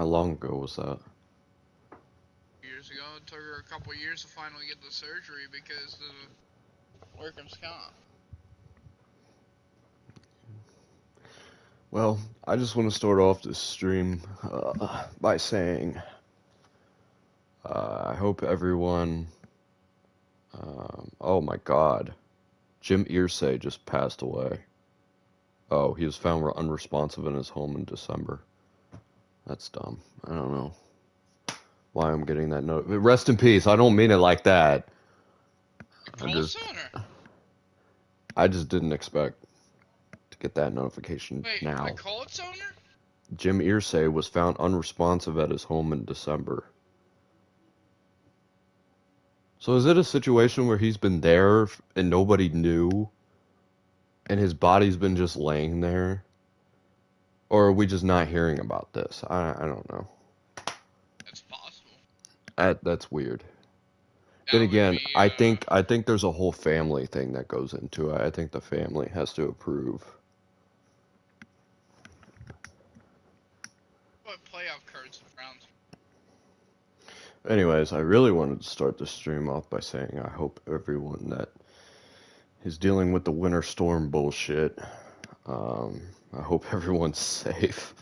How long ago was that? Years ago. It took her a couple years to finally get the surgery because of workers' comp. Well, I just want to start off this stream by saying I hope everyone. Oh my God, Jim Irsay just passed away. Oh, he was found unresponsive in his home in December. That's dumb. I don't know why I'm getting that note. Rest in peace. I don't mean it like that. A cold sooner. I just didn't expect to get that notification Wait, a now. cold sooner? Jim Irsay was found unresponsive at his home in December. So is it a situation where he's been there and nobody knew, and his body's been just laying there? Or are we just not hearing about this? I don't know. That's possible. That's weird. Then That would again, be, I think there's a whole family thing that goes into it. I think the family has to approve. what playoff cards the Browns? Anyways, I really wanted to start the stream off by saying I hope everyone that is dealing with the winter storm bullshit, I hope everyone's safe.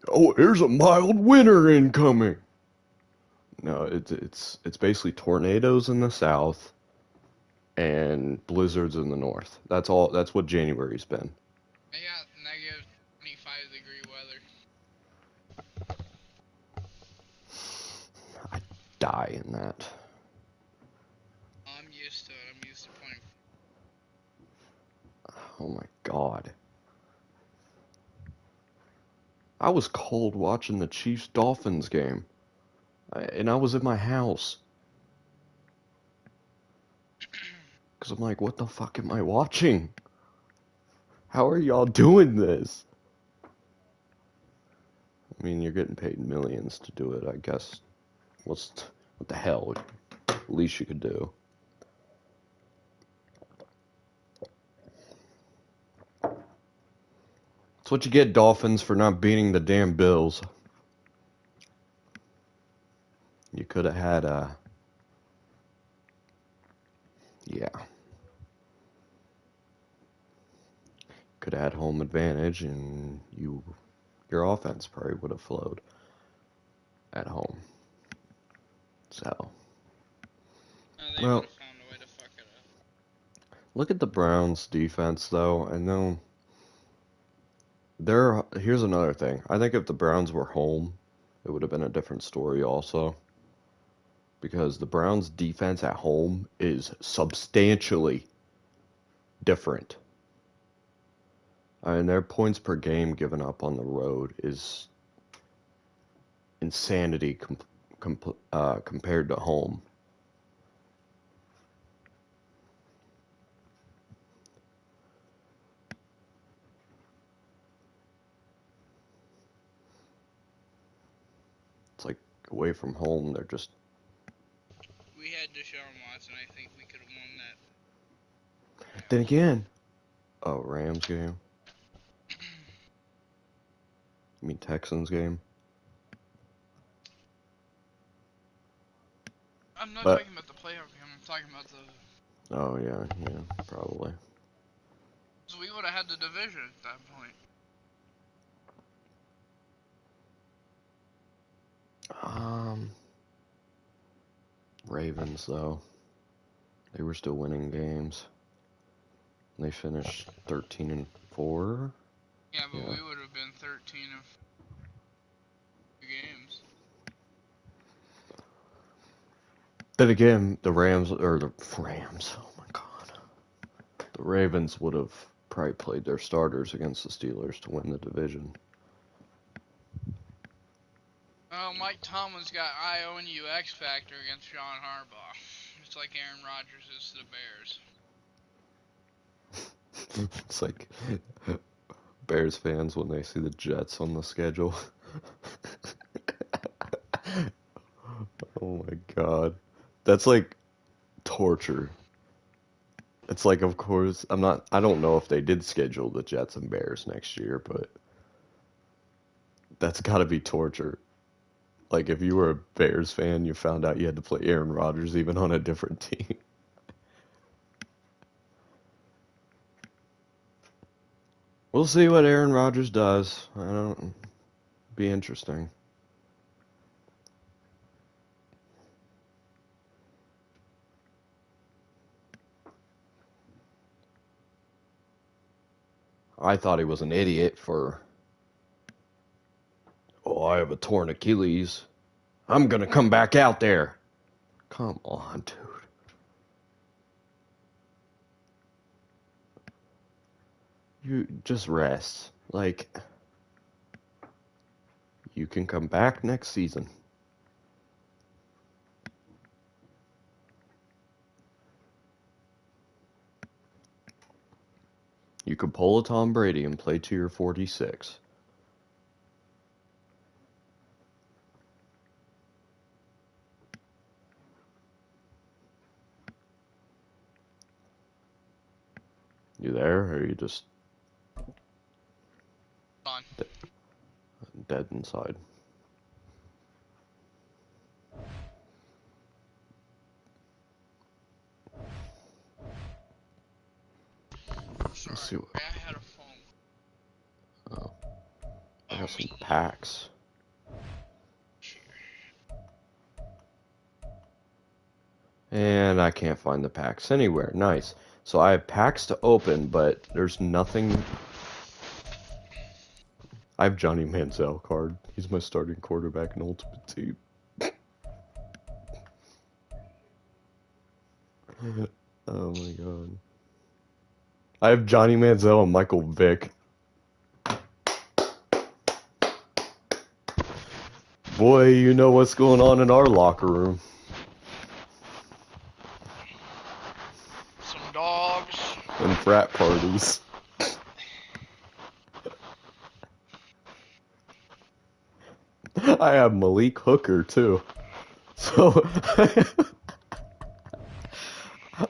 Oh, here's a mild winter incoming. No, it's basically tornadoes in the south and blizzards in the north. That's all. That's what January's been. They got negative 25-degree weather. I die in that. I'm used to it. I'm used to playing. Oh my God. I was cold watching the Chiefs Dolphins game, and I was in my house. Because I'm like, what the fuck am I watching? How are y'all doing this? I mean, you're getting paid millions to do it, I guess. What the hell? Least you could do. That's what you get, Dolphins, for not beating the damn Bills. You could have had yeah. Could have had home advantage, and your offense probably would have flowed at home. So, They well, would have found a way to fuck it up. look at the Browns' defense, though. I know here's another thing. I think if the Browns were home, it would have been a different story also. Because the Browns' defense at home is substantially different. And their points per game given up on the road is insanity compared to home. It's like away from home, they're just. We had Deshaun Watson. I think we could have won that. Then again, oh, Rams game. You mean Texans game? I'm not But talking about the playoff game. I'm talking about the. oh yeah, probably. So we would have had the division at that point. Ravens though, they were still winning games. They finished 13-4. Yeah, but Yeah. we would have been 13 of games. Then again, the Rams. Oh my God, the Ravens would have probably played their starters against the Steelers to win the division. Well, Mike Tomlin's got IO and UX factor against John Harbaugh. It's like Aaron Rodgers is to the Bears. It's like Bears fans when they see the Jets on the schedule. Oh my God, that's like torture. It's like, of course, I don't know if they did schedule the Jets and Bears next year, but That's gotta be torture. Like, if you were a Bears fan, you found out you had to play Aaron Rodgers even on a different team. We'll see what Aaron Rodgers does. I don't. Be interesting. I thought he was an idiot for. Oh, I have a torn Achilles. I'm gonna come back out there. Come on, dude. You just rest. Like, you can come back next season. You could pull a Tom Brady and play to your 46. You there, or are you just On. dead inside? Sorry, Let's see what. I had a phone. Oh, I got some packs. And I can't find the packs anywhere. Nice. So I have packs to open, but there's nothing. I have Johnny Manziel card. He's my starting quarterback in Ultimate Team. Oh my god. I have Johnny Manziel and Michael Vick. Boy, you know what's going on in our locker room. Some dogs. And frat parties. I have Malik Hooker too. So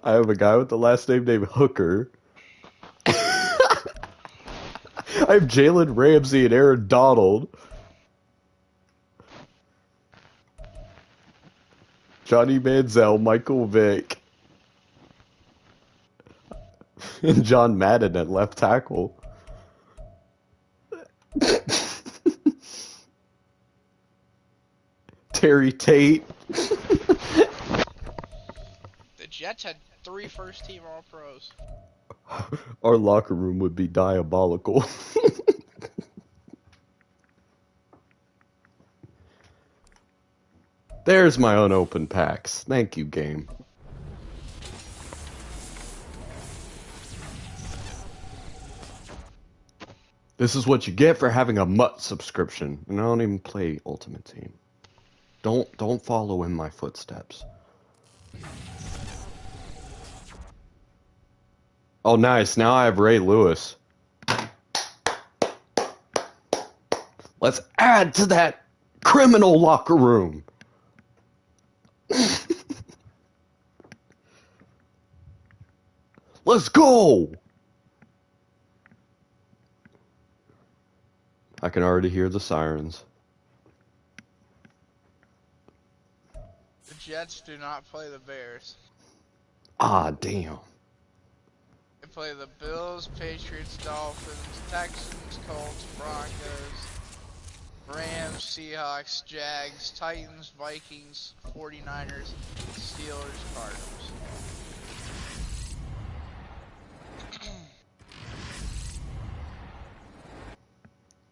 I have a guy with the last name named Hooker. I have Jalen Ramsey and Aaron Donald. Johnny Manziel, Michael Vick. And John Madden at left tackle. Terry Tate. The Jets had 3 first-team All-Pros. Our locker room would be diabolical. There's my unopened packs. Thank you, game. This is what you get for having a MUT subscription. And I don't even play Ultimate Team. Don't follow in my footsteps. Oh, nice. Now I have Ray Lewis. Let's add to that criminal locker room. Let's go. I can already hear the sirens. The Jets do not play the Bears. Ah, damn. They play the Bills, Patriots, Dolphins, Texans, Colts, Broncos, Rams, Seahawks, Jags, Titans, Vikings, 49ers, Steelers, Cardinals.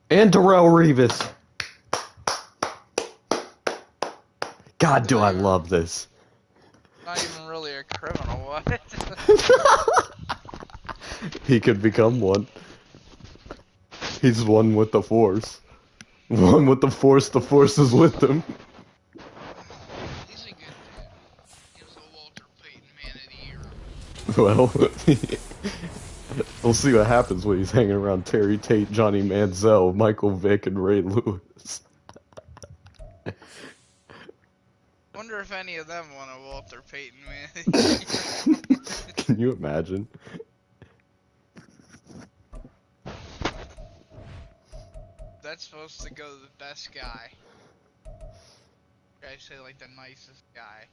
And Darrell Revis. God, do I love this. Not even really a criminal, what? He could become one. He's one with the Force. One with the Force is with him. He's a good dude. He was a Walter Payton Man of the Year. Well, we'll see what happens when he's hanging around Terry Tate, Johnny Manziel, Michael Vick, and Ray Lewis. Wonder if any of them won a Walter Payton Man of the Year. Can you imagine? that's supposed to go to the best guy. I say like the nicest guy.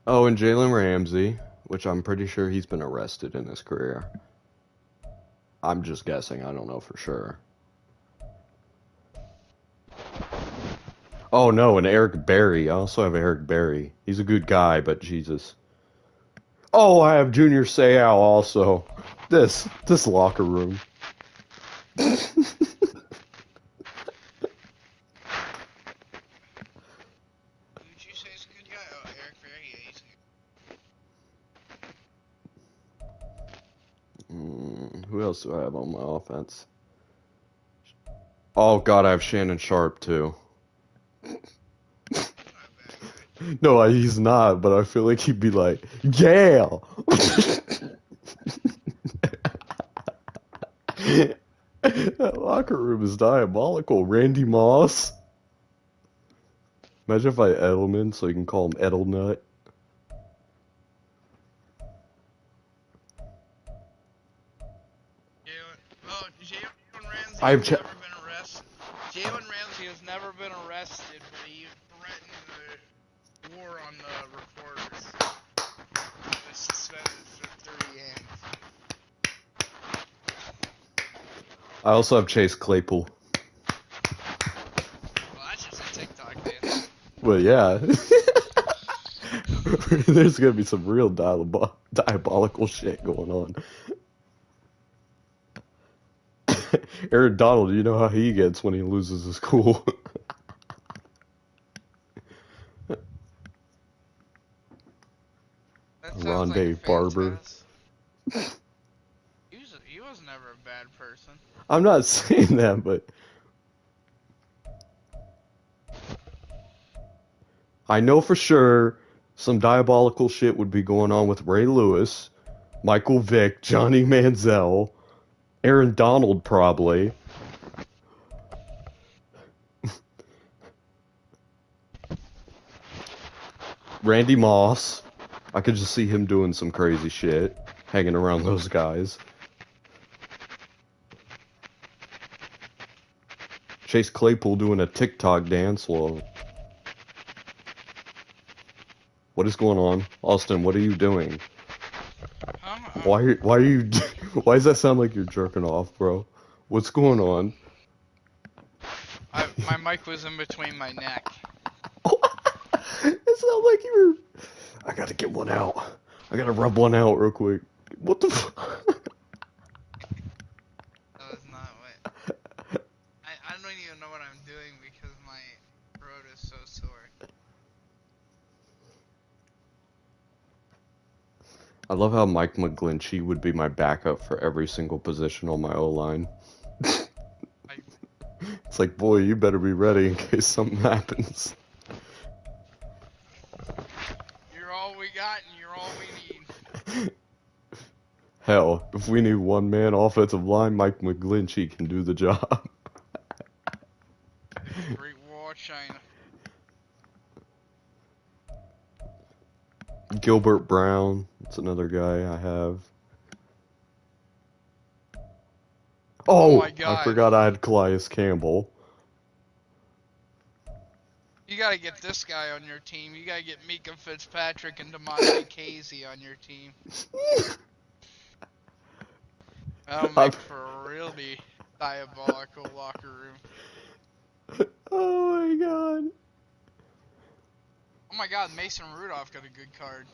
Oh, and Jalen Ramsey, which I'm pretty sure he's been arrested in his career. I'm just guessing. I don't know for sure. Oh no, and Eric Berry. I also have Eric Berry. He's a good guy, but Jesus. Oh, I have Junior Seau also. This locker room. Who would you say is a good guy? Oh, Eric Berry. Yeah, he's good. Who else do I have on my offense? Oh God, I have Shannon Sharp too. No, he's not, but I feel like he'd be like, yeah. That locker room is diabolical. Randy Moss. Imagine if I Edelman so you can call him Edelnut. Jalen Ramsey I have has never been arrested. Jalen Ramsey has never been arrested, but he threatened the war on the reporters. He was suspended for 3 games. I also have Chase Claypool. Well, that's just a TikTok dance. Well, yeah. There's gonna be some real diabolical shit going on. Aaron Donald, you know how he gets when he loses his cool. That sounds like a Rondé Barber. He was never a bad person. I'm not saying that, but I know for sure some diabolical shit would be going on with Ray Lewis, Michael Vick, Johnny Manziel, Aaron Donald probably. Randy Moss. I could just see him doing some crazy shit, hanging around those guys. Chase Claypool doing a TikTok dance. Well, what is going on? Austin, what are you doing? Why are you why does that sound like you're jerking off, bro? What's going on? My mic was in between my neck. It sounded like you were... I gotta get one out. I gotta rub one out real quick. What the fuck? That was not what... I don't even know what I'm doing because my throat is so sore. I love how Mike McGlinchey would be my backup for every single position on my O-line. It's like, boy, you better be ready in case something happens. You're all we got and you're all we need. Hell, if we need one man offensive line, Mike McGlinchey can do the job. Great Wall of China. Gilbert Brown, that's another guy I have. Oh my God. I forgot I had Calais Campbell. You gotta get this guy on your team. You gotta get Mika Fitzpatrick and DeMonte Casey on your team. That'll make for a really diabolical locker room. Oh my God. Oh my God, Mason Rudolph got a good card.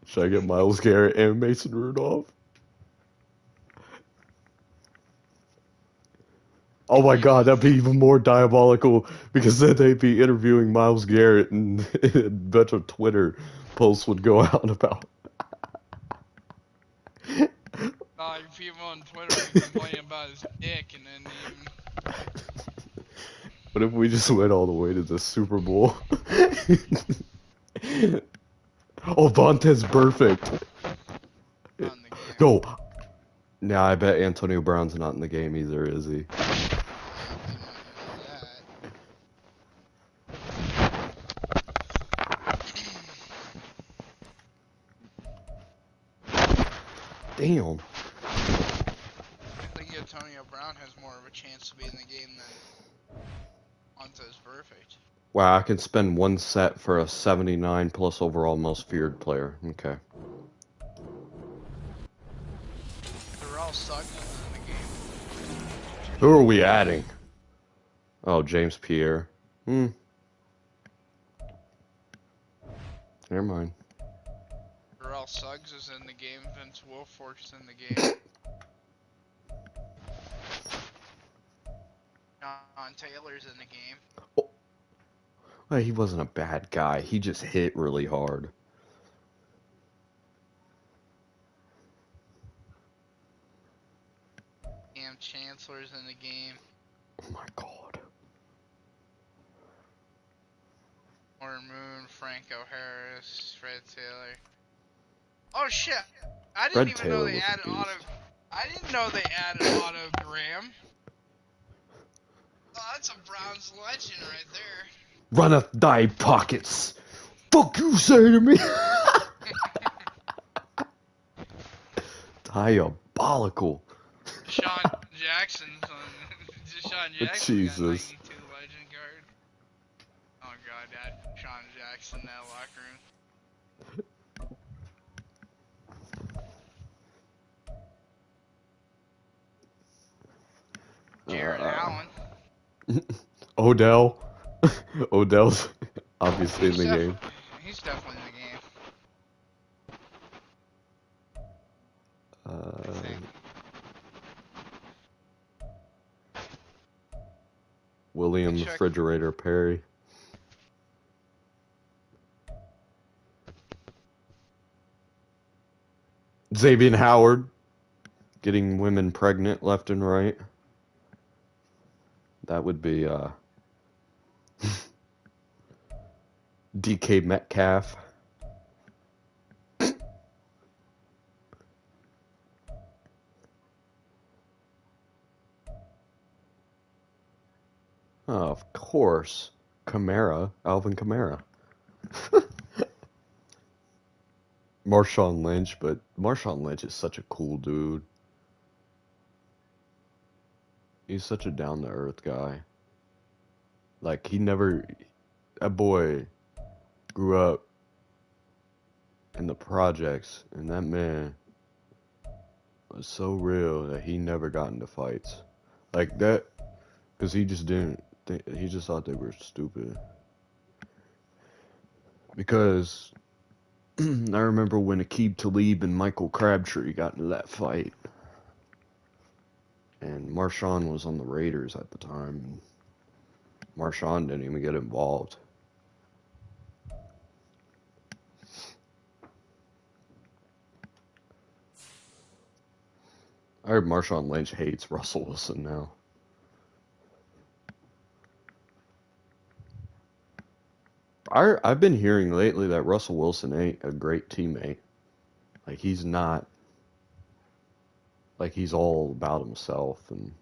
Should I get Myles Garrett and Mason Rudolph? Oh my God, that'd be even more diabolical because then they'd be interviewing Myles Garrett and a bunch of Twitter posts would go out about. People on Twitter would complain about his dick and then even... What if we just went all the way to the Super Bowl? Oh, Vontez perfect. Go. Nah, I bet Antonio Brown's not in the game either, is he? Damn. Antonio Brown has more of a chance to be in the game than Montez Perfect. Wow, I can spend 1 set for a 79 plus overall most feared player. Okay. Terrell Suggs is in the game. Who are we adding? Oh, James Pierre. Never mind. Terrell Suggs is in the game. Vince Wilfork's in the game. John Taylor's in the game. Oh. Well, he wasn't a bad guy. He just hit really hard. Cam Chancellor's in the game. Oh my god. Warren Moon, Franco Harris, Fred Taylor. Oh shit! I didn't Fred even Taylor know they was a added beast. I didn't know they added Otto Graham. Oh, that's a Browns legend right there. Runneth thy pockets. Fuck you say to me. Diabolical. Deshaun Jackson's on. Deshaun Jackson got a 92 Jesus. legend card. Oh god, add Deshaun Jackson in that locker room. Jared Allen. Odell. Odell's obviously in the game. He's definitely in the game. William Check. Refrigerator Perry. Xavier Howard. Getting women pregnant left and right. That would be DK Metcalf. Oh, of course. Kamara. Alvin Kamara. Marshawn Lynch, but Marshawn Lynch is such a cool dude. He's such a down-to-earth guy. Like, that boy grew up in the projects, and that man was so real that he never got into fights. Like that, because he just didn't think, he just thought they were stupid. Because I remember when Aqib Talib and Michael Crabtree got into that fight. And Marshawn was on the Raiders at the time. And Marshawn didn't even get involved. I heard Marshawn Lynch hates Russell Wilson now. I've been hearing lately that Russell Wilson ain't a great teammate. Like, he's not. Like, he's all about himself, and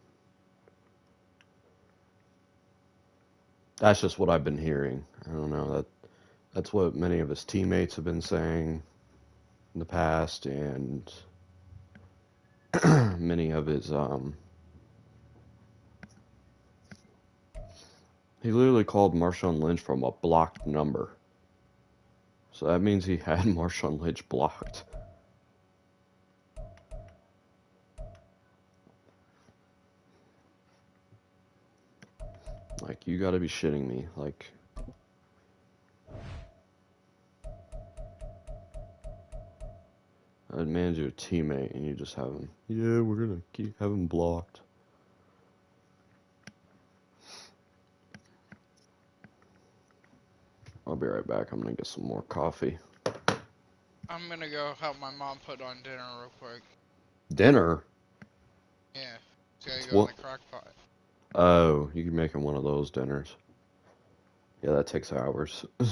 that's just what I've been hearing. I don't know, that's what many of his teammates have been saying in the past, and many of his he literally called Marshawn Lynch from a blocked number. So that means he had Marshawn Lynch blocked. Like, you gotta be shitting me. Like, I'd manage your teammate and you just have him. Yeah, we're gonna have him blocked. I'll be right back. I'm gonna get some more coffee. I'm gonna go help my mom put on dinner real quick. Dinner? Yeah, it's gotta go in the crock pot. Oh, you're making one of those dinners. Yeah, that takes hours. I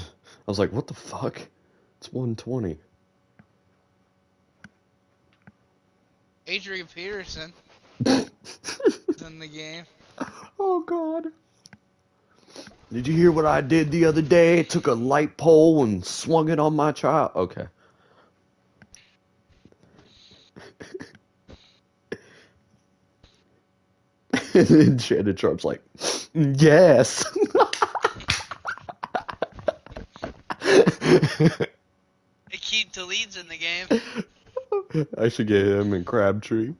was like, what the fuck? It's 1:20. Adrian Peterson is in the game. Oh, God. Did you hear what I did the other day? I took a light pole and swung it on my child. Okay. And Shannon Sharp's like, yes. Keith Leeds in the game. I should get him in Crabtree.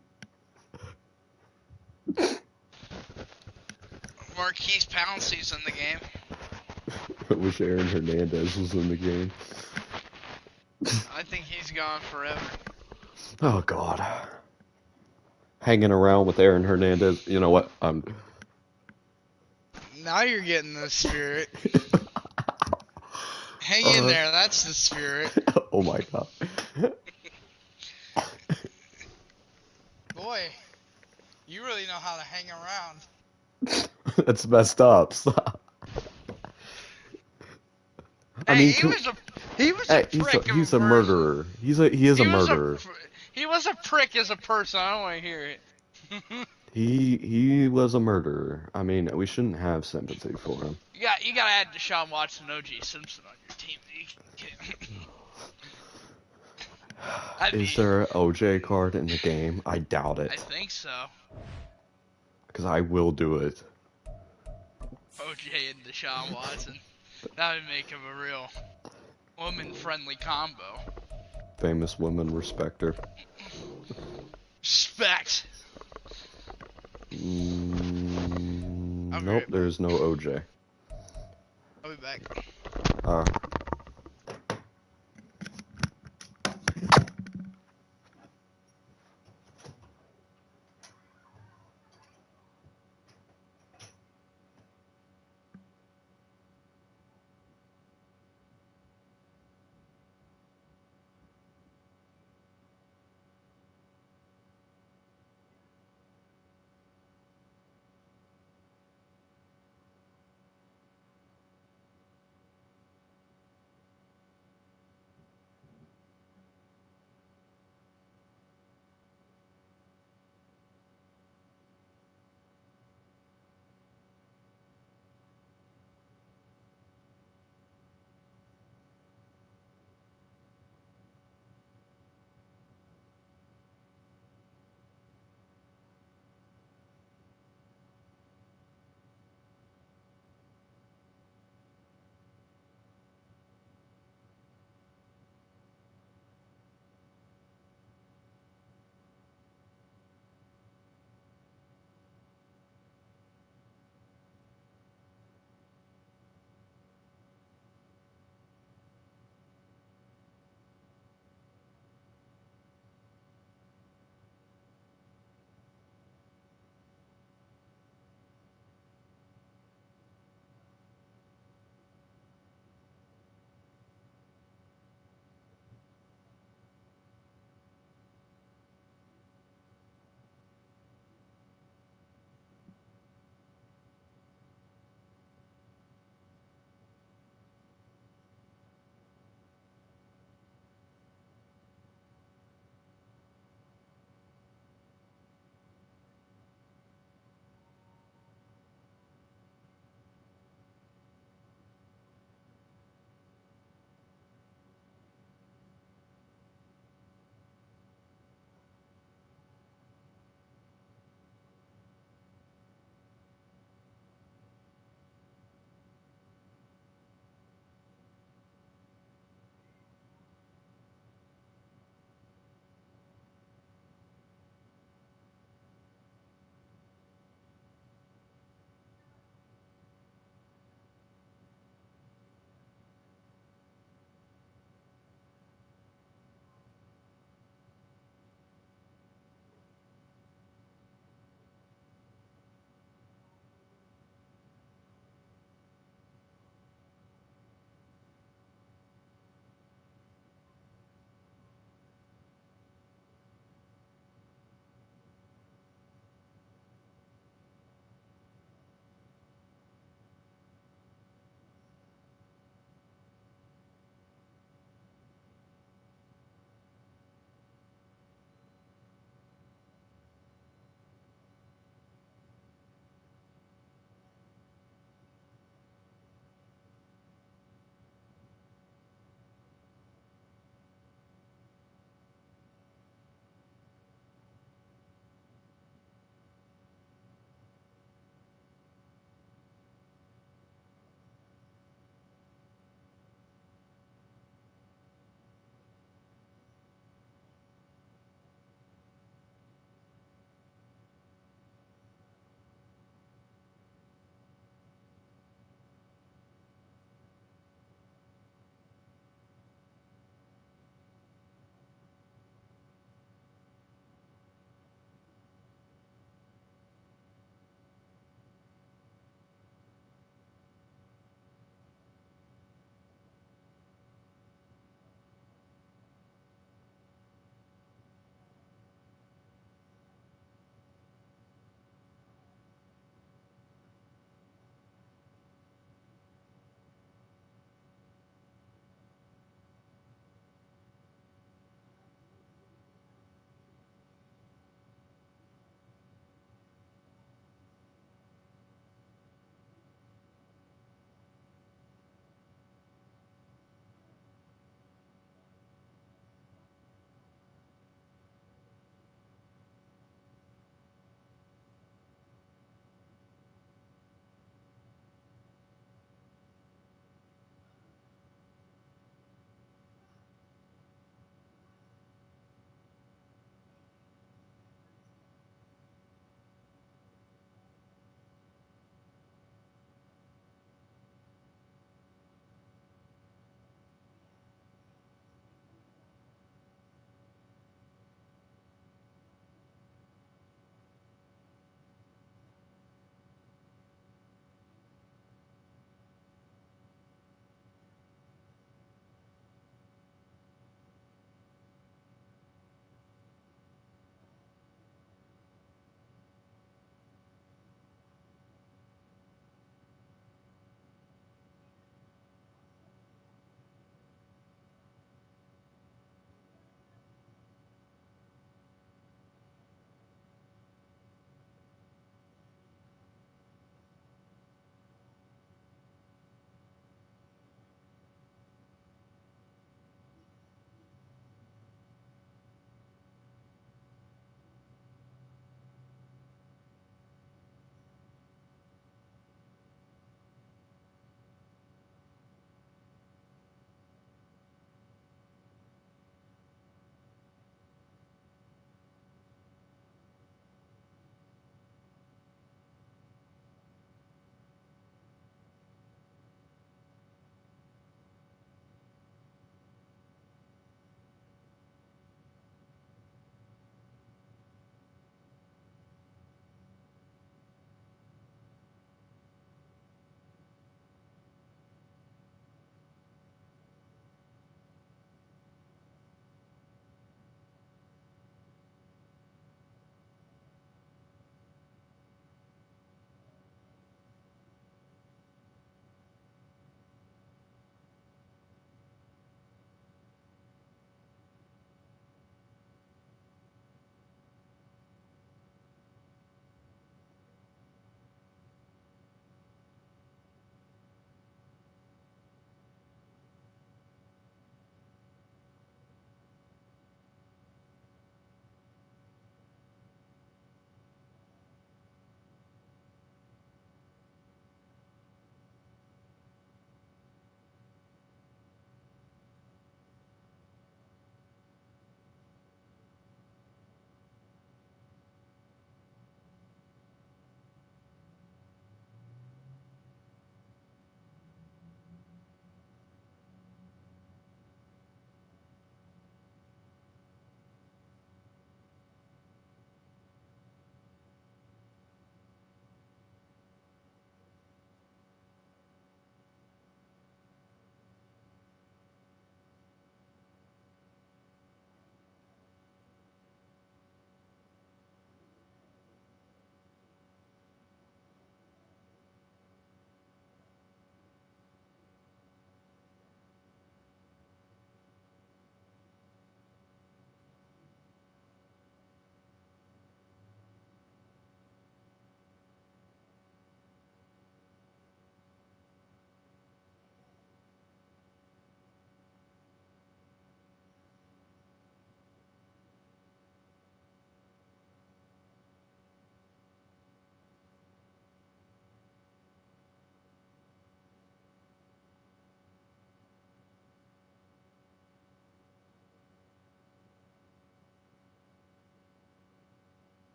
Marquise Pouncey's in the game. I wish Aaron Hernandez was in the game. I think he's gone forever. Oh, God. Hanging around with Aaron Hernandez. You know what? Now you're getting the spirit. Hang in there, that's the spirit. Oh, my God. Boy, you really know how to hang around. That's messed up. Stop. I mean, he was a prick he's of a a person. murderer. He is a murderer. He was a prick as a person. I don't want to hear it. He was a murderer. I mean, we shouldn't have sympathy for him. You gotta add Deshaun Watson and O.J. Simpson on your team. Is there an OJ card in the game? I doubt it. I think so. Because I will do it. O.J. and Deshaun Watson. That would make him a real woman-friendly combo. Famous woman respecter. Respect. Nope, there's no OJ. I'll be back.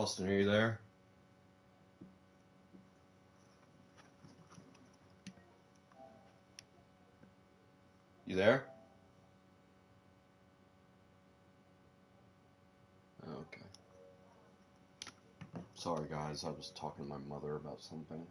Austin, are you there? You there? Okay. Sorry, guys. I was talking to my mother about something.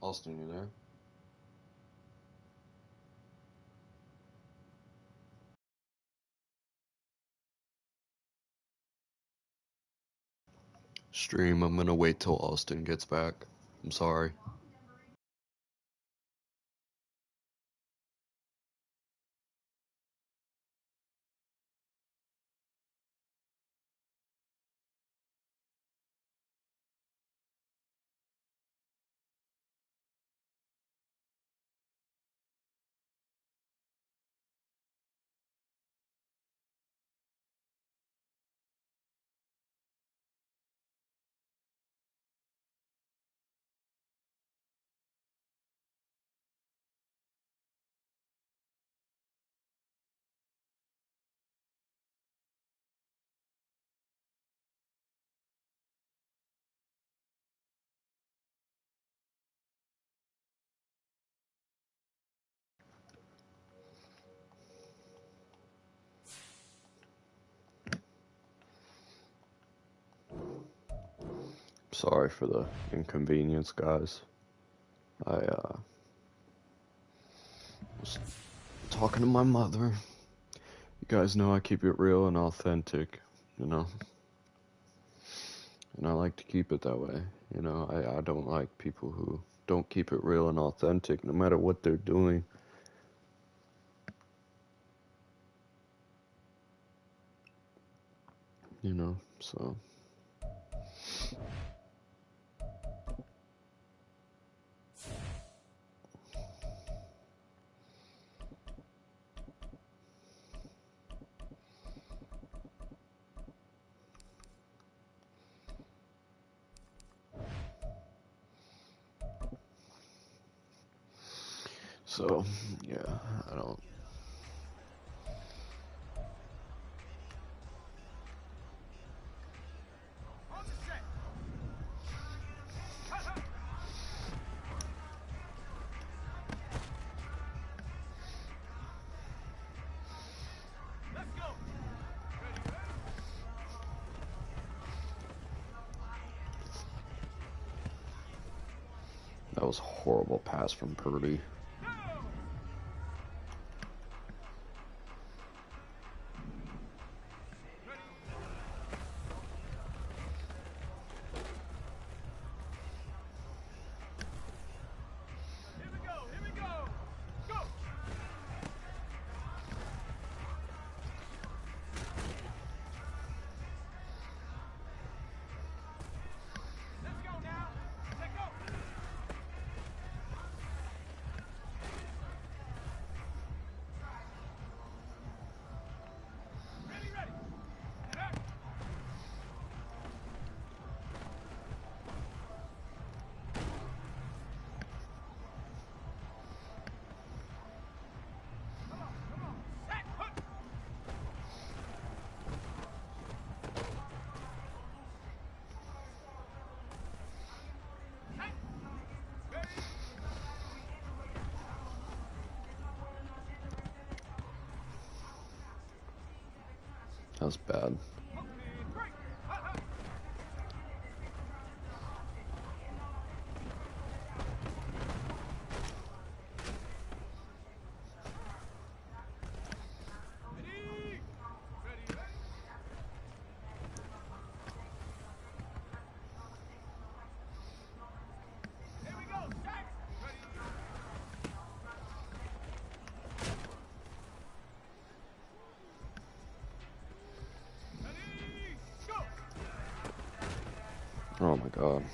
Austin, you there? Stream, I'm gonna wait till Austin gets back. I'm sorry. Sorry for the inconvenience, guys. I was talking to my mother. You guys know I keep it real and authentic, you know? And I like to keep it that way, you know? I don't like people who don't keep it real and authentic no matter what they're doing. You know, so... So, yeah, I don't... That was a horrible pass from Purdy. That was bad. Oh my god.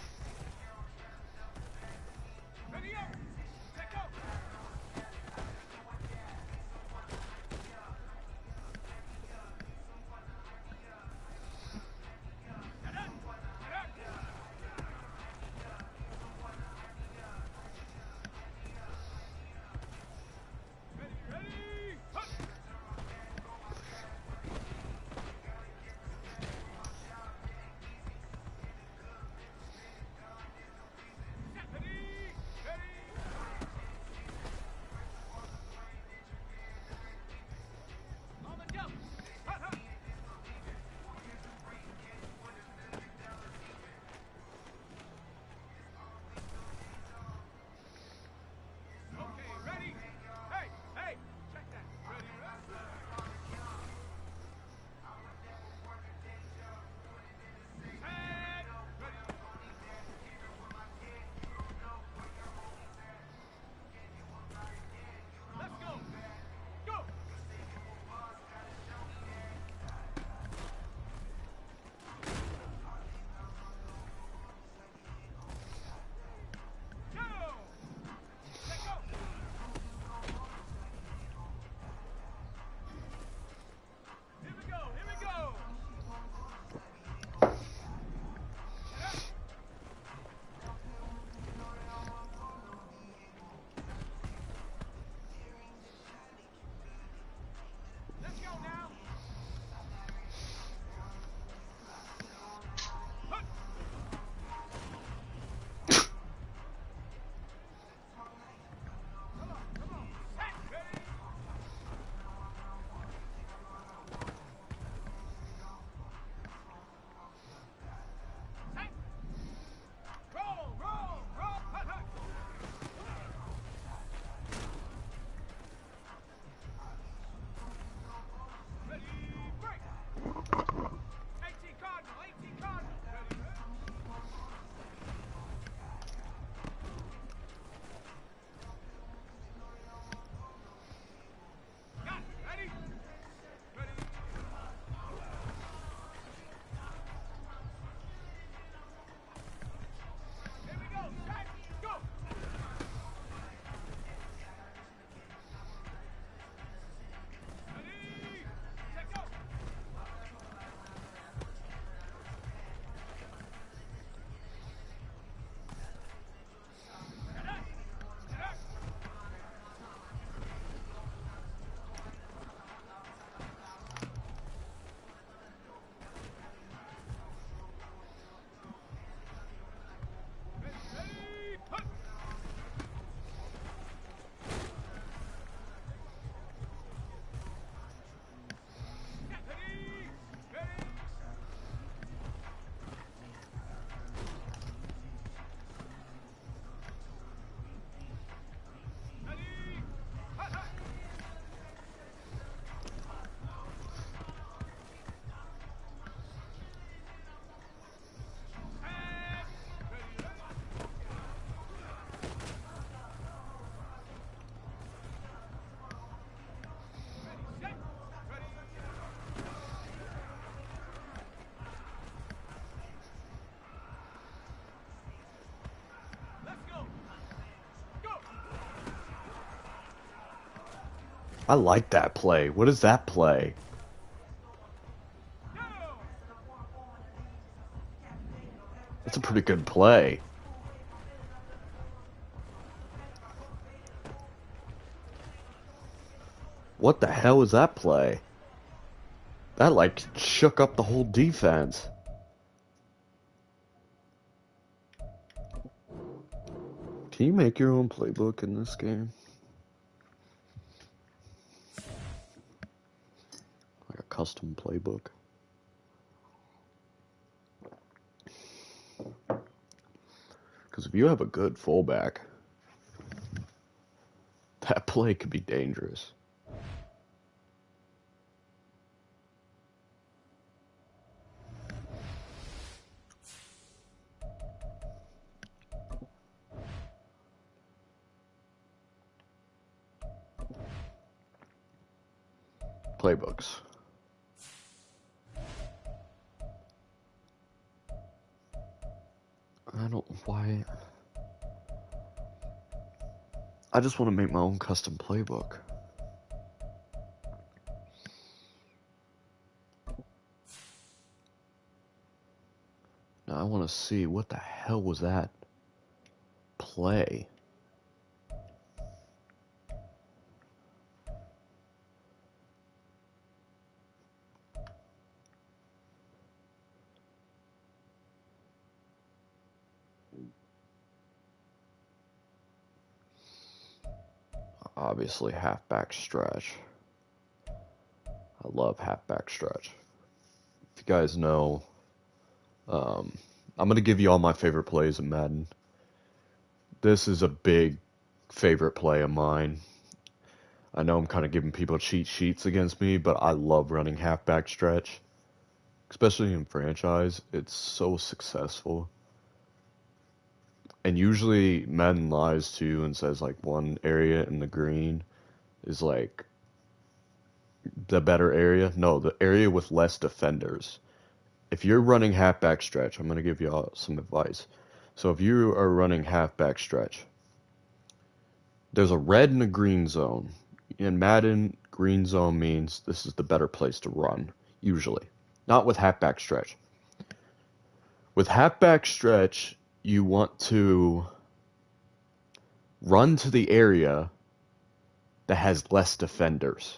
I like that play. What is that play? That's a pretty good play. What the hell is that play? That, like, shook up the whole defense. Can you make your own playbook in this game? Like a custom playbook? Because if you have a good fullback, that play could be dangerous. Playbooks. I don't why. I just want to make my own custom playbook. Now I want to see what the hell was that play. Obviously, halfback stretch. I love halfback stretch. If you guys know, I'm going to give you all my favorite plays in Madden. This is a big favorite play of mine. I know I'm kind of giving people cheat sheets against me, but I love running halfback stretch. Especially in franchise, it's so successful. And usually Madden lies to you and says like one area in the green is like the better area. No, the area with less defenders. If you're running halfback stretch, I'm going to give you all some advice. So if you are running halfback stretch, there's a red and a green zone. In Madden, green zone means this is the better place to run, usually. Not with halfback stretch. With halfback stretch, you want to run to the area that has less defenders.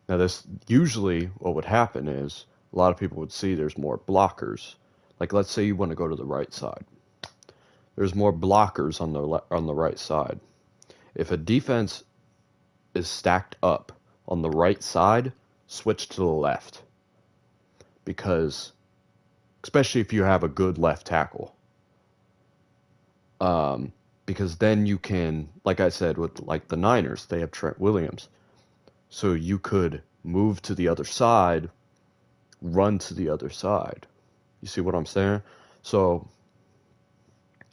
Now, this usually what would happen is a lot of people would see there's more blockers. Like, let's say you want to go to the right side. There's more blockers on the right side. If a defense is stacked up on the right side, switch to the left. Because, especially if you have a good left tackle. Because then you can, like I said, with like the Niners, they have Trent Williams. So you could move to the other side, run to the other side. You see what I'm saying? So,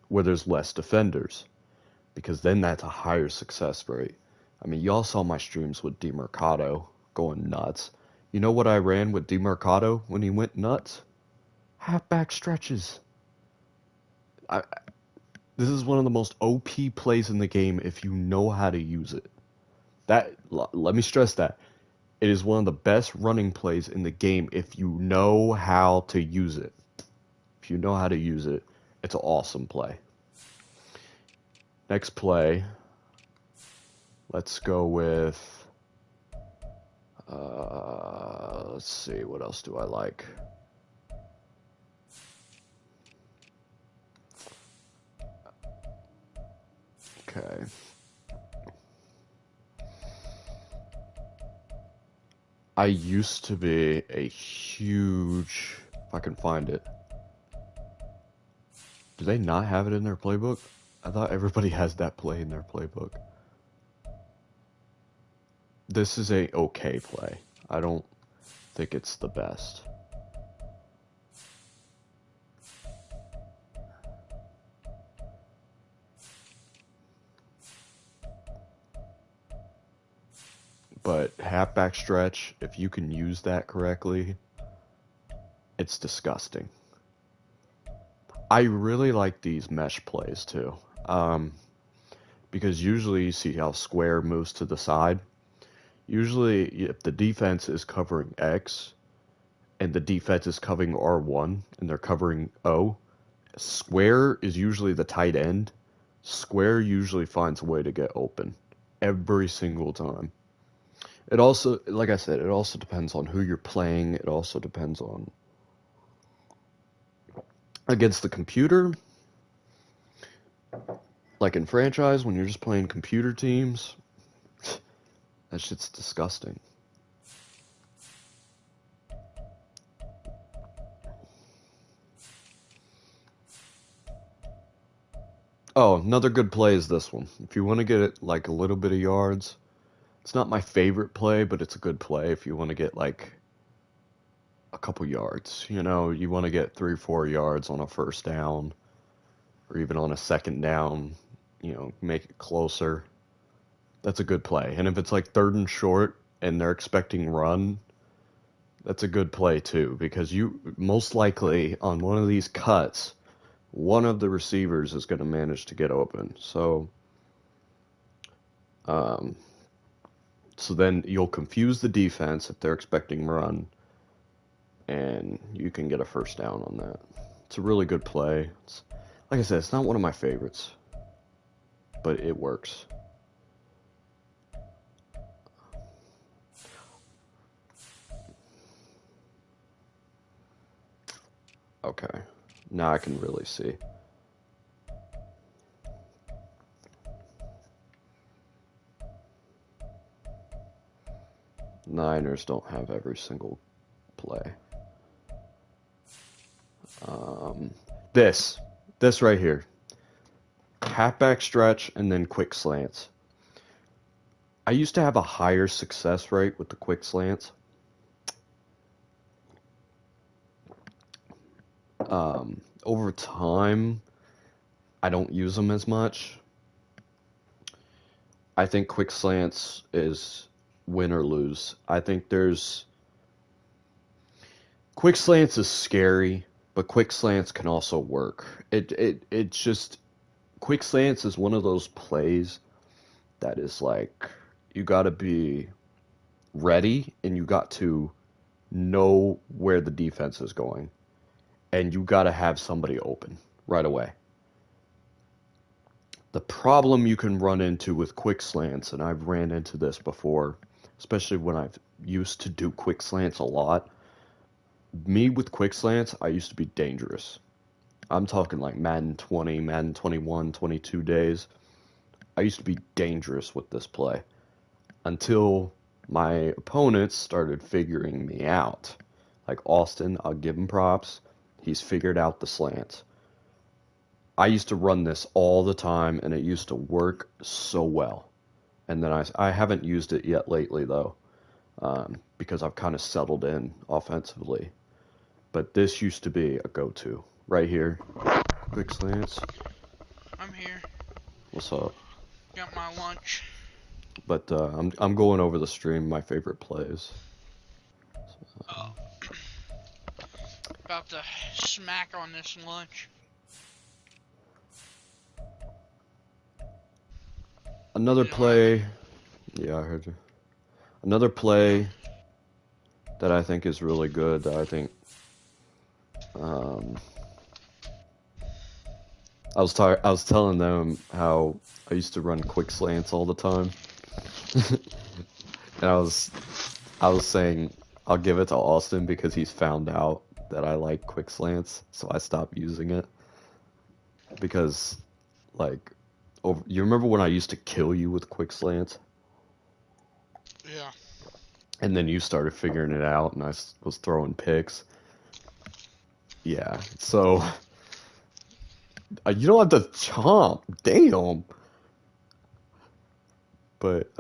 where there's less defenders. Because then that's a higher success rate. I mean, y'all saw my streams with DeMercado going nuts. You know what I ran with DeMercado when he went nuts? Halfback stretches. This is one of the most OP plays in the game if you know how to use it. Let me stress that. It is one of the best running plays in the game if you know how to use it. If you know how to use it, it's an awesome play. Next play, let's go with, let's see, what else do I like? Okay. I used to be a huge, if I can find it. Do they not have it in their playbook? I thought everybody has that play in their playbook. This is a okay play. I don't think it's the best. But halfback stretch, if you can use that correctly, it's disgusting. I really like these mesh plays too. Because usually you see how square moves to the side. Usually, if the defense is covering X and the defense is covering R1 and they're covering O, square is usually the tight end. Square usually finds a way to get open every single time. It also, like I said, it also depends on who you're playing. It also depends on against the computer. Like in franchise, when you're just playing computer teams, that shit's disgusting. Oh, another good play is this one. If you want to get it like a little bit of yards, it's not my favorite play, but it's a good play if you want to get like a couple yards. You know, you want to get 3 or 4 yards on a first down or even on a second down, you know, make it closer. That's a good play. And if it's like 3rd and short and they're expecting run, that's a good play too, because you most likely on one of these cuts, one of the receivers is going to manage to get open. Um, so then you'll confuse the defense if they're expecting run, and you can get a first down on that. It's a really good play. It's, like I said, it's not one of my favorites, but it works. Okay, now I can really see. Niners don't have every single play. This right here. Halfback stretch and then quick slants. I used to have a higher success rate with the quick slants. Over time, I don't use them as much. I think quick slants is win or lose. I think quick slants is scary, but quick slants can also work. It's just quick slants is one of those plays that is like you got to be ready and you got to know where the defense is going and you got to have somebody open right away. The problem you can run into with quick slants, and I've ran into this before, especially when I've used to do quick slants a lot. Me with quick slants, I used to be dangerous. I'm talking like Madden 20, Madden 21, 22 days. I used to be dangerous with this play until my opponents started figuring me out. Like Austin, I'll give him props. He's figured out the slants. I used to run this all the time, and it used to work so well. And then I haven't used it yet lately, though, because I've kind of settled in offensively. But this used to be a go-to. Right here, quick slants. I'm here. What's up? Got my lunch. But I'm going over the stream my favorite plays. About to smack on this lunch. Another play. Yeah, I heard you. Another play that I think is really good. That I think. I was telling them how I used to run quick slants all the time, and I was saying I'll give it to Austin because he's found out that I like quick slants, so I stopped using it. Because, like, you remember when I used to kill you with quick slants? Yeah. And then you started figuring it out, and I was throwing picks. Yeah, so you don't have to chomp, damn. But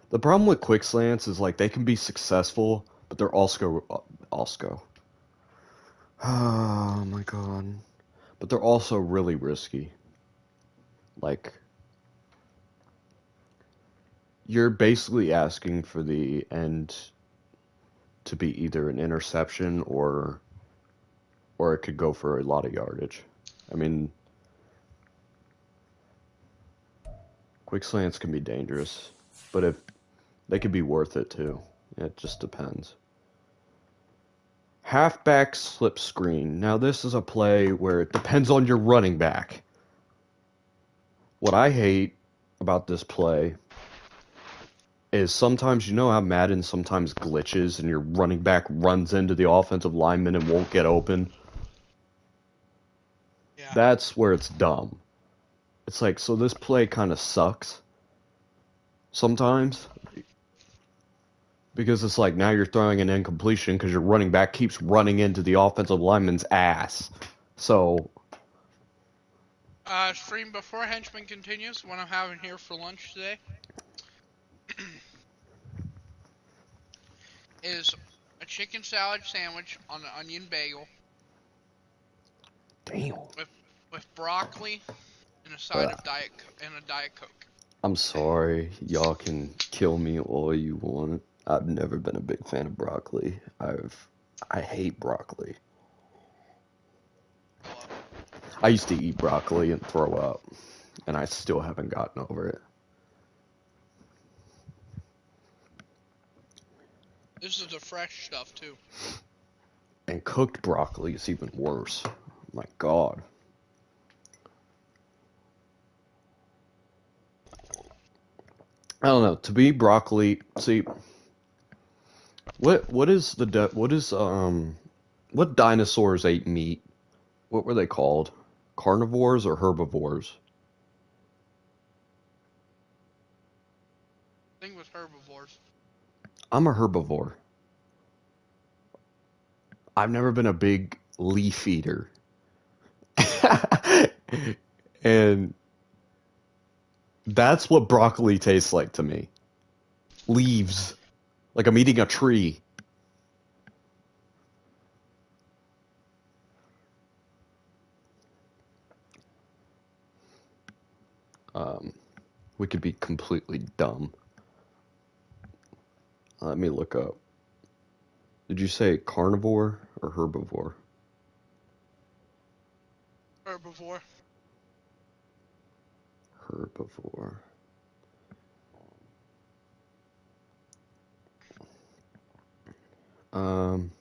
the problem with quick slants is like they can be successful, but they're also. Oh my god. But they're also really risky. Like you're basically asking for the end to be either an interception or it could go for a lot of yardage. I mean, quick slants can be dangerous, but They could be worth it too. It just depends. Halfback slip screen. Now this is a play where it depends on your running back. What I hate about this play is sometimes, you know how Madden sometimes glitches and your running back runs into the offensive lineman and won't get open? Yeah. That's where it's dumb. It's like, so this play kind of sucks sometimes. Because it's like, now you're throwing an incompletion because your running back keeps running into the offensive lineman's ass. So, Stream before Henchman continues, what I'm having here for lunch today is a chicken salad sandwich on an onion bagel damn. with broccoli and a side Ugh. of Diet Coke. I'm sorry. Y'all can kill me all you want. I've never been a big fan of broccoli. I hate broccoli. I love it. I used to eat broccoli and throw up, and I still haven't gotten over it. This is the fresh stuff too. And cooked broccoli is even worse. My God. I don't know. To me, broccoli. See, what what dinosaurs ate meat? What were they called? Carnivores or herbivores? I think it was herbivores. I'm a herbivore. I've never been a big leaf eater. And that's what broccoli tastes like to me. Leaves. Like I'm eating a tree. Um, we could be completely dumb. Let me look up. Did you say carnivore or herbivore? Herbivore. Herbivore. Um,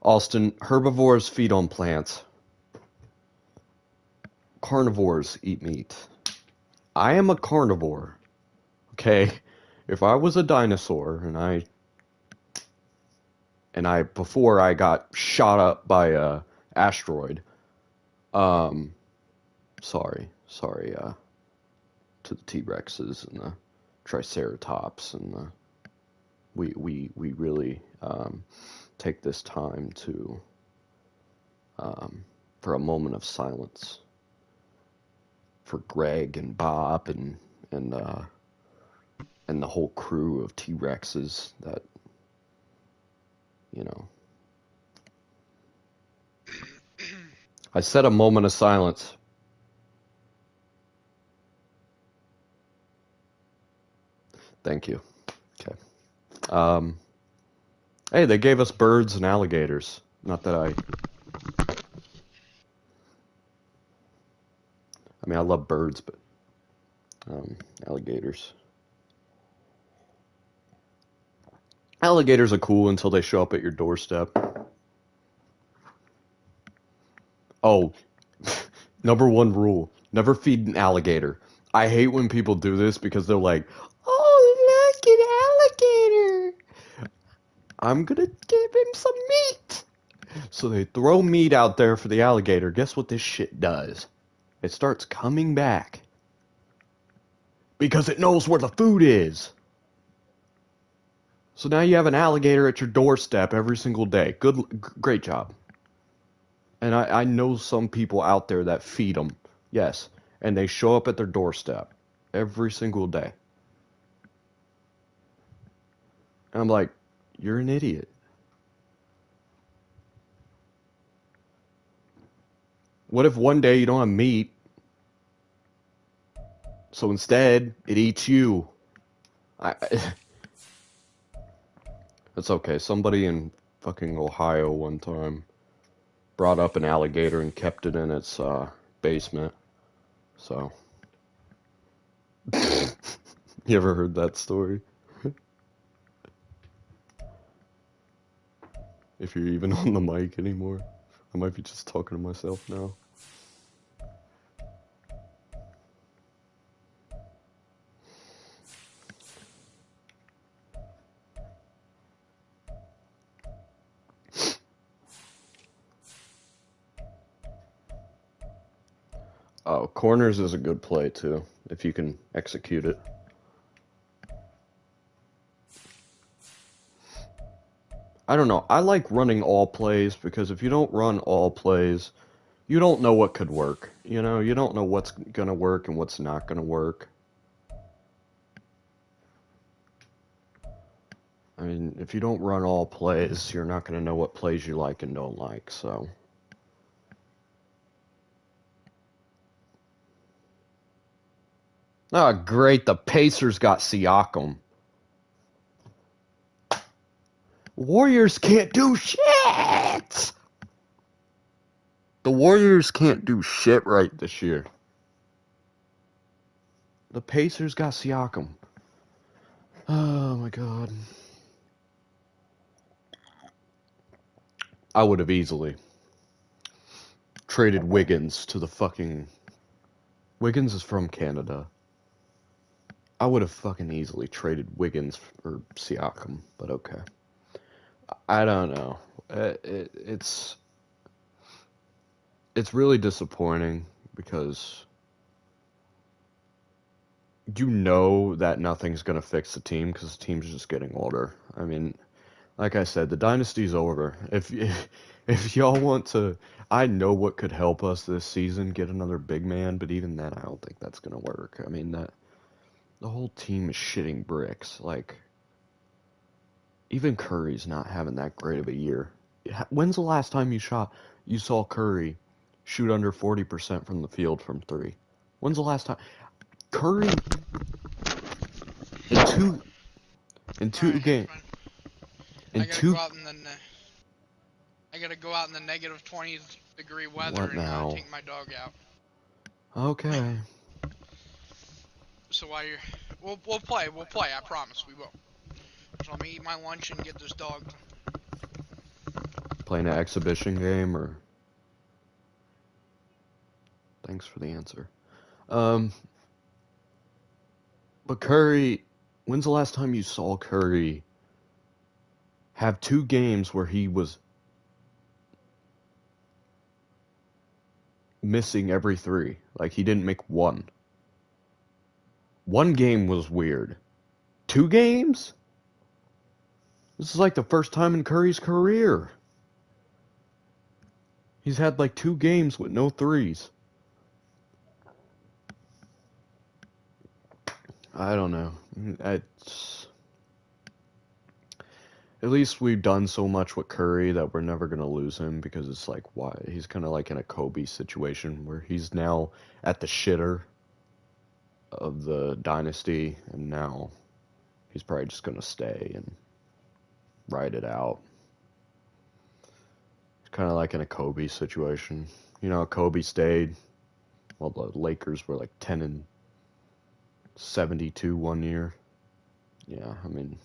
Austin, herbivores feed on plants. Carnivores eat meat. I am a carnivore. Okay? If I was a dinosaur and I before I got shot up by a asteroid, sorry, to the T-Rexes and the Triceratops and the we really take this time to for a moment of silence for Greg and Bob and and the whole crew of T-Rexes that, you know. I said a moment of silence. Thank you. Okay. Hey, they gave us birds and alligators. Not that I mean, I love birds, but alligators. Alligators are cool until they show up at your doorstep. Oh, number one rule: never feed an alligator. I hate when people do this because they're like, "Oh, look, an alligator! I'm gonna give him some meat." So they throw meat out there for the alligator. Guess what this shit does? It starts coming back because it knows where the food is. So now you have an alligator at your doorstep every single day. Great job. And I know some people out there that feed them, yes, and they show up at their doorstep every single day. And I'm like, you're an idiot. What if one day you don't have meat, so instead it eats you? I It's okay. Somebody in fucking Ohio one time brought up an alligator and kept it in its basement. So You ever heard that story? If you're even on the mic anymore. I might be just talking to myself now. Oh, corners is a good play too, if you can execute it. I don't know. I like running all plays because if you don't run all plays, you don't know what could work. You know, you don't know what's going to work and what's not going to work. I mean, if you don't run all plays, you're not going to know what plays you like and don't like, so. Oh, great. The Pacers got Siakam. Warriors can't do shit! The Warriors can't do shit right this year. The Pacers got Siakam. Oh my god. I would have easily traded Wiggins to the fucking... Wiggins is from Canada. I would have fucking easily traded Wiggins for Siakam, but okay. I don't know. It's really disappointing because you know that nothing's going to fix the team because the team's just getting older. I mean, like I said, the dynasty's over. If y'all want to, I know what could help us this season, get another big man, but even then, I don't think that's going to work. I mean, that the whole team is shitting bricks. Like, even Curry's not having that great of a year. When's the last time you saw Curry shoot under 40% from the field from three? When's the last time? Curry in two in two Alright, game fine. I in gotta go two. out in the I gotta go out in the negative 20-degree weather What and now? take my dog out. Okay. So while you're, we'll play. We'll play. I promise we will. So let me eat my lunch and get this dog. Playing an exhibition game or? Thanks for the answer. Um, but Curry, when's the last time you saw Curry have two games where he was missing every three? Like he didn't make one. One game was weird. Two games? This is like the first time in Curry's career. He's had like two games with no threes. I don't know. At least we've done so much with Curry that we're never going to lose him because it's like, why? He's kind of like in a Kobe situation where he's now at the shitter of the dynasty and now he's probably just going to stay and ride it out. It's kind of like in a Kobe situation. You know, Kobe stayed. Well, the Lakers were like 10-72 one year. Yeah, I mean,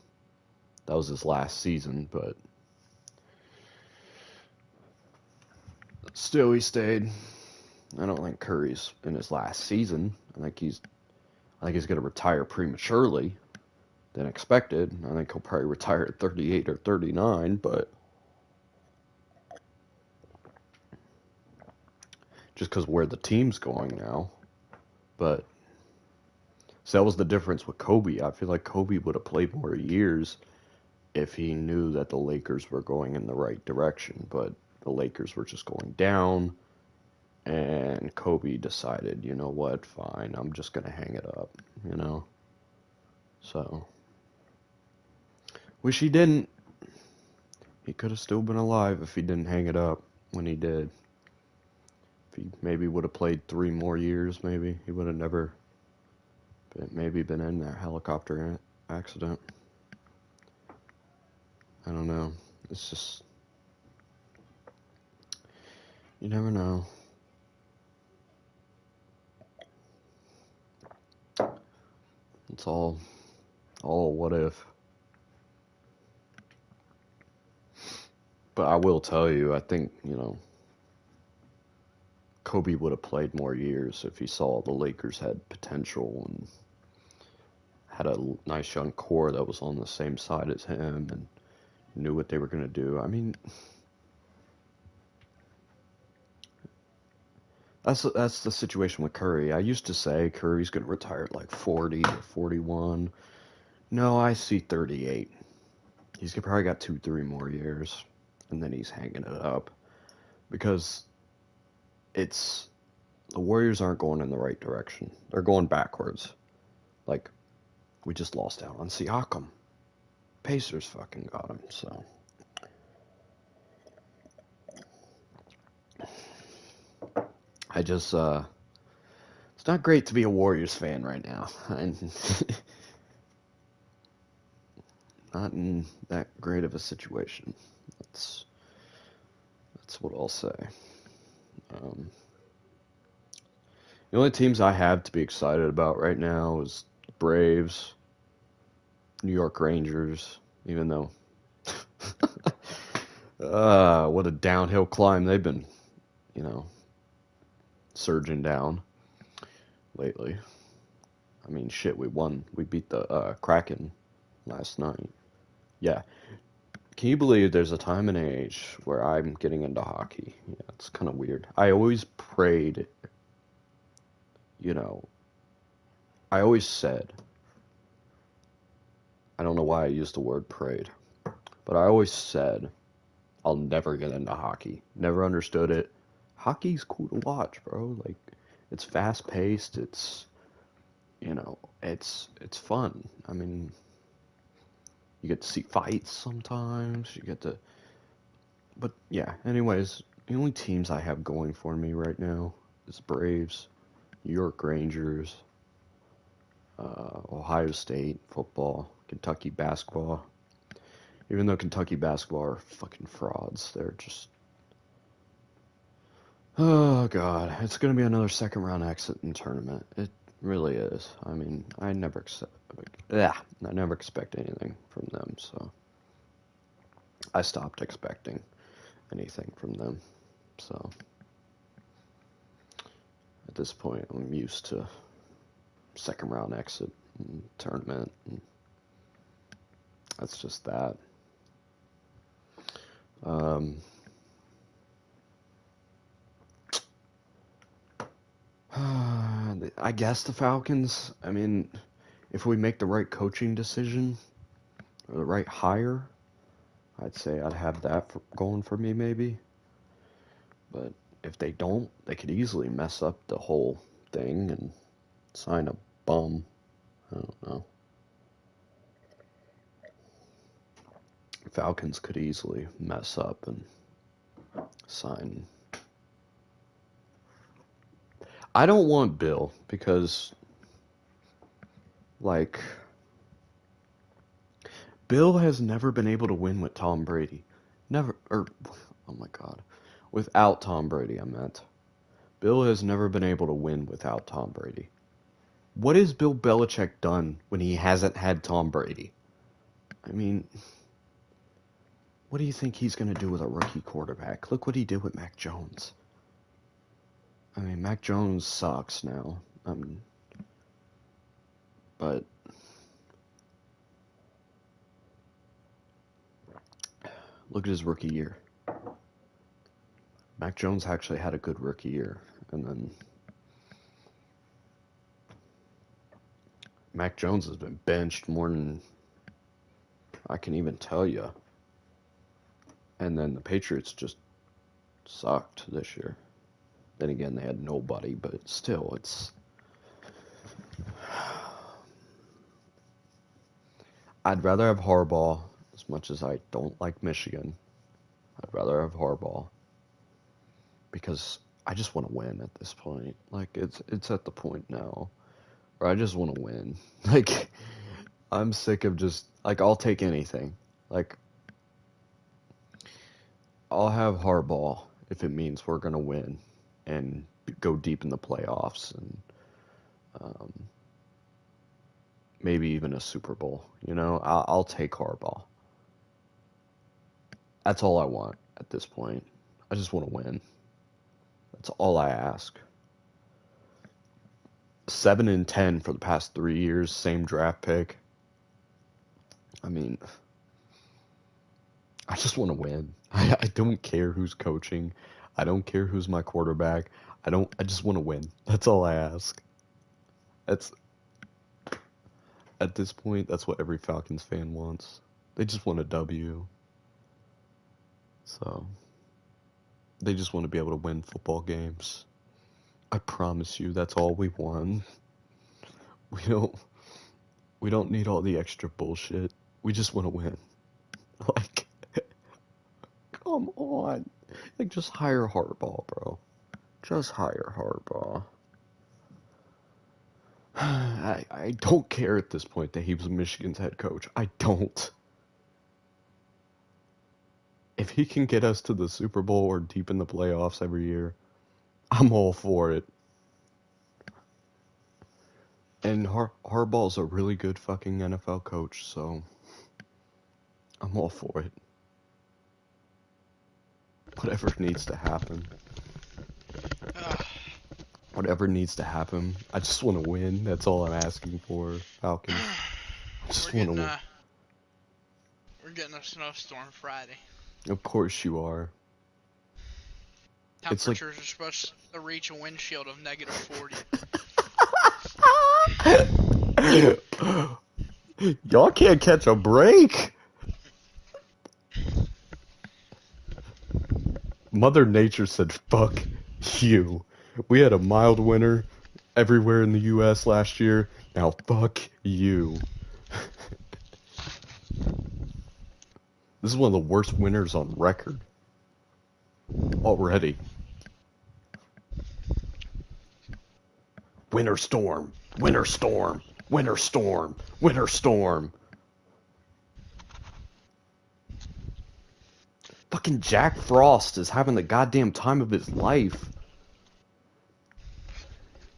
that was his last season, but still he stayed. I don't think Curry's in his last season. I think he's going to retire prematurely than expected. I think he'll probably retire at 38 or 39, but just because where the team's going now. But so that was the difference with Kobe. I feel like Kobe would have played more years if he knew that the Lakers were going in the right direction, but the Lakers were just going down, and Kobe decided, you know what, fine, I'm just going to hang it up, you know? So, wish he didn't. He could have still been alive if he didn't hang it up when he did. If he maybe would have played 3 more years, maybe, he would have never maybe been in that helicopter accident. I don't know. It's just, you never know. It's all what if. But I will tell you, I think, Kobe would have played more years if he saw the Lakers had potential and had a nice young core that was on the same side as him and knew what they were going to do. I mean, that's the situation with Curry. I used to say Curry's going to retire at like 40 or 41. No, I see 38. He's probably got 2, 3 more years, and then he's hanging it up because it's the Warriors aren't going in the right direction. They're going backwards. Like, we just lost out on Siakam. Pacers fucking got him, so. I just, it's not great to be a Warriors fan right now. Not in that great of a situation. That's, that's what I'll say. Um, the only teams I have to be excited about right now is Braves, New York Rangers, even though what a downhill climb they've been, you know, surging down lately. I mean, shit, we won. We beat the Kraken last night. Yeah. Can you believe there's a time and age where I'm getting into hockey? Yeah, it's kind of weird. I always prayed, you know, I always said, I don't know why I used the word prayed, but I always said I'll never get into hockey. Never understood it. Hockey's cool to watch, bro. Like, it's fast paced. It's, it's fun. I mean, you get to see fights sometimes. You get to, but yeah. Anyways, the only teams I have going for me right now is Braves, New York Rangers, Ohio State football, Kentucky basketball. Even though Kentucky basketball are fucking frauds, they're just. Oh god, it's gonna be another second round exit in tournament. It really is. I mean, I never expect anything from them, so I stopped expecting anything from them. So at this point, I'm used to second round exit and tournament, and that's just that. Um, I guess the Falcons. I mean, if we make the right coaching decision or the right hire, I'd say I'd have that going for me maybe. But if they don't, they could easily mess up the whole thing and sign a bum. I don't know. Falcons could easily mess up and sign. I don't want Bill because, like, Bill has never been able to win with Tom Brady. Never, oh my God. Without Tom Brady, I meant. Bill has never been able to win without Tom Brady. What has Bill Belichick done when he hasn't had Tom Brady? I mean, what do you think he's going to do with a rookie quarterback? Look what he did with Mac Jones. I mean, Mac Jones sucks now. But look at his rookie year. Mac Jones actually had a good rookie year. And then Mac Jones has been benched more than I can even tell you. And then the Patriots just sucked this year. Then again, they had nobody, but still, it's. I'd rather have Harbaugh as much as I don't like Michigan. I'd rather have Harbaugh because I just want to win at this point. Like it's at the point now where I just want to win. Like I'm sick of just like I'll take anything. Like I'll have Harbaugh if it means we're gonna win and go deep in the playoffs and maybe even a Super Bowl. You know, I'll take Harbaugh. That's all I want at this point. I just want to win. That's all I ask. 7-10 for the past 3 years, same draft pick. I mean, I just want to win. I don't care who's coaching. I don't care who's my quarterback. I just want to win. That's all I ask. That's At this point, that's what every Falcons fan wants. They just want a W. So, they just want to be able to win football games. I promise you, that's all we want. We don't we don't need all the extra bullshit. We just want to win. Like, come on. Like, just hire Harbaugh, bro. Just hire Harbaugh. I don't care at this point that he was Michigan's head coach. I don't. If he can get us to the Super Bowl or deep in the playoffs every year, I'm all for it. And Harbaugh's a really good fucking NFL coach, so I'm all for it. Whatever needs to happen. Whatever needs to happen. I just want to win. That's all I'm asking for, Falcons. I just want to win. We're getting a snowstorm Friday. Of course you are. Temperatures are supposed to reach a wind chill of -40. Y'all can't catch a break. Mother Nature said, fuck you. We had a mild winter everywhere in the U.S. last year. Now fuck you. This is one of the worst winters on record. Already. Winter storm. Winter storm. Winter storm. Winter storm. Fucking Jack Frost is having the goddamn time of his life.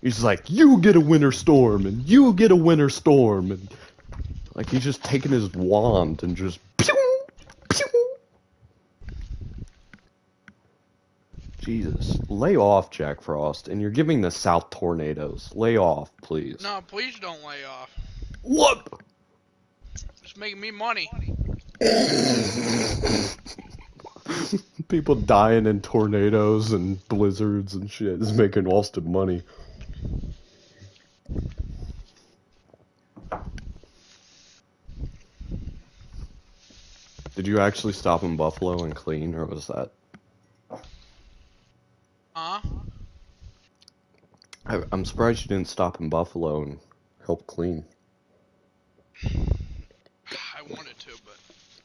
He's like, you get a winter storm, and you get a winter storm, and like he's just taking his wand and just pew, pew. Jesus, lay off, Jack Frost, and you're giving the South tornadoes. Lay off, please. No, please don't lay off. What? It's making me money. People dying in tornadoes and blizzards and shit is making Austin money. Did you actually stop in Buffalo and clean, or was that? Huh? I'm surprised you didn't stop in Buffalo and help clean. I wanted to, but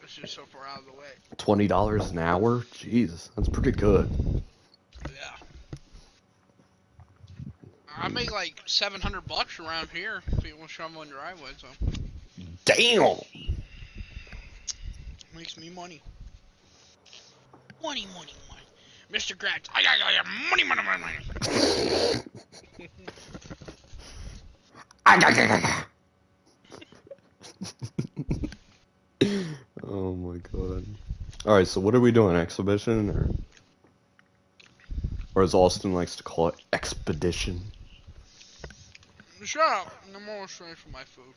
it's just so far out of the way. $20 an hour? Jeez, that's pretty good. Yeah. I make like $700 around here. People shoveling driveways, so. Damn! Makes me money. Money. Mr. Gratz, I got money. Oh my god. Alright, so what are we doing? Exhibition? Or as Austin likes to call it, expedition? Shut up. I'm almost ready for my food.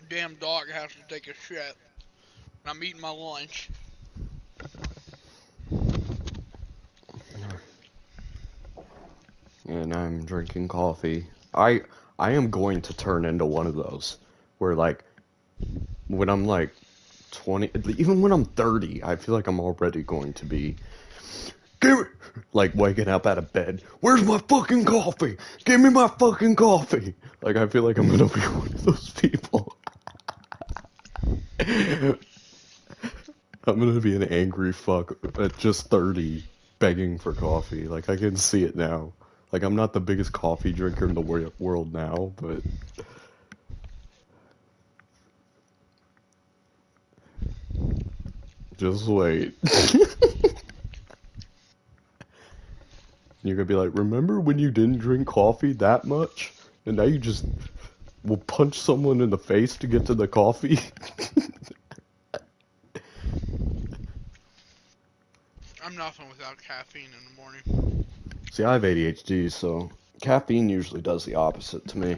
Damn dog has to take a shit. I'm eating my lunch. And I'm drinking coffee. I am going to turn into one of those where, like, when I'm like 20, even when I'm 30, I feel like I'm already going to be like waking up out of bed. Where's my fucking coffee? Give me my fucking coffee. Like, I feel like I'm gonna be one of those people. I'm gonna be an angry fuck at just 30 begging for coffee. Like, I can see it now. Like, I'm not the biggest coffee drinker in the world now, but just wait. You're gonna be like, remember when you didn't drink coffee that much? And now you just will punch someone in the face to get to the coffee. I'm nothing without caffeine in the morning. See, I have ADHD, so caffeine usually does the opposite to me.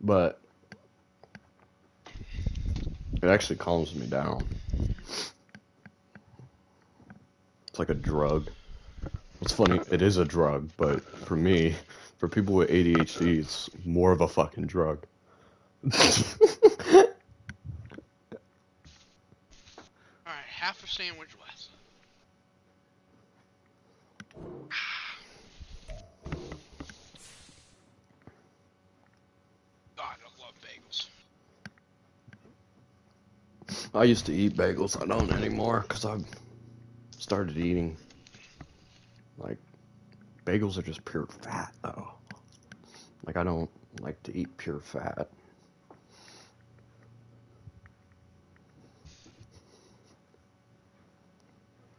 But it actually calms me down. It's like a drug. It's funny, it is a drug, but for me, for people with ADHD, it's more of a fucking drug. Alright, half a sandwich less. God, I love bagels. I used to eat bagels. I don't anymore because I've started eating. Like, bagels are just pure fat, though. Like, I don't like to eat pure fat.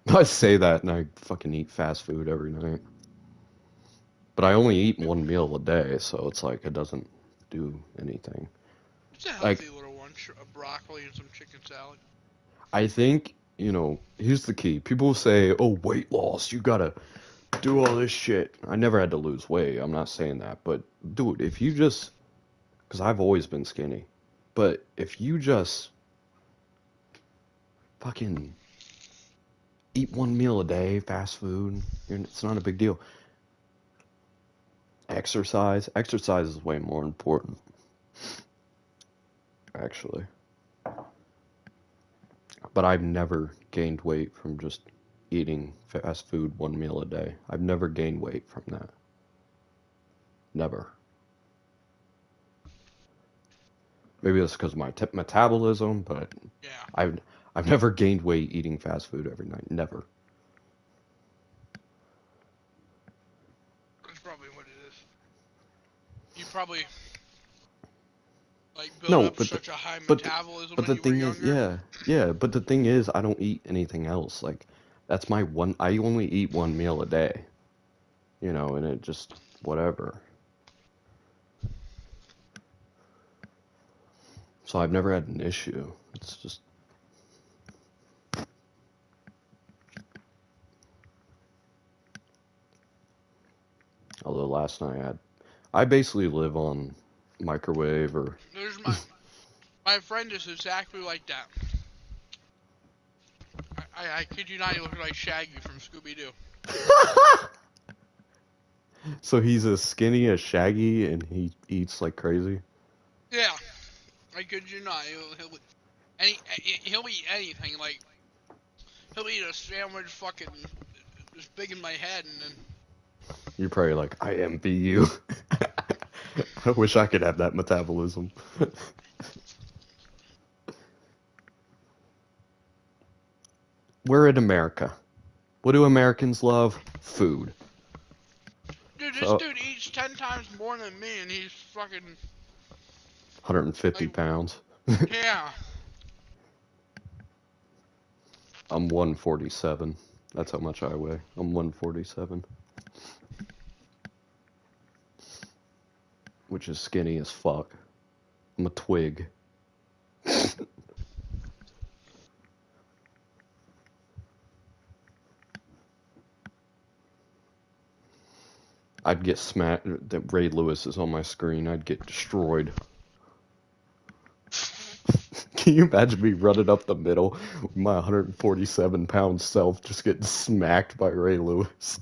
I say that and I fucking eat fast food every night. But I only eat one meal a day, so it's like it doesn't do anything. It's a Like, healthy little one. A broccoli and some chicken salad. I think, here's the key. People say, oh, weight loss, you gotta do all this shit. I never had to lose weight. I'm not saying that. But, dude, if you just, because I've always been skinny, but if you just fucking eat one meal a day, fast food, it's not a big deal. Exercise is way more important, actually. But I've never gained weight from just eating fast food one meal a day. I've never gained weight from that. Never. Maybe that's because of my metabolism, but Yeah. I've never gained weight eating fast food every night. Never. That's probably what it is. You probably like built No, up such a high but metabolism but when the you were thing is, younger. yeah. But the thing is, I don't eat anything else. Like that's my one. I only eat one meal a day. And it just whatever. So I've never had an issue. It's just. Although last night I basically live on microwave or. There's my friend is exactly like that. I kid you not, he looks like Shaggy from Scooby Doo. So he's as skinny as Shaggy and he eats like crazy. Yeah, I kid you not. He'll eat anything. Like he'll eat a sandwich fucking as big in my head, and then You're probably like, I envy you. I wish I could have that metabolism. We're in America. What do Americans love? Food. dude, this So, dude eats 10 times more than me, and he's fucking 150 like, pounds. yeah. I'm 147. That's how much I weigh. I'm 147. Which is skinny as fuck. I'm a twig. I'd get smacked. That Ray Lewis is on my screen. I'd get destroyed. Can you imagine me running up the middle with my 147-pound self just getting smacked by Ray Lewis?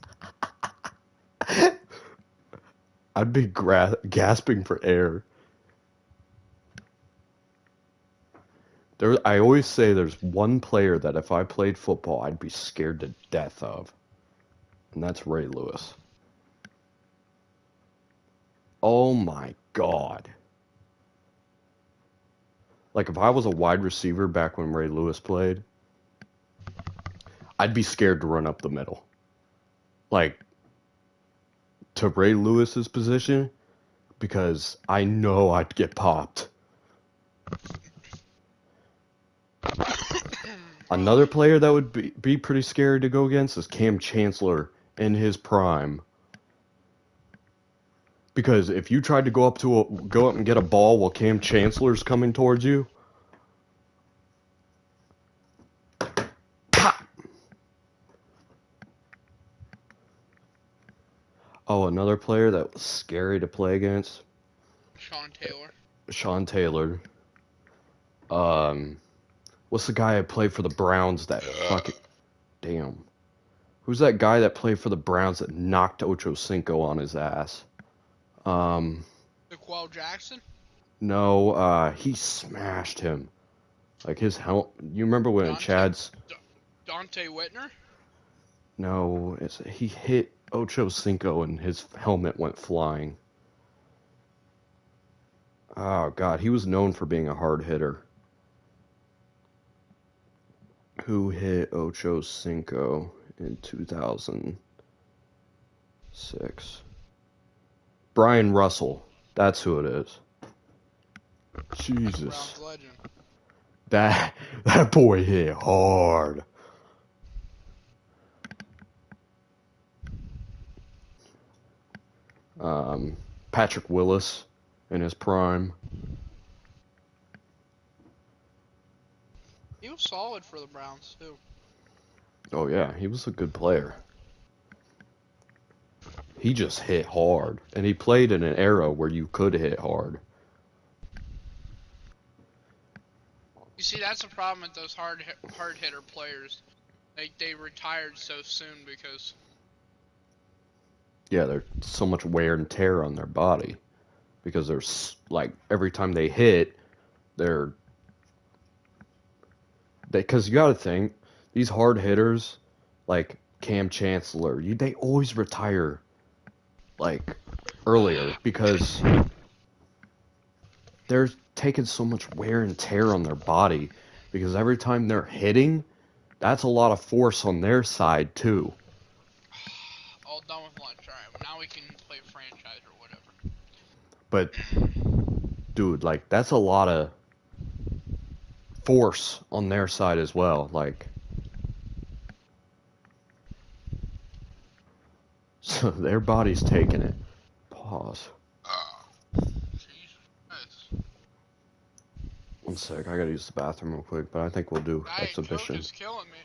I'd be gasping for air. I always say there's one player that if I played football, I'd be scared to death of. And that's Ray Lewis. Oh my God. Like if I was a wide receiver back when Ray Lewis played, I'd be scared to run up the middle. Like to Ray Lewis's position because I know I'd get popped. Another player that would be pretty scary to go against is Cam Chancellor in his prime. Because if you tried to go up and get a ball while Cam Chancellor's coming towards you, pop. Oh, another player that was scary to play against, Sean Taylor. Sean Taylor. What's the guy that played for the Browns that fucking damn? Who's that guy that played for the Browns that knocked Ocho Cinco on his ass? Laquell Jackson. No, he smashed him. Like his helmet. You remember when Dante Chad's? Dante Whitner. No, he hit Ocho Cinco and his helmet went flying. Oh God, he was known for being a hard hitter. Who hit Ocho Cinco in 2006? Brian Russell. That's who it is. Jesus. Browns legend. That boy hit hard. Patrick Willis in his prime. He was solid for the Browns too. Oh yeah, he was a good player. He just hit hard, and he played in an era where you could hit hard. You see, that's the problem with those hard hitter players. They retired so soon because Yeah, there's so much wear and tear on their body because there's like every time they hit, because you got to think these hard hitters like Cam Chancellor, they always retire like earlier because they're taking so much wear and tear on their body because every time they're hitting, that's a lot of force on their side too. all done with lunch. All right, now we can play franchise or whatever. But dude, like that's a lot of force on their side as well. Like, so their body's taking it. Pause. Jesus. 1 sec, I gotta use the bathroom real quick, but I think we'll do Diet Coke exhibition. is killing me.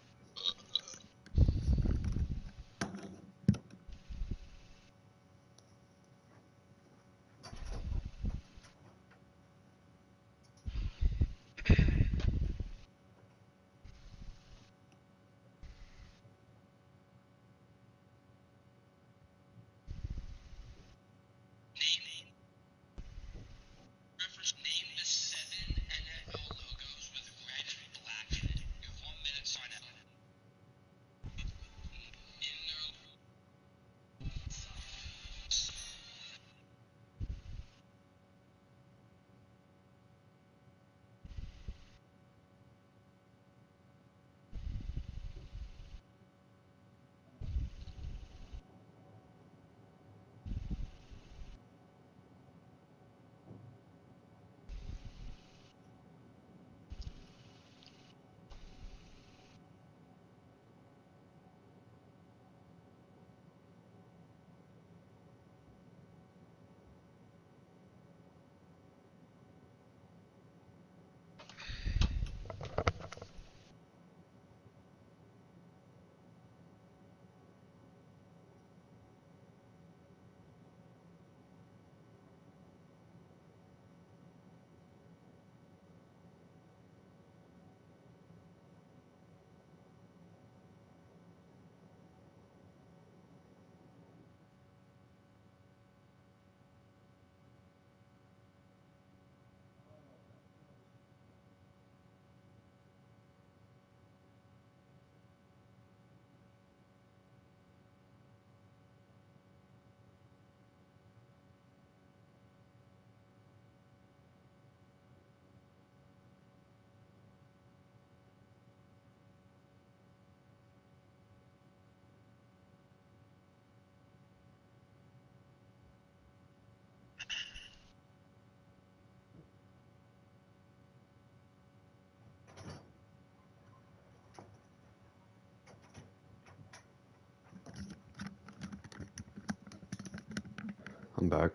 I'm back.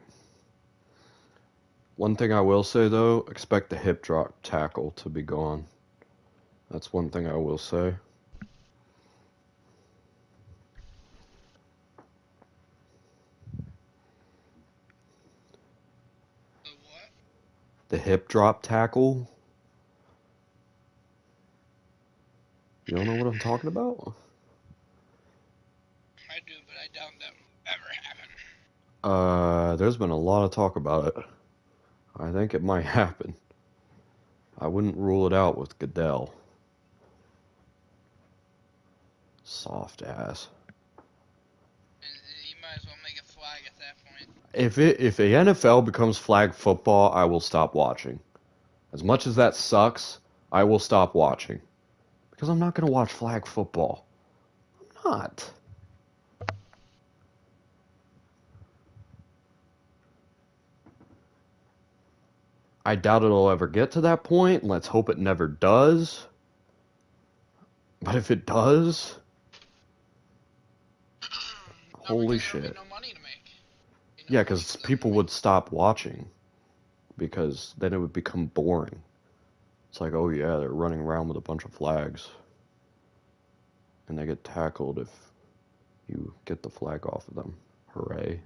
One thing I will say though, expect the hip drop tackle to be gone. That's one thing I will say. The what? The hip drop tackle. You don't know what I'm talking about? I do, but I doubt that will ever happen. There's been a lot of talk about it. I think it might happen. I wouldn't rule it out with Goodell. Soft ass. You might as well make a flag at that point. If the NFL becomes flag football, I will stop watching. As much as that sucks, I will stop watching. Because I'm not gonna watch flag football. I'm not. I doubt it'll ever get to that point. Let's hope it never does. But if it does, holy shit. No money to make. Yeah, because people would stop watching. Because then it would become boring. It's like, oh yeah, they're running around with a bunch of flags. And they get tackled if you get the flag off of them. Hooray.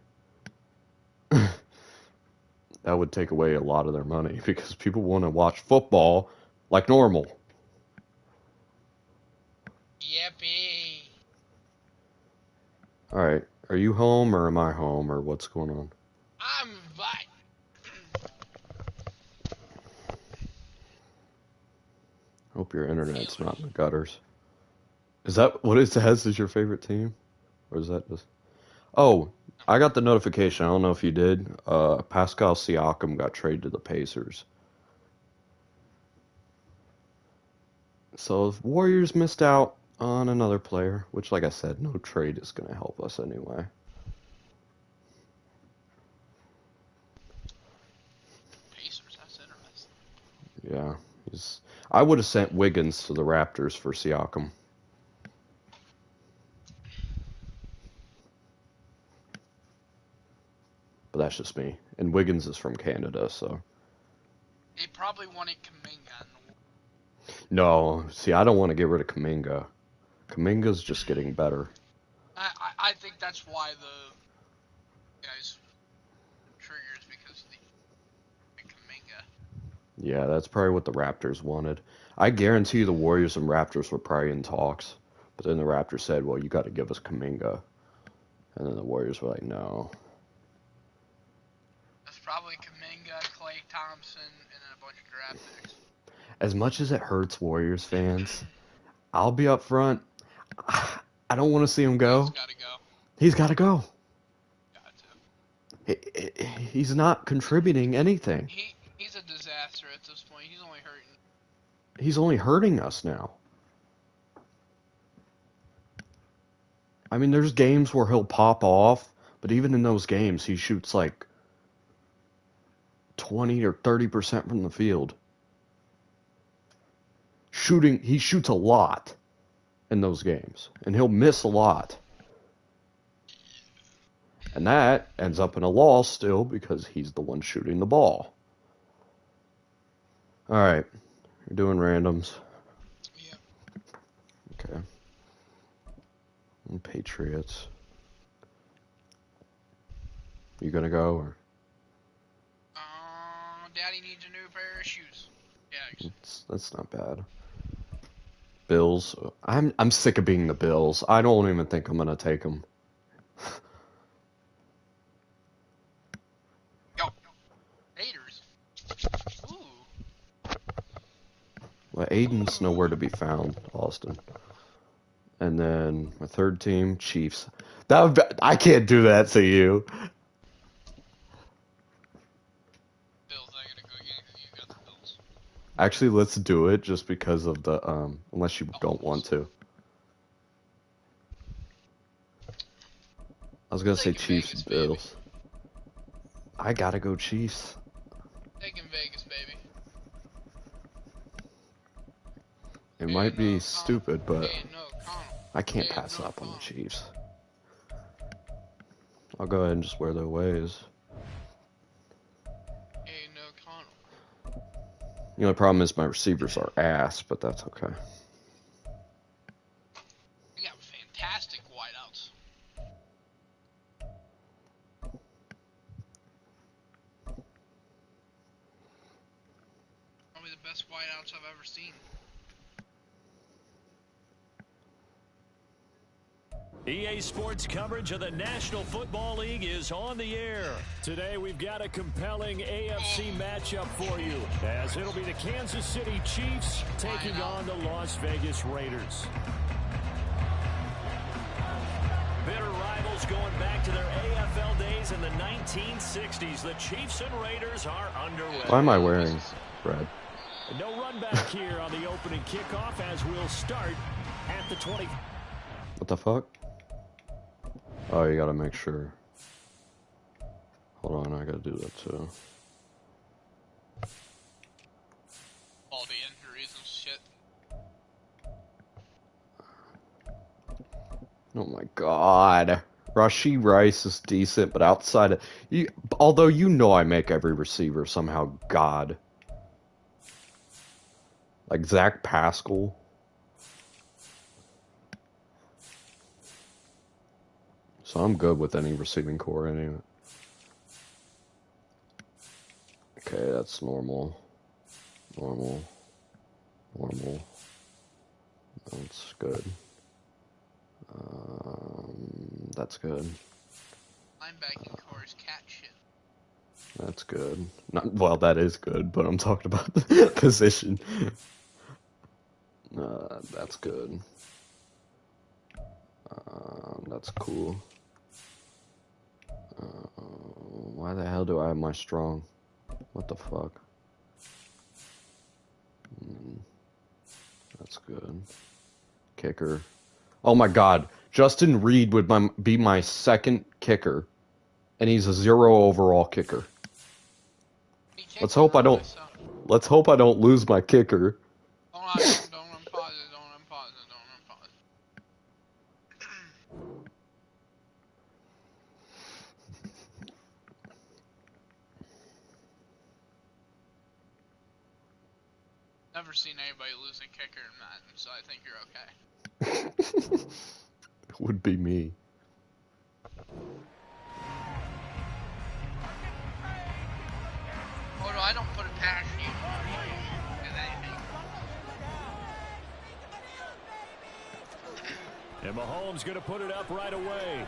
That would take away a lot of their money because people want to watch football like normal. Yippee. Alright, are you home or am I home or what's going on? I'm back. Hope your internet's not in the gutters. Is that what it says is your favorite team? Or is that just... Oh, I got the notification. I don't know if you did. Pascal Siakam got traded to the Pacers. So the Warriors missed out on another player, which, like I said, no trade is going to help us anyway. Pacers, that's interesting. Yeah, I would have sent Wiggins to the Raptors for Siakam. But that's just me. And Wiggins is from Canada, so... They probably wanted Kuminga. No, see, I don't want to get rid of Kuminga. Kuminga's just getting better. I think that's why the guys triggers because the Kuminga. Yeah, that's probably what the Raptors wanted. I guarantee the Warriors and Raptors were probably in talks. But then the Raptors said, well, you got to give us Kuminga. And then the Warriors were like, no. That's probably Kuminga, Klay Thompson, and then a bunch of draft picks. As much as it hurts Warriors fans, I'll be up front. I don't want to see him go. He's got to go. He's got to go. Got to. He's not contributing anything. He's a disaster at this point. He's only hurting. He's only hurting us now. I mean, there's games where he'll pop off, but even in those games, he shoots like 20 or 30% from the field. He shoots a lot in those games, and he'll miss a lot. And that ends up in a loss still because he's the one shooting the ball. All right, you're doing randoms. Yeah. Okay. And Patriots. You gonna go or? Daddy needs a new pair of shoes. Yeah. That's not bad. Bills. I'm sick of being the Bills. I don't even think I'm gonna take them. Yo. Haters. Ooh. Well, Aiden's nowhere to be found, Austin. And then my third team, Chiefs. I can't do that to you. Bills, I gotta go again because you got the Bills. Actually, let's do it just because of the unless you don't want to. I was gonna say Chiefs and Bills. I gotta go Chiefs. Taking Vegas, baby. It might be stupid, but I can't pass up on the Chiefs. I'll go ahead and just wear their ways. Ain't no The only problem is my receivers are ass, but that's okay. We got fantastic wideouts. Probably the best wideouts I've ever seen. EA Sports coverage of the National Football League is on the air. Today we've got a compelling AFC matchup for you, as it'll be the Kansas City Chiefs taking on the Las Vegas Raiders. Bitter rivals going back to their AFL days in the 1960s. The Chiefs and Raiders are underway. Why am I wearing red? No run back here on the opening kickoff as we'll start at the 20. What the fuck? Oh, you gotta make sure. Hold on, I gotta do that too. All the injuries and shit. Oh my god. Rashee Rice is decent, but outside of... although you know I make every receiver somehow god. Like Zach Pascal. So I'm good with any receiving core anyway. Okay, that's normal. Normal. That's good. That's good. Linebacking core is cat shit. That's good. Well, that is good, but I'm talking about the position. That's good. That's cool. Why the hell do I have my strong? What the fuck? That's good. Kicker. Oh my god. Justin Reed would be my second kicker. And he's a 0 overall kicker. Let's hope I don't lose my kicker. Don't unpause it. Never seen anybody lose a kicker in Madden, so I think you're okay. It would be me. Although I don't put it past you in anything. And Mahomes going to put it up right away.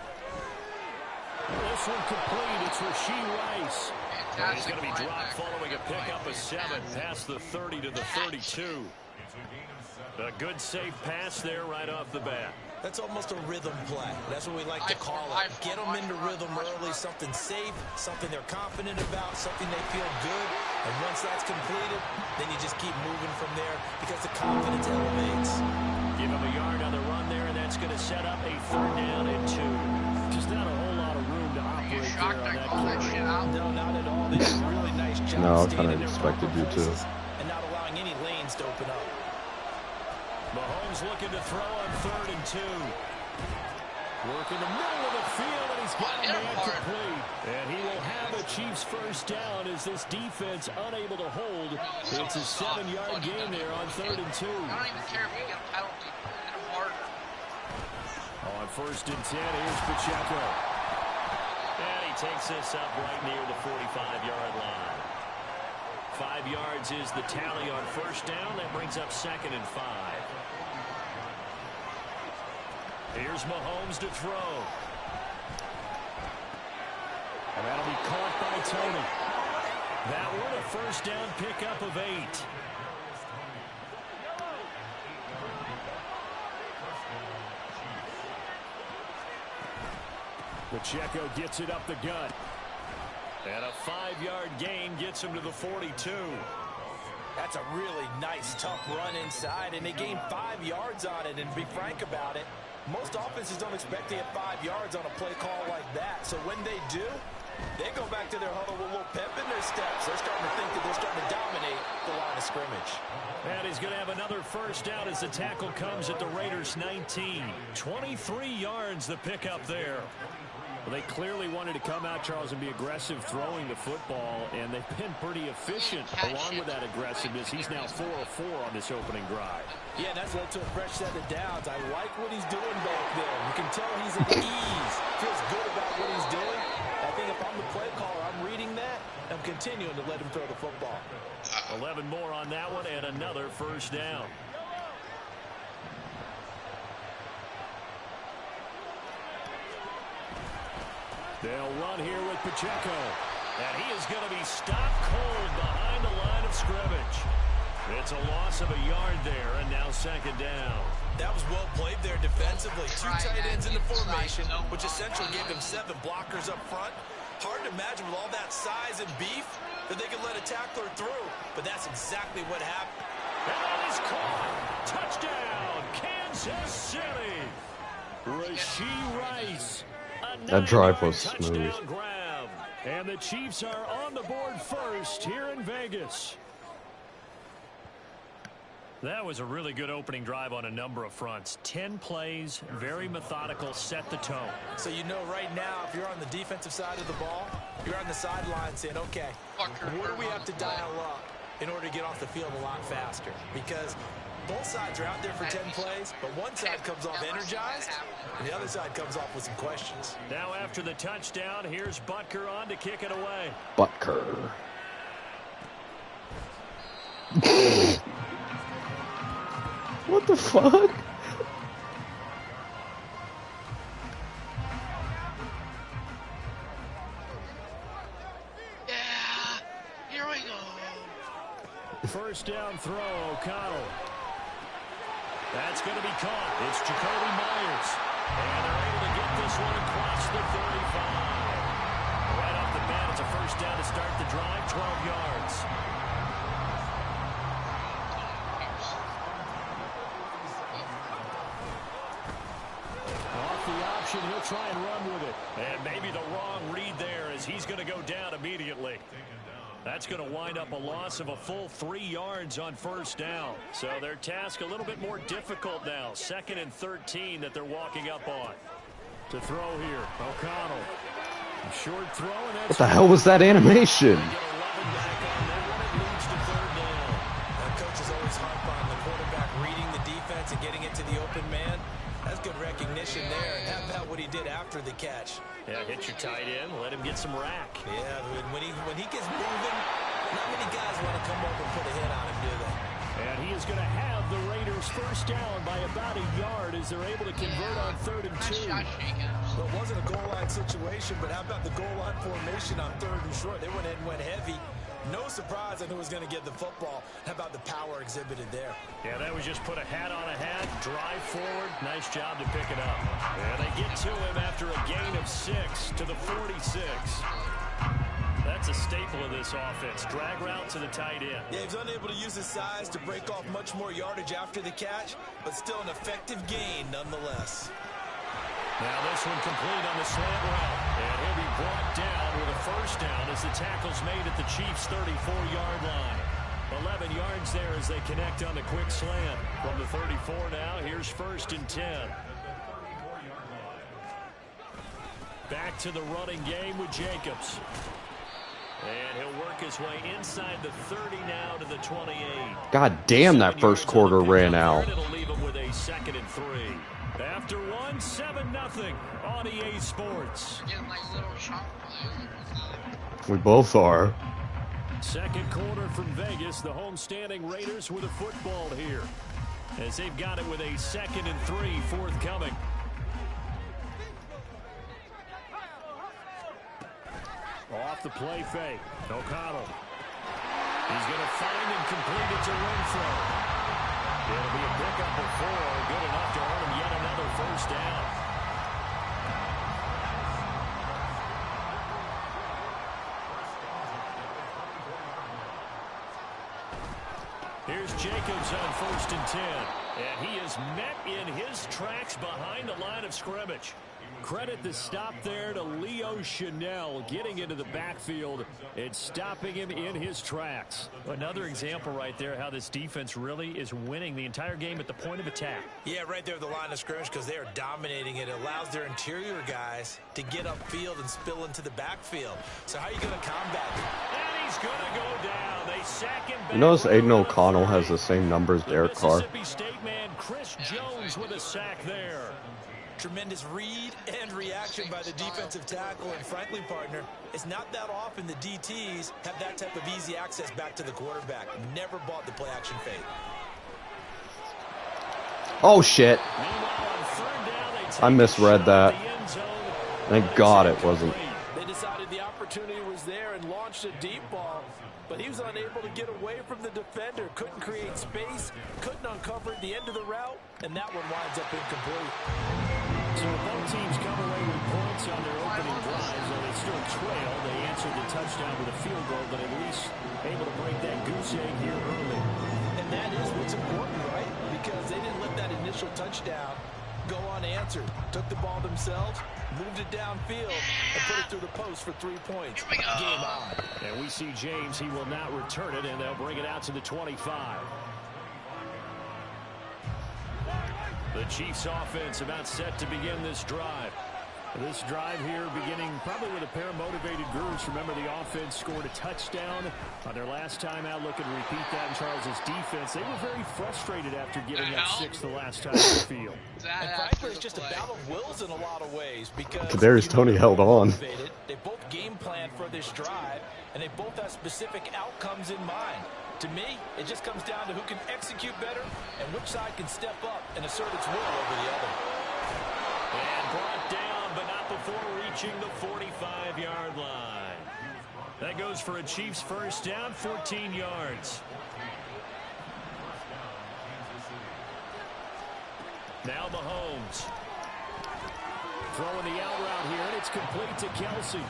This one complete. It's Rashee Rice. And he's going to be dropped following a pickup of 7 past the 30 to the 32. A good safe pass there right off the bat. That's almost a rhythm play. That's what we like to call it. Get them into rhythm early, something safe, something they're confident about, something they feel good. And once that's completed, then you just keep moving from there because the confidence elevates. Give him a yard on the run there, and that's going to set up a 3rd down and 2. Just not a whole lot of room to operate there on that carry. No, not at all. They did a really nice job. No, I kind of expected you to. And not allowing any lanes to open up. Mahomes looking to throw on 3rd and 2. Work in the middle of the field, and he's got a man complete. And he will have a Chiefs 1st down as this defense unable to hold. It's a 7-yard gain there on 3rd and 2. I don't even care if we get a penalty. Hit him harder. On 1st and 10, here's Pacheco. And he takes this up right near the 45-yard line. 5 yards is the tally on 1st down. That brings up 2nd and 5. Here's Mahomes to throw. And that'll be caught by Tony. That one a 1st down pickup of 8. Pacheco gets it up the gut. And a 5-yard gain gets him to the 42. That's a really nice, tough run inside, and they gained 5 yards on it. And to be frank about it, most offenses don't expect to get 5 yards on a play call like that. So when they do, they go back to their huddle with a little pep in their steps. They're starting to think that they're starting to dominate the line of scrimmage. And he's going to have another 1st down as the tackle comes at the Raiders' 19. 23 yards the pickup there. Well, they clearly wanted to come out, Charles, and be aggressive throwing the football, and they've been pretty efficient along with that aggressiveness. He's now 4 of 4 on this opening drive. Yeah, that's led to a fresh set of downs. I like what he's doing back there. You can tell he's at ease. Feels good about what he's doing. I think if I'm the play caller, I'm reading that. I'm continuing to let him throw the football. 11 more on that one and another first down. They'll run here with Pacheco. And he is going to be stopped cold behind the line of scrimmage. It's a loss of a yard there, and now second down. That was well played there defensively. 2 tight ends in the formation, which essentially gave them 7 blockers up front. Hard to imagine with all that size and beef that they could let a tackler through, but that's exactly what happened. And that is caught. Touchdown, Kansas City. Rashee Rice. That drive was smooth. Grab. And the Chiefs are on the board first here in Vegas. That was a really good opening drive on a number of fronts. 10 plays, very methodical, set the tone. So you know right now, if you're on the defensive side of the ball, you're on the sideline saying, okay, what do we have to dial up in order to get off the field a lot faster? Because both sides are out there for 10 plays, but one side comes off energized, and the other side comes off with some questions. Now after the touchdown, here's Butker on to kick it away. Butker. What the fuck? Yeah, here we go. First down throw, O'Connell. That's going to be caught. It's Jacoby Myers. And they're able to get this one across the 35. Right off the bat, it's a first down to start the drive, 12 yards. Off the option, he'll try and run with it. And maybe the wrong read there as he's going to go down immediately. That's going to wind up a loss of a full 3 yards on first down. So their task a little bit more difficult now. 2nd and 13 that they're walking up on. To throw here, O'Connell. Short throw, and that's... What the hell was that animation? Coaches always harp on the quarterback reading the defense and getting it to the open man. That's good recognition there. And how about what he did after the catch? Yeah, hit your tight end, let him get some rack. Yeah, when he gets moving, not many guys want to come over and put a hit on him, do they? And he is going to have the Raiders first down by about a yard as they're able to convert on 3rd and 2. Well, it wasn't a goal line situation, but how about the goal line formation on 3rd and short? They went ahead and went heavy. No surprise on who was going to get the football. How about the power exhibited there? Yeah, that was just put a hat on a hat, drive forward. Nice job to pick it up. And they get to him after a gain of 6 to the 46. That's a staple of this offense. Drag route to the tight end. Yeah, he was unable to use his size to break off much more yardage after the catch, but still an effective gain nonetheless. Now this one complete on the slant route. And he'll be brought down with a first down as the tackle's made at the Chiefs' 34-yard line. 11 yards there as they connect on the quick slant. From the 34 now, here's 1st and 10. Back to the running game with Jacobs. And he'll work his way inside the 30 now to the 28. God damn, that first quarter ran out. It'll leave him with a 2nd and 3. After 1, 7-0 on EA Sports. We both are. Second quarter from Vegas. The home-standing Raiders with a football here, as they've got it with a 2nd and 3 forthcoming. Off the play fake. O'Connell. He's going to find and complete it to Renfro. It'll be a pickup of 4. Good enough to earn him yet another first down. Here's Jacobs on 1st and 10. And he is met in his tracks behind the line of scrimmage. credit the stop there to Leo Chanel getting into the backfield and stopping him in his tracks. Another example right there how this defense really is winning the entire game at the point of attack. Yeah, right there at the line of scrimmage because they are dominating it. It allows their interior guys to get upfield and spill into the backfield. So how are you going to combat it? And he's going to go down. They sack him back. You notice Aiden O'Connell has the same number as Derek Carr. Mississippi State man Chris Jones with a sack there. Tremendous read and reaction by the defensive tackle. And frankly, partner, it's not that often the DTs have that type of easy access back to the quarterback. Never bought the play action fake. Oh, shit. I misread that. Thank God it wasn't. They decided the opportunity was there and launched a deep ball, but he was unable to get away from the defender. Couldn't create space, couldn't uncover at the end of the route, and that one winds up incomplete. So both teams come away with points on their opening drives, and they still trail. They answered the touchdown with a field goal, but at least able to break that goose egg here early. And that is what's important, right? Because they didn't let that initial touchdown go unanswered. Took the ball themselves, moved it downfield, and put it through the post for 3 points. Game on. And we see James. He will not return it, and they'll bring it out to the 25. The Chiefs offense about set to begin this drive. This drive here beginning probably with a pair of motivated groups. Remember, the offense scored a touchdown on their last time out. Looking to repeat that in Charles's defense. They were very frustrated after giving up 6 the last time on the field. And frankly, it's just a battle of wills in a lot of ways because Kadarius Toney held on. They both game planned for this drive, and they both have specific outcomes in mind. To me, it just comes down to who can execute better and which side can step up and assert its will over the other. And brought down, but not before reaching the 45-yard line. That goes for a Chiefs first down, 14 yards. Now Mahomes. Throwing the out route here, and it's complete to Kelsey.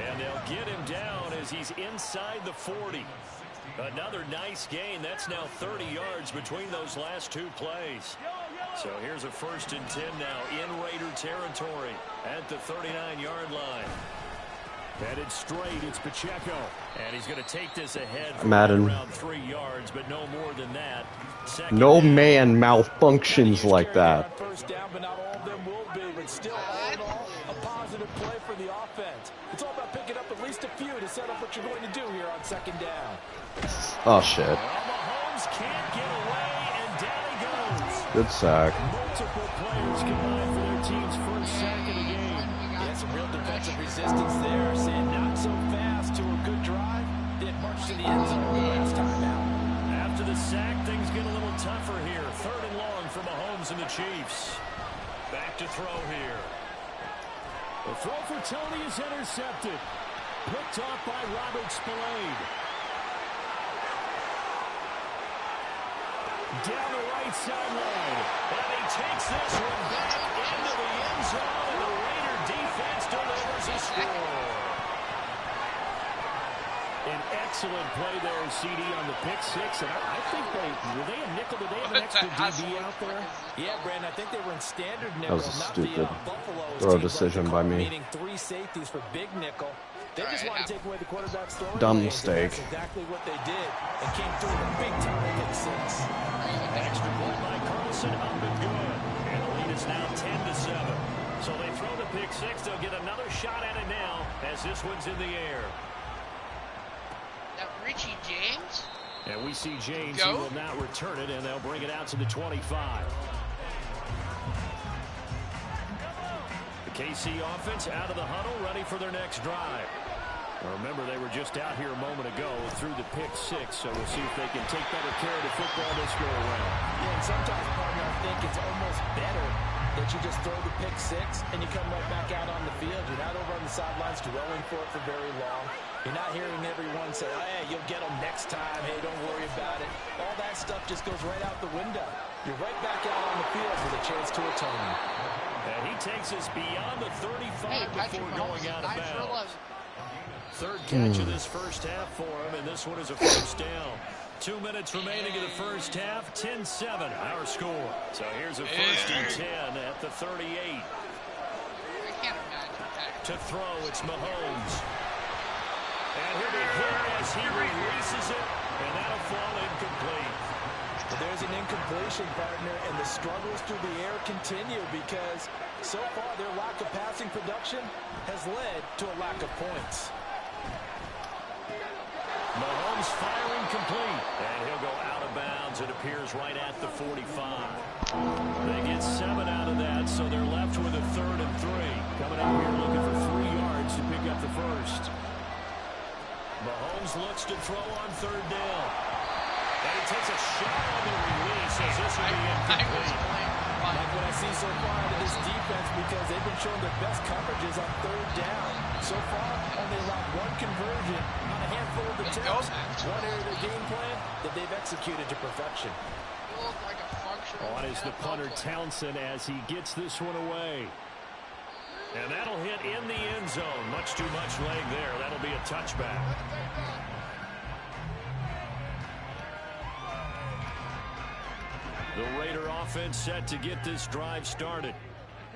And they'll get him down as he's inside the 40. Another nice gain. That's now 30 yards between those last 2 plays. So here's a 1st and 10 now in Raider territory at the 39-yard line. Headed straight, it's Pacheco. And he's going to take this ahead for Madden. around 3 yards, but no more than that. No man malfunctions like that. First down, but not all of them will be, but still all in all, a positive play for the offense. It's all about picking up at least a few to set up what you're going to do here on 2nd down. Oh, shit. Well, Mahomes can't get away, and down he goes. Good sack. Multiple players combined for their team's first sack of the game. Yeah, some real defensive resistance there. Saying not so fast to a good drive. Then march to the end zone the last time out. After the sack, things get a little tougher here. 3rd and long for Mahomes and the Chiefs. Back to throw here. The throw for Toney is intercepted. Picked off by Robert Spillane. Down the right sideline. And he takes this one back into the end zone, and the Raider defense delivers a score. An excellent play there, CD, on the pick 6. And I think were they a nickel? Did they have an extra DB out there? Yeah, Brandon, I think they were in standard nickel. That was a not stupid the Buffalo throw decision by me. Meaning 3 safeties for big nickel. They just want to take away the quarterback's throwing Dumb lanes, mistake. That's exactly what they did and came through with a big-time pick 6. Extra point by Carlson, up and good. And the lead is now 10-7. So they throw the pick 6. They'll get another shot at it now as this one's in the air. That Richie James? And we see James. He will not return it, and they'll bring it out to the 25. The KC offense out of the huddle, ready for their next drive. Now remember, they were just out here a moment ago through the pick 6, so we'll see if they can take better care of the football this go around. Yeah, and sometimes, partner, I think it's almost better that you just throw the pick 6 and you come right back out on the field. You're not over on the sidelines dwelling for it for very long. You're not hearing everyone say, oh, hey, you'll get them next time. Hey, don't worry about it. All that stuff just goes right out the window. You're right back out on the field with a chance to atone. And he takes us beyond the 35 before going out of bounds. 3rd catch of this first half for him, and this one is a 1st down. 2 minutes remaining in the first half, 10-7 our score. So here's a 1st and 10 at the 38. To throw, it's Mahomes. And he'll be hit as he releases it, and that'll fall incomplete. But there's an incompletion, partner, and the struggles through the air continue because so far their lack of passing production has led to a lack of points. Mahomes firing complete, and he'll go out of bounds. It appears right at the 45. They get 7 out of that, so they're left with a 3rd and 3. Coming out here looking for 3 yards to pick up the first. Mahomes looks to throw on 3rd down. And he takes a shot on the release as this will be incomplete. Like what I see so far out of this defense because they've been showing their best coverages on 3rd down. So far, only allowed 1 conversion on a handful of attempts. One area of their game plan that they've executed to perfection. On is the punter Townsend as he gets this one away. And that'll hit in the end zone. Much too much leg there. That'll be a touchback. The Raider offense set to get this drive started.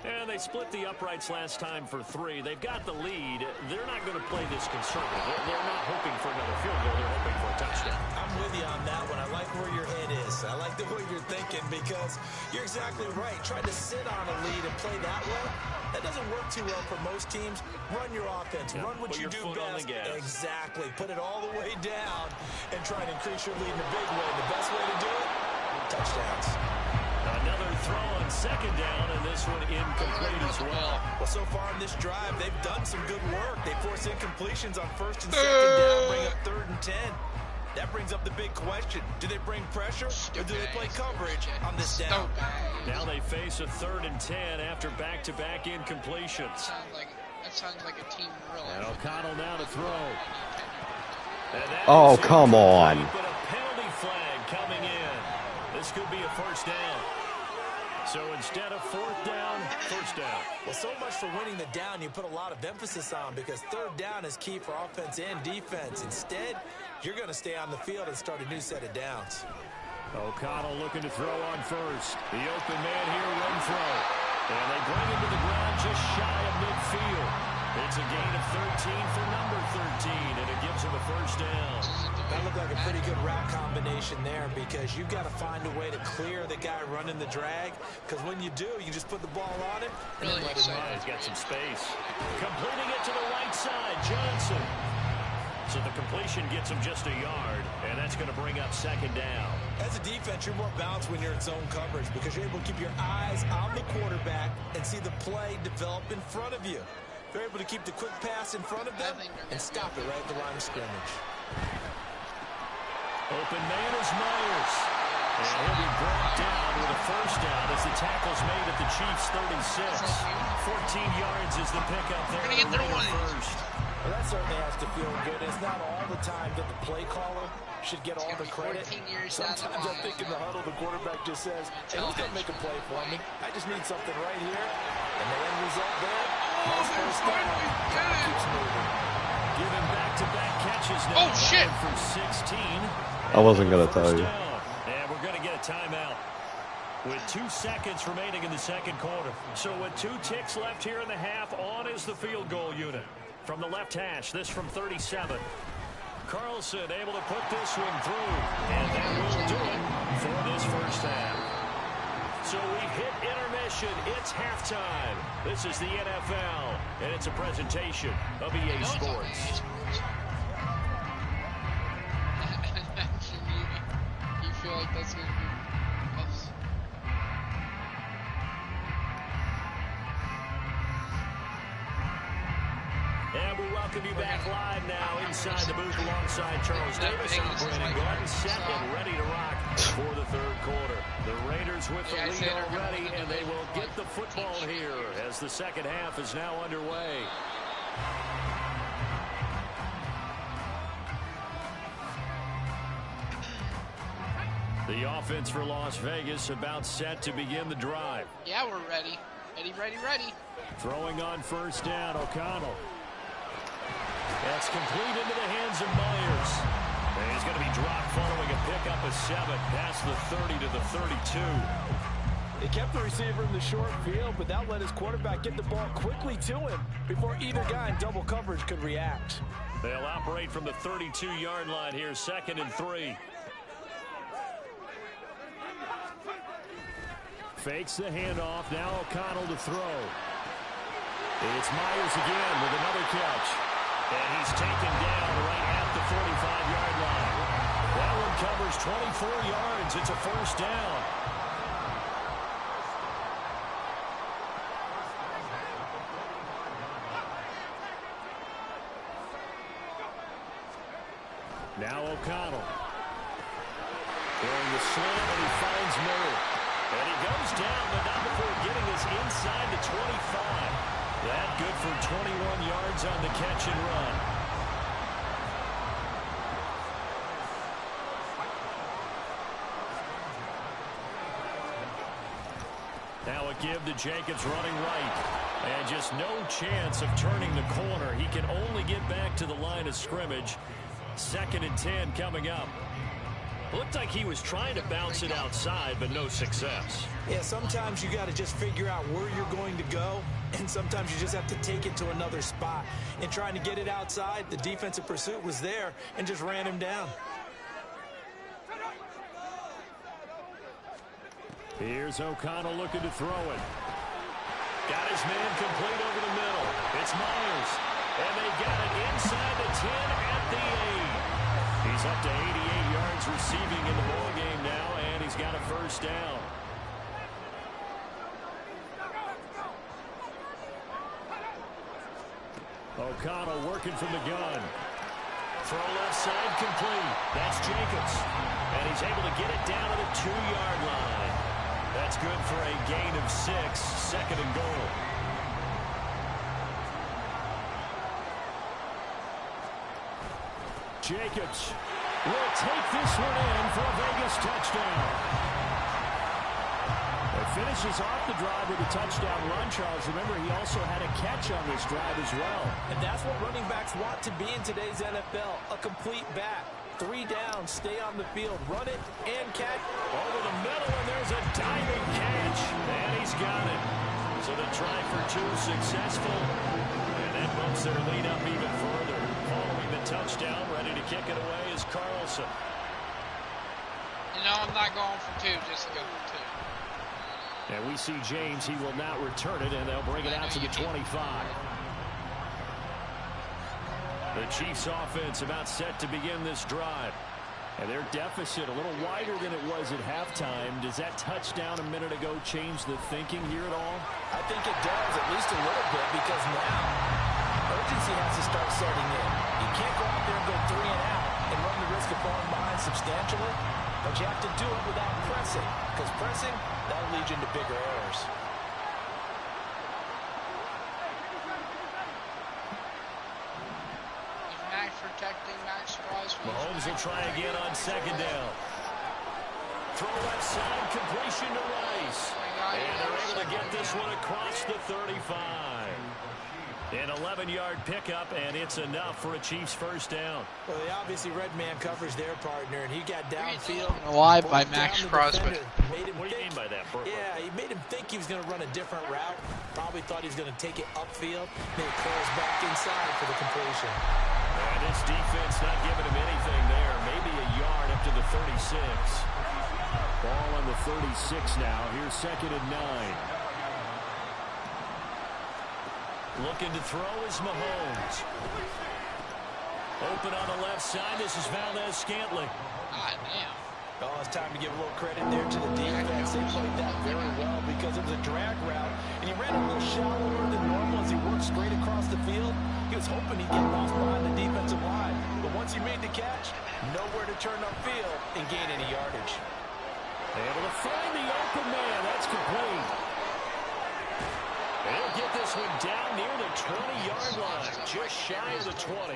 And they split the uprights last time for 3. They've got the lead. They're not going to play this conservative. They're not hoping for another field goal. They're hoping for a touchdown. I'm with you on that one. I like where your head is. I like the way you're thinking because you're exactly right. Trying to sit on a lead and play that way, that doesn't work too well for most teams. Run your offense. Run what you do best. Exactly. Put it all the way down and try and increase your lead in a big way. The best way to do it, touchdowns. Another throw on 2nd down, and this one incomplete as well. Well, so far in this drive, they've done some good work. They force incompletions on 1st and 2nd down, bring up 3rd and 10. That brings up the big question. Do they bring pressure, or do they play coverage on this down? Now they face a 3rd and 10 after back-to-back incompletions. That sounds like a team drill. And O'Connell now to throw. Oh, come on. But a penalty flag coming in. This could be a 1st down. So instead of 4th down, 1st down. Well, so much for winning the down you put a lot of emphasis on because 3rd down is key for offense and defense. Instead, you're going to stay on the field and start a new set of downs. O'Connell looking to throw on 1st. The open man here, run throw. And they bring him to the ground just shy of midfield. It's a gain of 13 for number 13, and it gives him a 1st down. That looked like a pretty good route combination there because you've got to find a way to clear the guy running the drag because when you do, you just put the ball on him and then let him run. He's got some space. Completing it to the right side, Johnson. So the completion gets him just a yard, and that's going to bring up 2nd down. As a defense, you're more balanced when you're in zone coverage because you're able to keep your eyes on the quarterback and see the play develop in front of you. They're able to keep the quick pass in front of them and stop it right at the line of scrimmage. Open man is Myers. And he'll be brought down with a 1st down as the tackle's made at the Chiefs' 36. 14 yards is the pickup there. We're going to get their one. Well, that certainly has to feel good. It's not all the time that the play caller should get all the credit. Sometimes I think in the huddle, the quarterback just says, hey, who's going to make a play for me? I just need something right here. And the end result there, nice 1st down. Keeps moving. Giving back-to-back catches now. Oh, shit. For 16. I wasn't going to tell you. And we're going to get a timeout with 2 seconds remaining in the 2nd quarter. So with 2 ticks left here in the half, on is the field goal unit. From the left hash, this from 37. Carlson able to put this one through. And that will do it for this 1st half. So we hit intermission. It's halftime. This is the NFL, and it's a presentation of EA Sports. You feel like that's going to be us? And we welcome you back live now inside the booth alongside Charles Davis. I'm Brandon Gordon, set and ready to rock for the 3rd quarter. The Raiders with the lead already, and they will get the football here as the 2nd half is now underway. The offense for Las Vegas about set to begin the drive. Yeah, we're ready. Ready. Throwing on 1st down, O'Connell. That's complete into the hands of Myers. And he's going to be dropped following a pickup of 7 past the 30 to the 32. He kept the receiver in the short field, but that let his quarterback get the ball quickly to him before either guy in double coverage could react. They'll operate from the 32-yard line here, 2nd and 3. Fakes the handoff. Now O'Connell to throw. It's Myers again with another catch. And he's taken down right at the 45-yard line. That one covers 24 yards. It's a first down. Now O'Connell. Going the slant, and he finds Miller. And he goes down, but not before getting us inside the 25. That good for 21 yards on the catch and run. Now a give to Jacobs running right. And just no chance of turning the corner. He can only get back to the line of scrimmage. 2nd and 10 coming up. Looked like he was trying to bounce it outside, but no success. Yeah, sometimes you got to just figure out where you're going to go, and sometimes you just have to take it to another spot. In trying to get it outside, the defensive pursuit was there and just ran him down. Here's O'Connell looking to throw it. Got his man complete over the middle. It's Myers. And they got it inside the 10 at the 8. He's up to 88 yards receiving in the ballgame now, and he's got a first down. O'Connell working from the gun. Throw left side complete. That's Jacobs. And he's able to get it down to the 2-yard line. That's good for a gain of 6, 2nd and goal. Jacobs will take this one in for a Vegas touchdown. It finishes off the drive with a touchdown run, Charles. Remember, he also had a catch on this drive as well. And that's what running backs want to be in today's NFL, a complete back. 3 down, stay on the field, run it, and catch. Over the middle, and there's a diving catch. And he's got it. So the try for 2 successful. And that bumps their lead up even further. Following the touchdown, ready to kick it away is Carlson. You know, I'm not going for 2, just go for 2. And we see James. He will not return it, and they'll bring it out to the 25. The Chiefs offense about set to begin this drive. And their deficit a little wider than it was at halftime. Does that touchdown a minute ago change the thinking here at all? I think it does, at least a little bit, because now urgency has to start setting in. You can't go out there and go 3 and out and run the risk of falling behind substantially, but you have to do it without pressing, because pressing, that'll lead you into bigger errors. Protecting Max Crosby. Mahomes will try again on 2nd down. Throw left side, completion to Rice. And they're able to get this one across the 35. An 11-yard pickup, and it's enough for a Chiefs first down. Well, they obviously red man covers their partner, and he got downfield. Alive by Max Crosby. What do you mean by that, Burke? Yeah, he made him think he was going to run a different route. Probably thought he was going to take it upfield. Then he curls back inside for the completion. And this defense not giving him anything there. Maybe a yard up to the 36. Ball on the 36 now. Here's 2nd and 9. Looking to throw is Mahomes. Open on the left side. This is Valdez-Scantling. God damn. Well, it's time to give a little credit there to the defense. They played that very well because it was a drag route, and he ran a little shallower than normal as he worked straight across the field. He was hoping he'd get lost behind the defensive line, but once he made the catch, nowhere to turn upfield and gain any yardage. Able to find the open man. That's complete. He'll get this one down near the 20-yard line, just shy of the 20.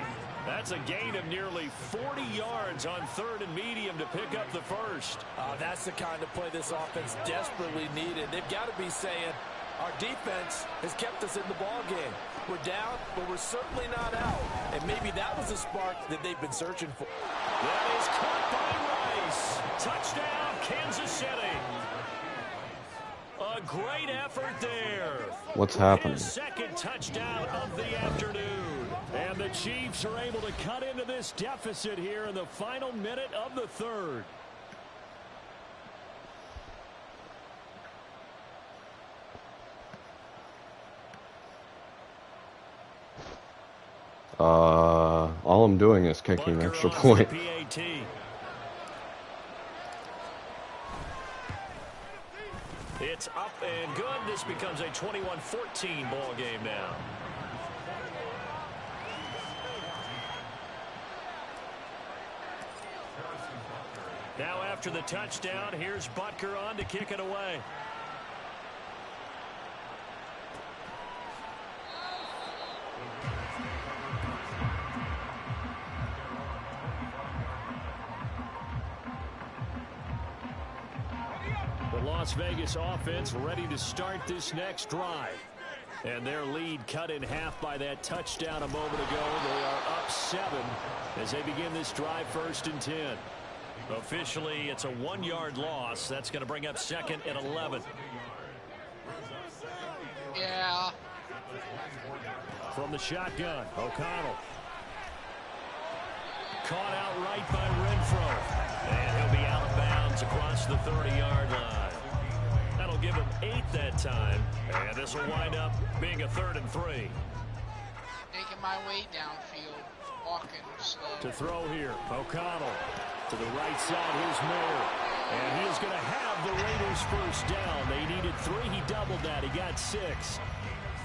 That's a gain of nearly 40 yards on 3rd and medium to pick up the first. That's the kind of play this offense desperately needed. They've got to be saying, our defense has kept us in the ball game. We're down, but we're certainly not out. And maybe that was the spark that they've been searching for. That is caught by Rice. Touchdown, Kansas City. A great effort there. What's happening? His second touchdown of the afternoon. And the Chiefs are able to cut into this deficit here in the final minute of the third. All I'm doing is kicking an extra point. It's up and good. This becomes a 21-14 ball game now. Now after the touchdown, here's Butker on to kick it away. Las Vegas offense ready to start this next drive. And their lead cut in half by that touchdown a moment ago. They are up 7 as they begin this drive 1st and 10. Officially, it's a 1-yard loss. That's going to bring up 2nd and 11. Yeah. From the shotgun, O'Connell. Caught outright by Renfro. And he'll be out of bounds across the 30-yard line. That'll give him 8 that time. And this will wind up being a 3rd and 3. Making my way downfield. Walking slow. To throw here, O'Connell. To the right side, here's Miller. And he is going to have the Raiders first down. They needed 3. He doubled that. He got 6.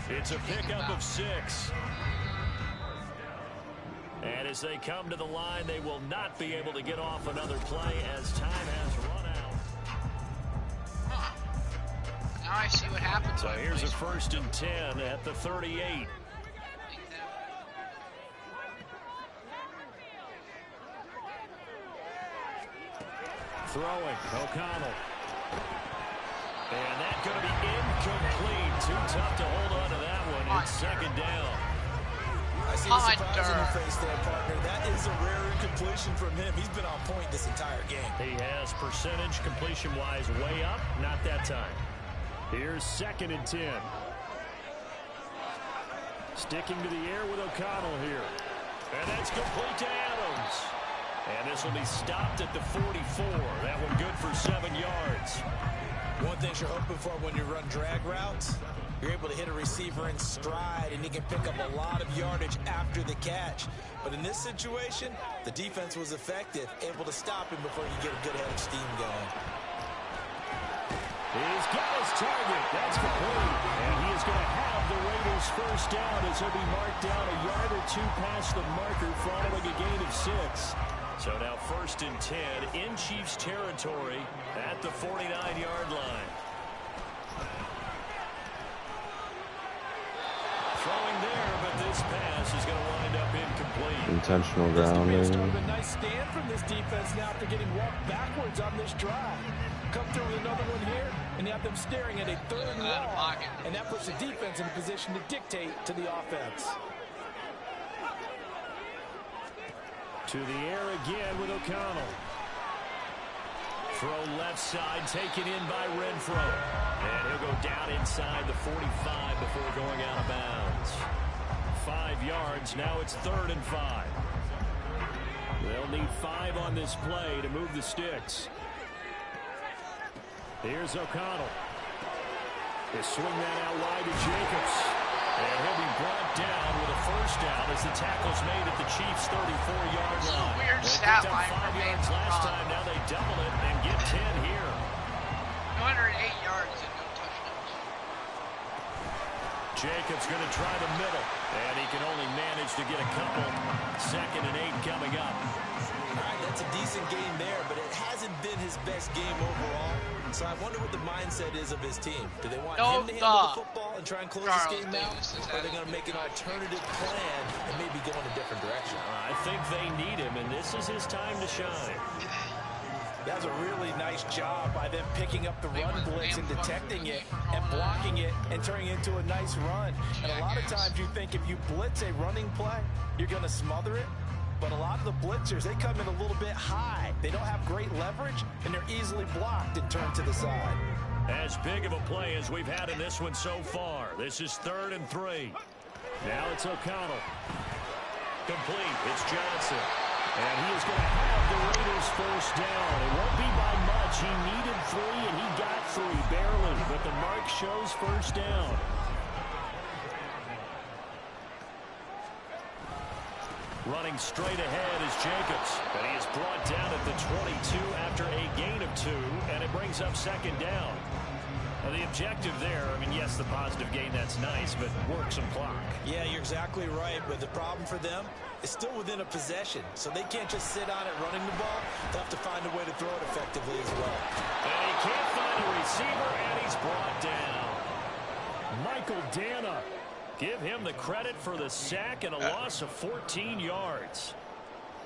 It's a pickup of 6. And as they come to the line, they will not be able to get off another play as time has run out. Huh. Now I see what happens. So here's a 1st and 10 at the 38. Throwing, O'Connell. And that's going to be incomplete. Too tough to hold on to that one. It's 2nd down. I see the surprise in your face there, partner. That is a rare incompletion from him. He's been on point this entire game. He has percentage completion-wise way up. Not that time. Here's 2nd and 10. Sticking to the air with O'Connell here. And that's complete to Adams. And this will be stopped at the 44. That one good for 7 yards. One thing you're hoping for when you run drag routes, you're able to hit a receiver in stride, and he can pick up a lot of yardage after the catch. But in this situation, the defense was effective, able to stop him before you get a good head of steam going. He's got his target. That's complete. And he is going to have the Raiders first down as he'll be marked down a yard or 2 past the marker following a gain of 6. So now 1st and 10 in Chiefs territory at the 49-yard line. Throwing there, but this pass is going to wind up incomplete. Intentional grounding. A nice stand from this defense now after getting walked backwards on this drive. Come through with another one here, and you have them staring at a 3rd and long, and that puts the defense in a position to dictate to the offense. To the air again with O'Connell. Throw left side, taken in by Renfro. And he'll go down inside the 45 before going out of bounds. 5 yards, now it's 3rd and 5. They'll need 5 on this play to move the sticks. Here's O'Connell. They swing that out wide to Jacobs. And he'll be brought down with a first down as the tackle's made at the Chiefs' 34-yard line. Weird They stat picked up line 5 yards last time. Now they double it and get 10 here. 208 yards and no touchdowns. Jacobs going to try the middle, and he can only manage to get a couple. 2nd and 8 coming up. All right, that's a decent game there, but it hasn't been his best game overall. So I wonder what the mindset is of his team. Do they want him to handle the football and try and close this game out? Or are they going to make an alternative plan and maybe go in a different direction? I think they need him, and this is his time to shine. That was a really nice job by them picking up the run blitz and detecting it and blocking it and turning it into a nice run. And a lot of times you think if you blitz a running play, you're going to smother it. But a lot of the blitzers, they come in a little bit high. They don't have great leverage, and they're easily blocked and turned to the side. As big of a play as we've had in this one so far. This is 3rd and 3. Now it's O'Connell. Complete. It's Johnson. And he is going to have the Raiders first down. It won't be by much. He needed 3, and he got 3, barely. But the mark shows first down. Running straight ahead is Jacobs. And he is brought down at the 22 after a gain of 2, and it brings up 2nd down. Now the objective there, I mean, yes, the positive gain, that's nice, but work some clock. Yeah, you're exactly right, but the problem for them is still within a possession, so they can't just sit on it running the ball. They'll have to find a way to throw it effectively as well. And he can't find a receiver, and he's brought down. Michael Dana. Give him the credit for the sack and a loss of 14 yards.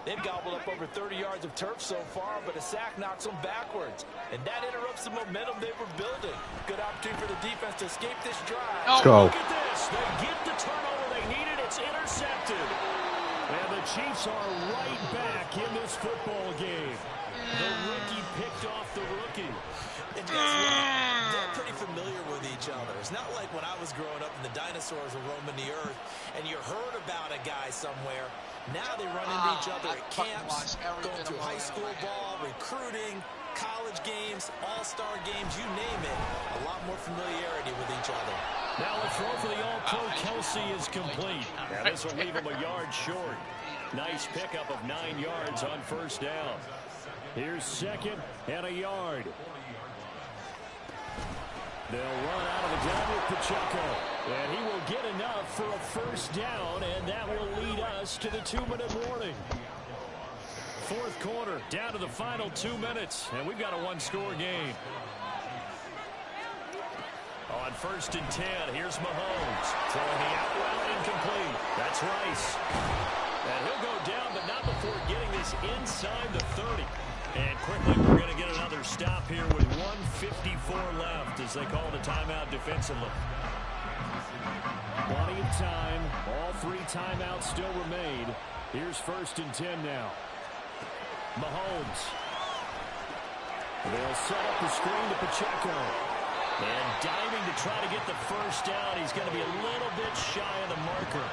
They've gobbled up over 30 yards of turf so far, but a sack knocks them backwards. And that interrupts the momentum they were building. Good opportunity for the defense to escape this drive. Let's go. Look at this. They get the turnover they needed. It's intercepted. And the Chiefs are right back in this football game. The rookie picked off the rookie. And guess what? They're pretty familiar with each other. It's not like when I was growing up and the dinosaurs were roaming the earth and you heard about a guy somewhere. Now they run into each other at camps, going through high school ball, recruiting, college games, all-star games, you name it. A lot more familiarity with each other. Now the throw for the All-Pro Kelsey is complete. And this will leave him a yard short. Nice pickup of 9 yards on first down. Here's 2nd and a yard. They'll run out of the gun with Pacheco. And he will get enough for a first down, and that will lead us to the 2-minute warning. 4th quarter, down to the final 2 minutes, and we've got a 1-score game. On 1st and 10, here's Mahomes. Throwing the out route incomplete. That's Rice. And he'll go down, but not before getting this inside the 30. And quickly, we're going to get another stop here with 1:54 left as they call the timeout defensively. Plenty of time. All 3 timeouts still remain. Here's 1st and 10 now. Mahomes. They'll set up the screen to Pacheco. And diving to try to get the first down. He's going to be a little bit shy of the marker.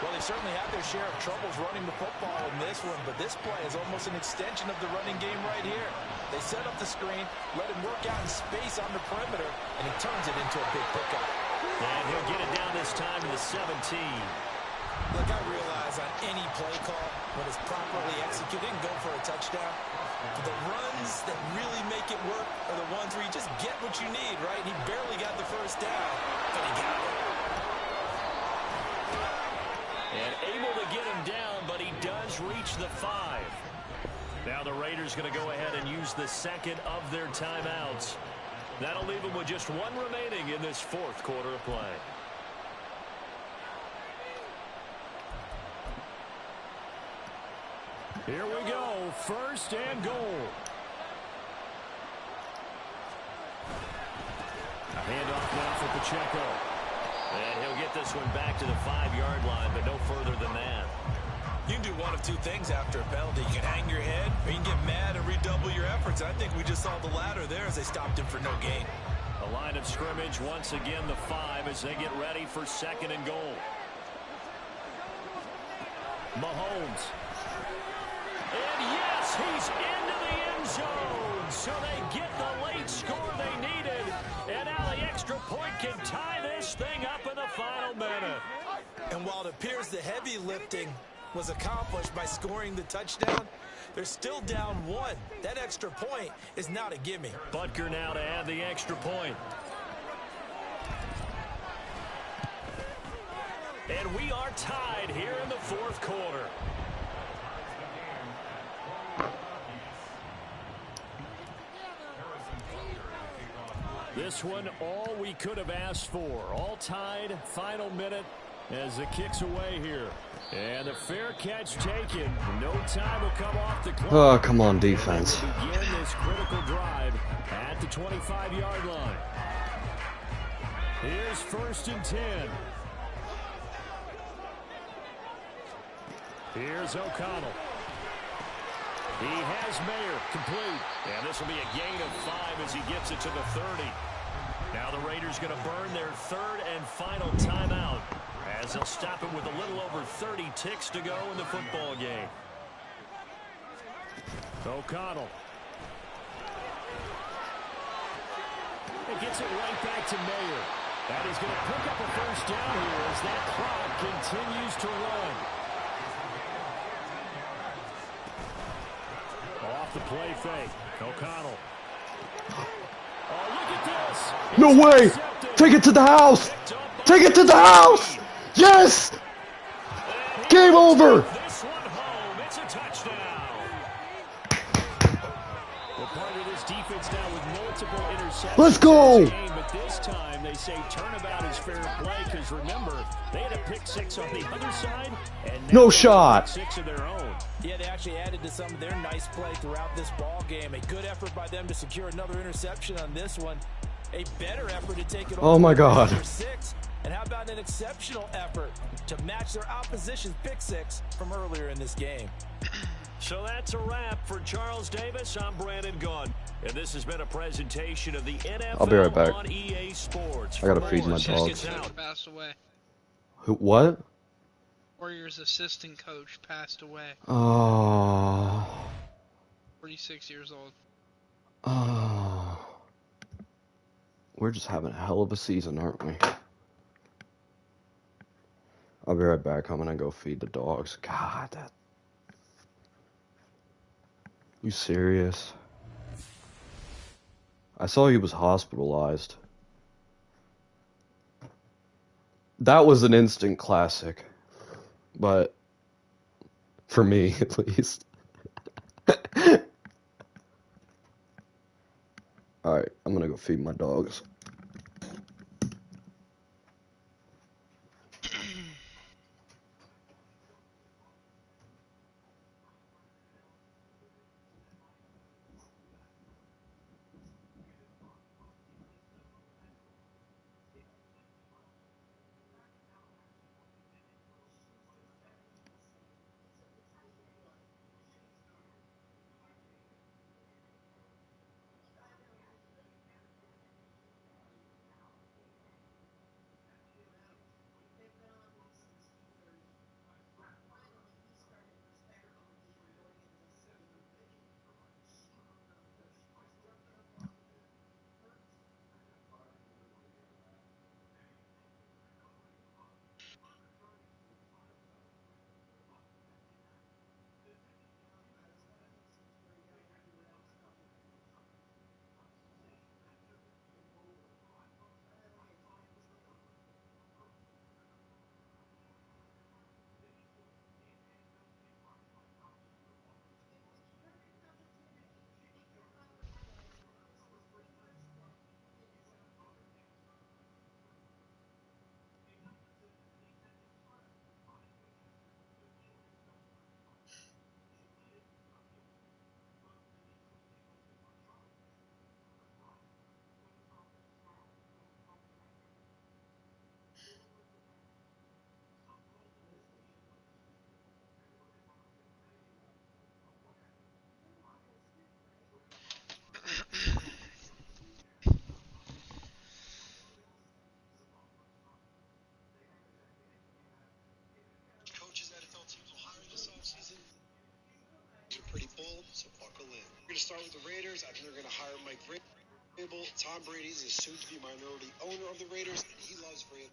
Well, they certainly had their share of troubles running the football in this one, but this play is almost an extension of the running game right here. They set up the screen, let him work out in space on the perimeter, and he turns it into a big pickup. And he'll get it down this time to the 17. Look, I realize on any play call, when it's properly executed, and go for a touchdown. But the runs that really make it work are the ones where you just get what you need, right? And he barely got the first down, but he got it. And able to get him down, but he does reach the 5. Now the Raiders going to go ahead and use the 2nd of their timeouts. That'll leave them with just 1 remaining in this 4th quarter of play. Here we go, 1st and goal. A handoff now for Pacheco. And he'll get this one back to the 5-yard line, but no further than that. You can do one of 2 things after a penalty. You can hang your head, or you can get mad and redouble your efforts. I think we just saw the latter there as they stopped him for no gain. A line of scrimmage, once again the 5 as they get ready for 2nd and goal. Mahomes. And yes, he's into the end zone. So they get the late score they needed. And now the extra point can tie this thing up in the final minute. And while it appears the heavy lifting was accomplished by scoring the touchdown, they're still down 1. That extra point is not a gimme. Butker now to add the extra point. And we are tied here in the 4th quarter. This one, all we could have asked for. All tied, final minute as it kicks away here. And a fair catch taken. No time will come off the clock. Oh, come on, defense. Begin this critical drive at the 25-yard line. Here's 1st and 10. Here's O'Connell. He has Mayer complete. And this will be a gain of 5 as he gets it to the 30. Now the Raiders going to burn their third and final timeout as they'll stop it with a little over 30 ticks to go in the football game. O'Connell. It gets it right back to Mayer. That is going to pick up a first down here as that clock continues to run. Off the play fake. O'Connell. Oh, look at this. No way! Take it to the house! Take it to the house! Yes! Game over! This one home. It's a touchdown. Well, part of this defense now with multiple interceptions. Let's go! But this time they say turnabout is fair play because remember, they had a pick six on the other side. And No shot. Pick six of their own. Yeah, they actually added to some of their nice play throughout this ball game. A good effort by them to secure another interception on this one. A better effort to take it Oh my God. for 6. And how about an exceptional effort to match their opposition's pick six from earlier in this game? So that's a wrap for Charles Davis. I'm Brandon Gunn. And this has been a presentation of the NFL I'll be right back. on EA Sports. I gotta feed my Just dogs. passed away. Who, what? Warriors assistant coach passed away. Oh. 46 years old. Oh. We're just having a hell of a season, aren't we? I'll be right back. I'm gonna go feed the dogs. God, that. You serious? I saw he was hospitalized. That was an instant classic. But, for me, at least. Alright, I'm gonna go feed my dogs. Pretty bold, so buckle in. We're going to start with the Raiders. I think they're going to hire Mike Vrabel. Tom Brady is a soon-to-be minority owner of the Raiders, and he loves Vrabel.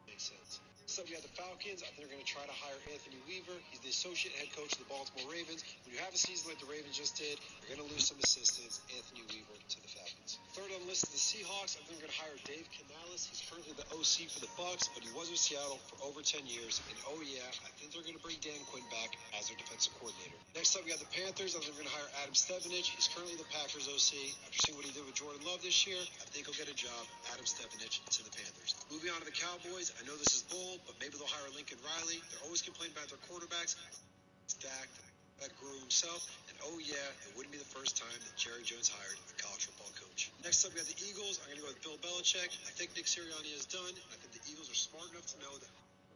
Makes sense. So we have the Falcons. I think they're going to try to hire Anthony Weaver. He's the associate head coach of the Baltimore Ravens. When you have a season like the Ravens just did, you're going to lose some assistants. Anthony Weaver to the Falcons. Third on the list is the Seahawks. I think they're going to hire Dave Canales. He's currently the OC for the Bucs, but he was in Seattle for over 10 years. And oh yeah, I think they're going to bring Dan Quinn back as their defensive coordinator. Next up, we got the Panthers. I think they're going to hire Adam Stevenage. He's currently the Packers OC. After seeing what he did with Jordan Love this year, I think he'll get a job. Adam Stevenage to the Panthers. Moving on to the Cowboys. I know this is bold, but maybe they'll hire Lincoln Riley. They're always complaining about their quarterbacks. Stacked, that grew himself, and oh yeah, it wouldn't be the first time that Jerry Jones hired a college football coach. Next up, we have the Eagles. I'm going to go with Bill Belichick. I think Nick Sirianni is done, and I think the Eagles are smart enough to know that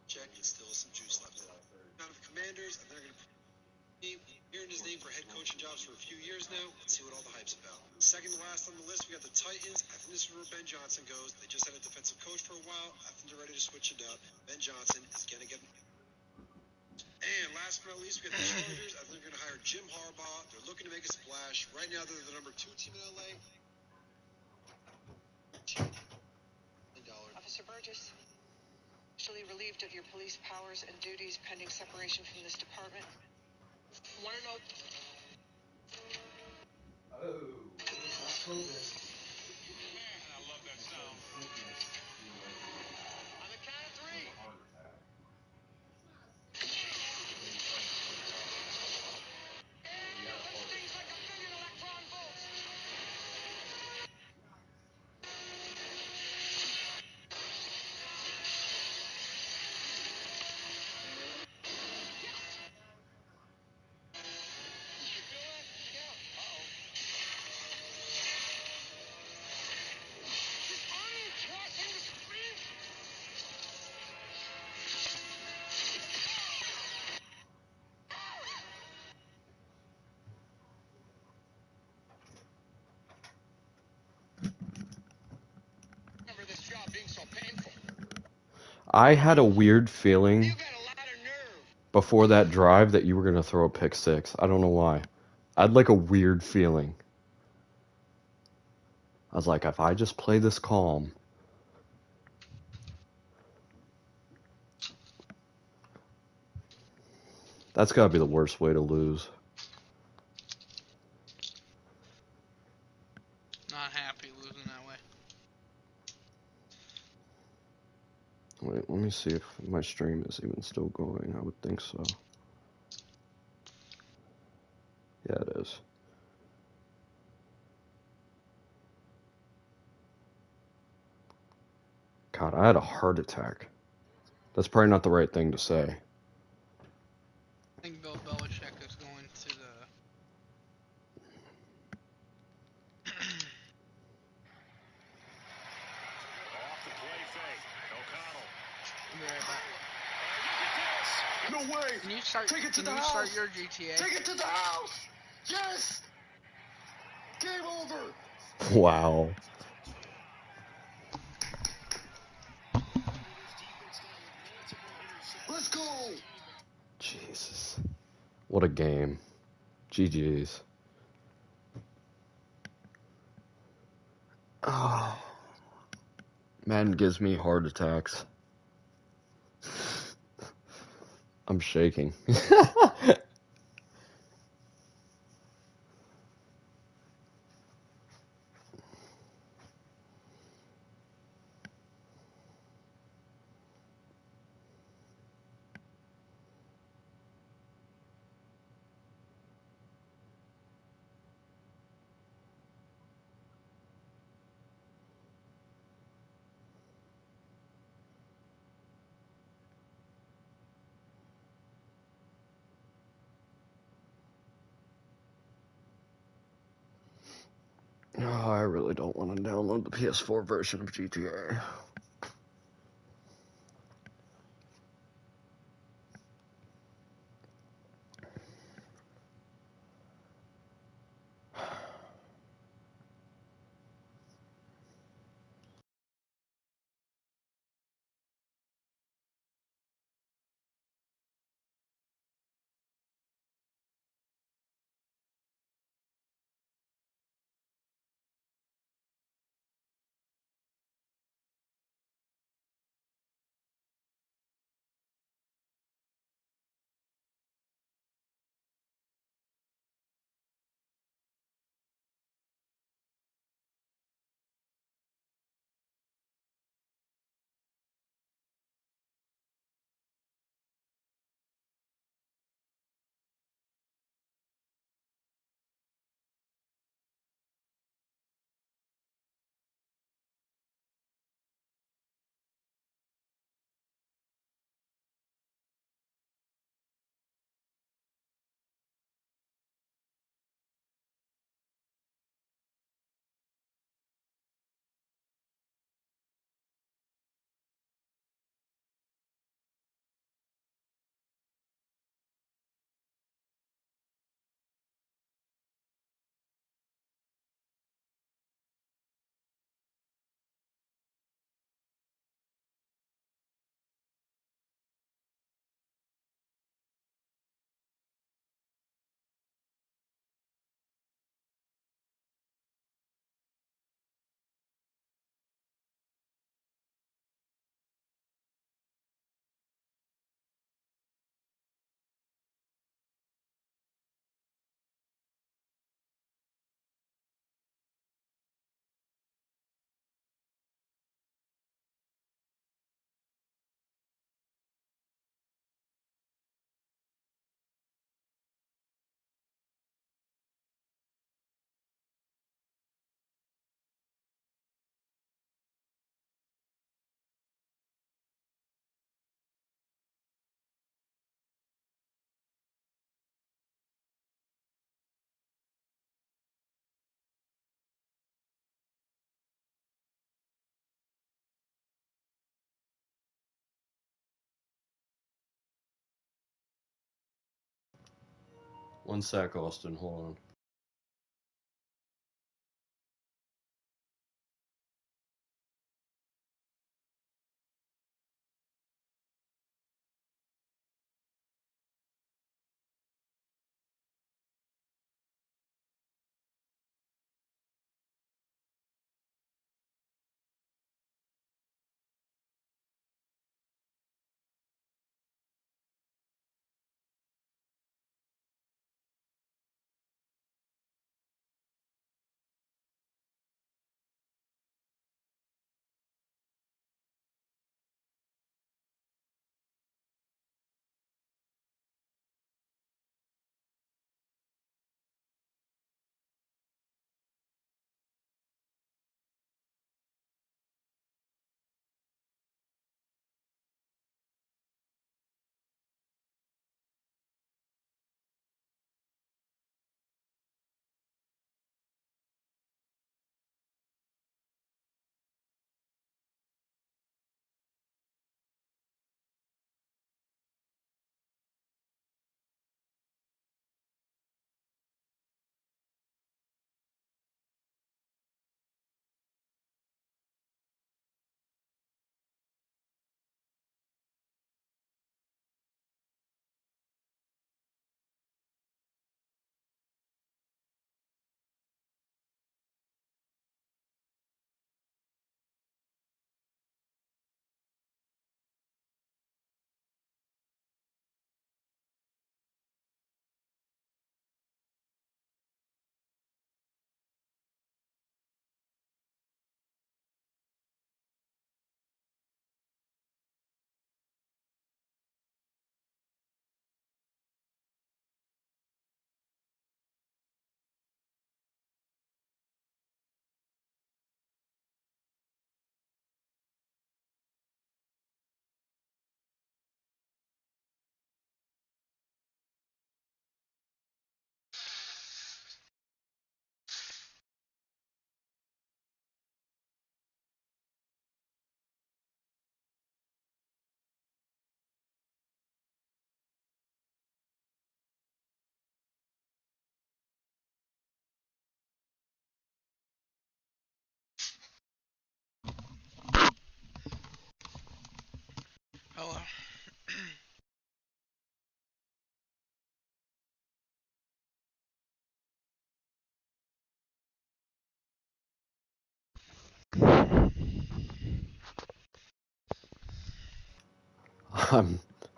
Belichick is still some juice left in him. Out of Commanders, I think they're going to hearing his name for head coach coaching jobs for a few years now. Let's see what all the hype's about. Second to last on the list, we got the Titans. I think this is where Ben Johnson goes. They just had a defensive coach for a while. I think they're ready to switch it up. Ben Johnson is going to get. And last but not least, we got the Chargers. I think they're going to hire Jim Harbaugh. They're looking to make a splash. Right now, they're the number 2 team in LA. Officer Burgess, officially relieved of your police powers and duties pending separation from this department. Want to know? I love that sound. On the count of 3. Things like a billion electron volts. Remember this job being so painful. I had a weird feeling You got a lot of nerve. before that drive that you were going to throw a pick six. I don't know why. I had like a weird feeling. I was like, if I just play this calm. That's got to be the worst way to lose. Not happy losing that way. Wait, let me see if my stream is even still going. I would think so. Yeah, it is. God, I had a heart attack. That's probably not the right thing to say. I think Bill Belichick is going to the. Off the play fake. O'Connell. No way! Can you start? Take it to Can the you house. start your GTA? Take it to the house! Yes! Game over! Wow. Let's go! Jesus. What a game. GG's. Oh. Madden gives me heart attacks. I'm shaking. Oh, I really don't want to download the PS4 version of GTA. 1 sec, Austin. Hold on. Hello.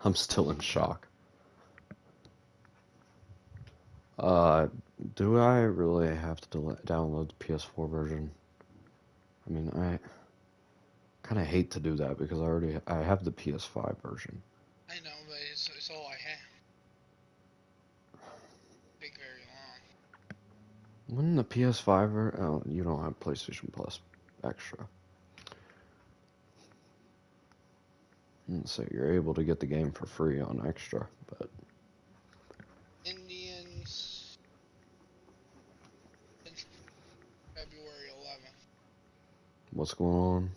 I'm still in shock. Uh, do I really have to download the PS4 version? I mean, I kind of hate to do that because I have the PS5 version. I know, but it's all I have. Take very long. When the PS5 oh, you don't have PlayStation Plus Extra. So you're able to get the game for free on Extra, but Indians since February 11th. what's going on?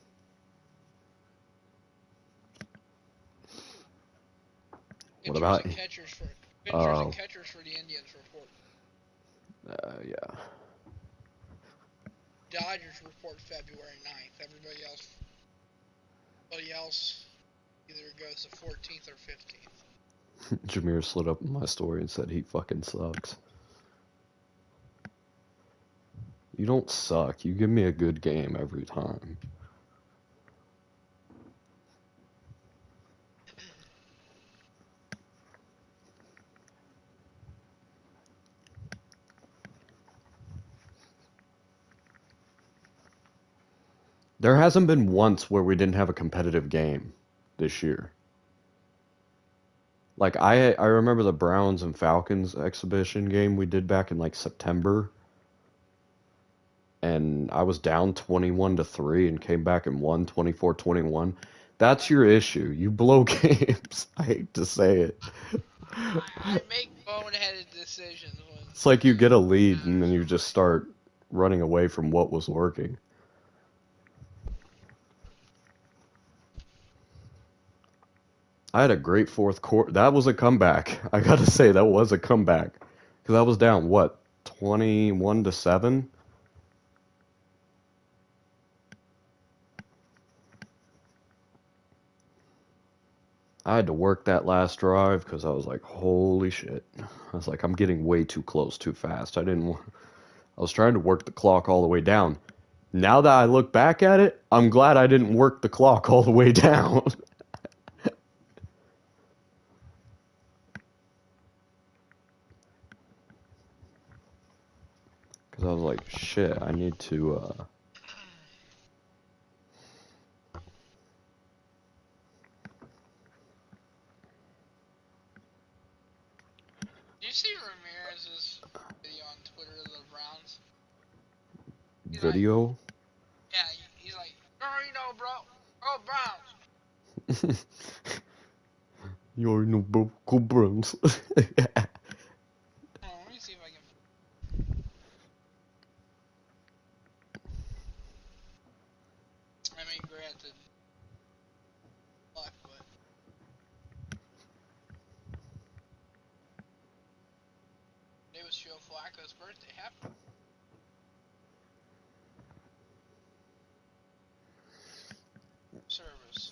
What Pitchers about? and catchers for Oh, the Indians report. yeah. Dodgers report February 9th. Everybody else either goes the 14th or 15th. Jameer slid up in my story and said he fucking sucks. You don't suck. You give me a good game every time. There hasn't been once where we didn't have a competitive game this year. Like I remember the Browns and Falcons exhibition game we did back in like September, and I was down 21-3 and came back and won 24-21. That's your issue. You blow games. I hate to say it. I make boneheaded decisions when It's like you get a lead and then you just start running away from what was working. I had a great fourth quarter. That was a comeback. I gotta say, that was a comeback. Because I was down, what, 21-7? I had to work that last drive because I was like, holy shit. I was like, I'm getting way too close too fast. I was trying to work the clock all the way down. Now that I look back at it, I'm glad I didn't work the clock all the way down. Because I was like, shit, I need to, Do you see Ramirez's video on Twitter of the Browns? He's like, video. yeah, he's like, you already know, bro. Oh, Browns. You already know, bro. Go Browns. Hold on, let me see if I can. I mean, granted, luck, but it was Joe Flacco's birthday. Happy. Service.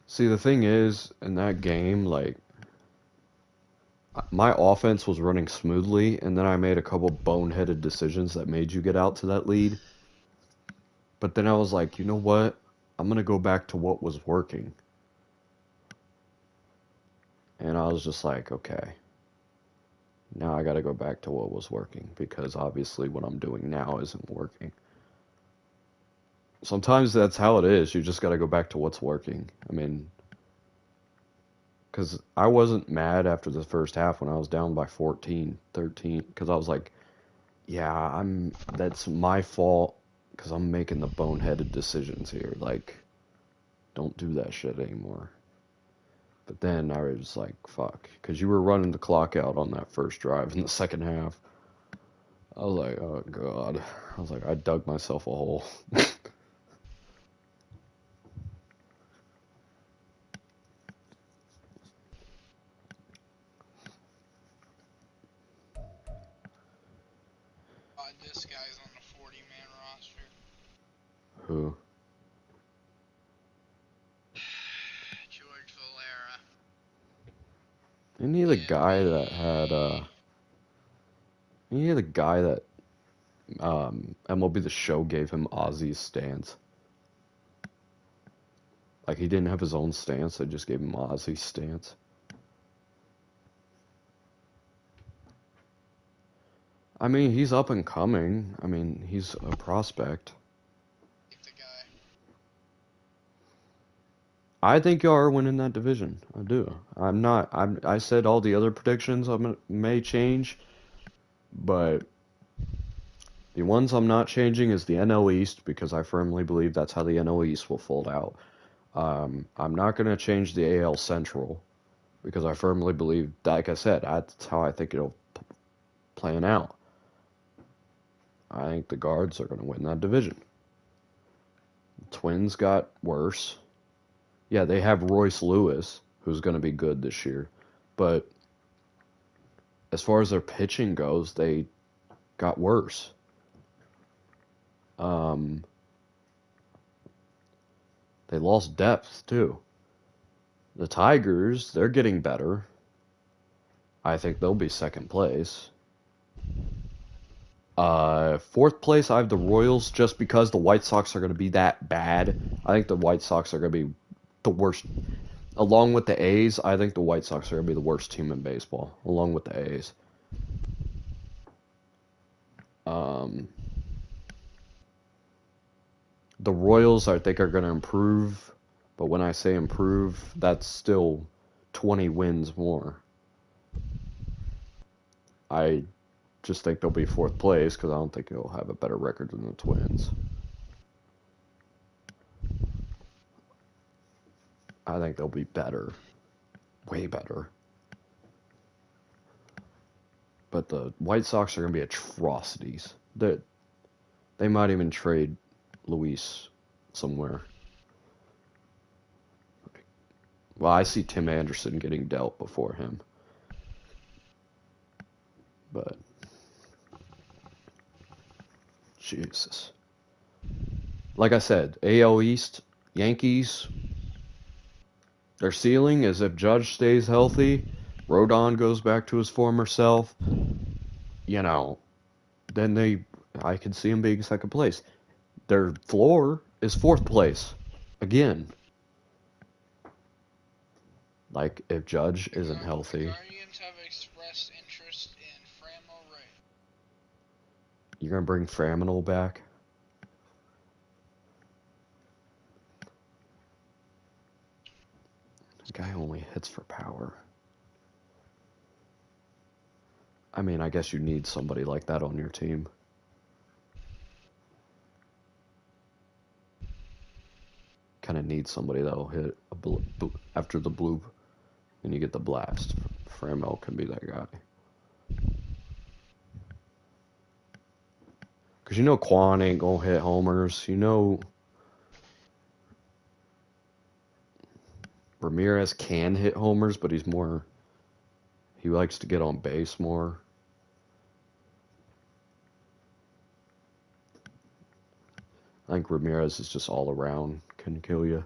See, the thing is, in that game, like, my offense was running smoothly, and then I made a couple boneheaded decisions that made you get out to that lead. But then I was like, you know what? I'm going to go back to what was working. And I was just like, okay. Now I got to go back to what was working, because obviously what I'm doing now isn't working. Sometimes that's how it is. You just got to go back to what's working. I mean, because I wasn't mad after the first half when I was down by 14, 13, because I was like, yeah, that's my fault, because I'm making the boneheaded decisions here. Like, don't do that shit anymore. But then I was like, fuck, because you were running the clock out on that first drive in the second half. I was like, oh god. I was like, I dug myself a hole. This guy's on the 40-man roster. Who? George Valera. Isn't he the guy that had, isn't he the guy that, MLB The Show gave him Ozzy's stance? Like, he didn't have his own stance, they just gave him Ozzy's stance. I mean, he's up and coming. I mean, he's a prospect. The guy. I think y'all are winning that division. I do. I said all the other predictions may change, but the ones I'm not changing is the NL East, because I firmly believe that's how the NL East will fold out. I'm not going to change the AL Central, because I firmly believe, like I said, that's how I think it'll plan out. I think the Guards are going to win that division. The Twins got worse. Yeah, they have Royce Lewis, who's going to be good this year. But as far as their pitching goes, they got worse. They lost depth, too. The Tigers, they're getting better. I think they'll be second place. Fourth place, I have the Royals, just because the White Sox are going to be that bad. I think the White Sox are going to be the worst. Along with the A's, I think the White Sox are going to be the worst team in baseball, along with the A's. The Royals, I think, are going to improve, but when I say improve, that's still 20 wins more. I just think they'll be fourth place, because I don't think they'll have a better record than the Twins. I think they'll be better. Way better. But the White Sox are going to be atrocities. They might even trade Luis somewhere. Well, I see Tim Anderson getting dealt before him. But Jesus. Like I said, AL East, Yankees, their ceiling is if Judge stays healthy, Rodon goes back to his former self, then I can see them being second place. Their floor is fourth place. Again. Like, if Judge isn't healthy. The Guardians have expressed interest in Frammo Ray. You're going to bring Framinal back? The guy only hits for power. I mean, I guess you need somebody like that on your team. Kind of need somebody that'll hit after the bloop, and you get the blast. Framel can be that guy. Because Quan ain't going to hit homers. Ramirez can hit homers, but he likes to get on base more. I think Ramirez is just all around, can kill you.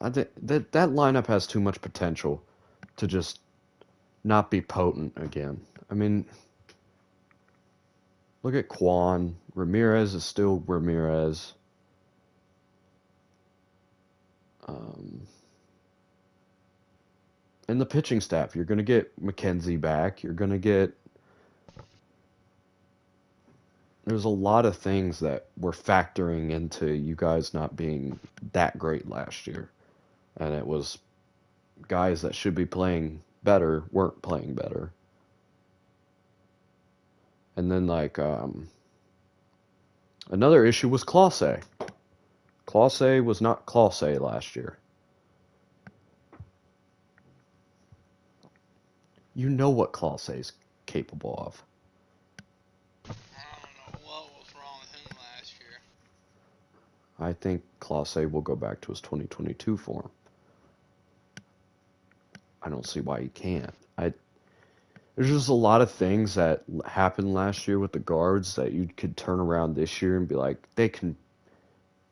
I think that lineup has too much potential to just not be potent again. I mean, look at Quan. Ramirez is still Ramirez. And the pitching staff, you're going to get McKenzie back. You're going to get... There's a lot of things that were factoring into you guys not being that great last year. And it was guys that should be playing better weren't playing better. And then, another issue was Clase. Clase was not Clase last year. You know what Clase is capable of. I don't know what was wrong with him last year. I think Clase will go back to his 2022 form. I don't see why he can't. There's just a lot of things that happened last year with the guards that you could turn around this year and be like, they can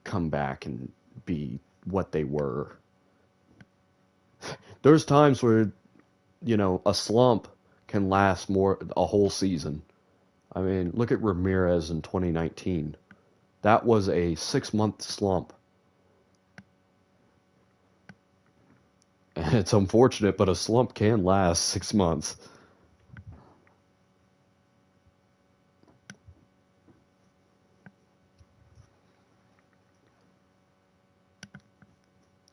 come back and be what they were. There's times where, a slump can last a whole season. I mean, look at Ramirez in 2019. That was a 6-month slump. And it's unfortunate, but a slump can last 6 months.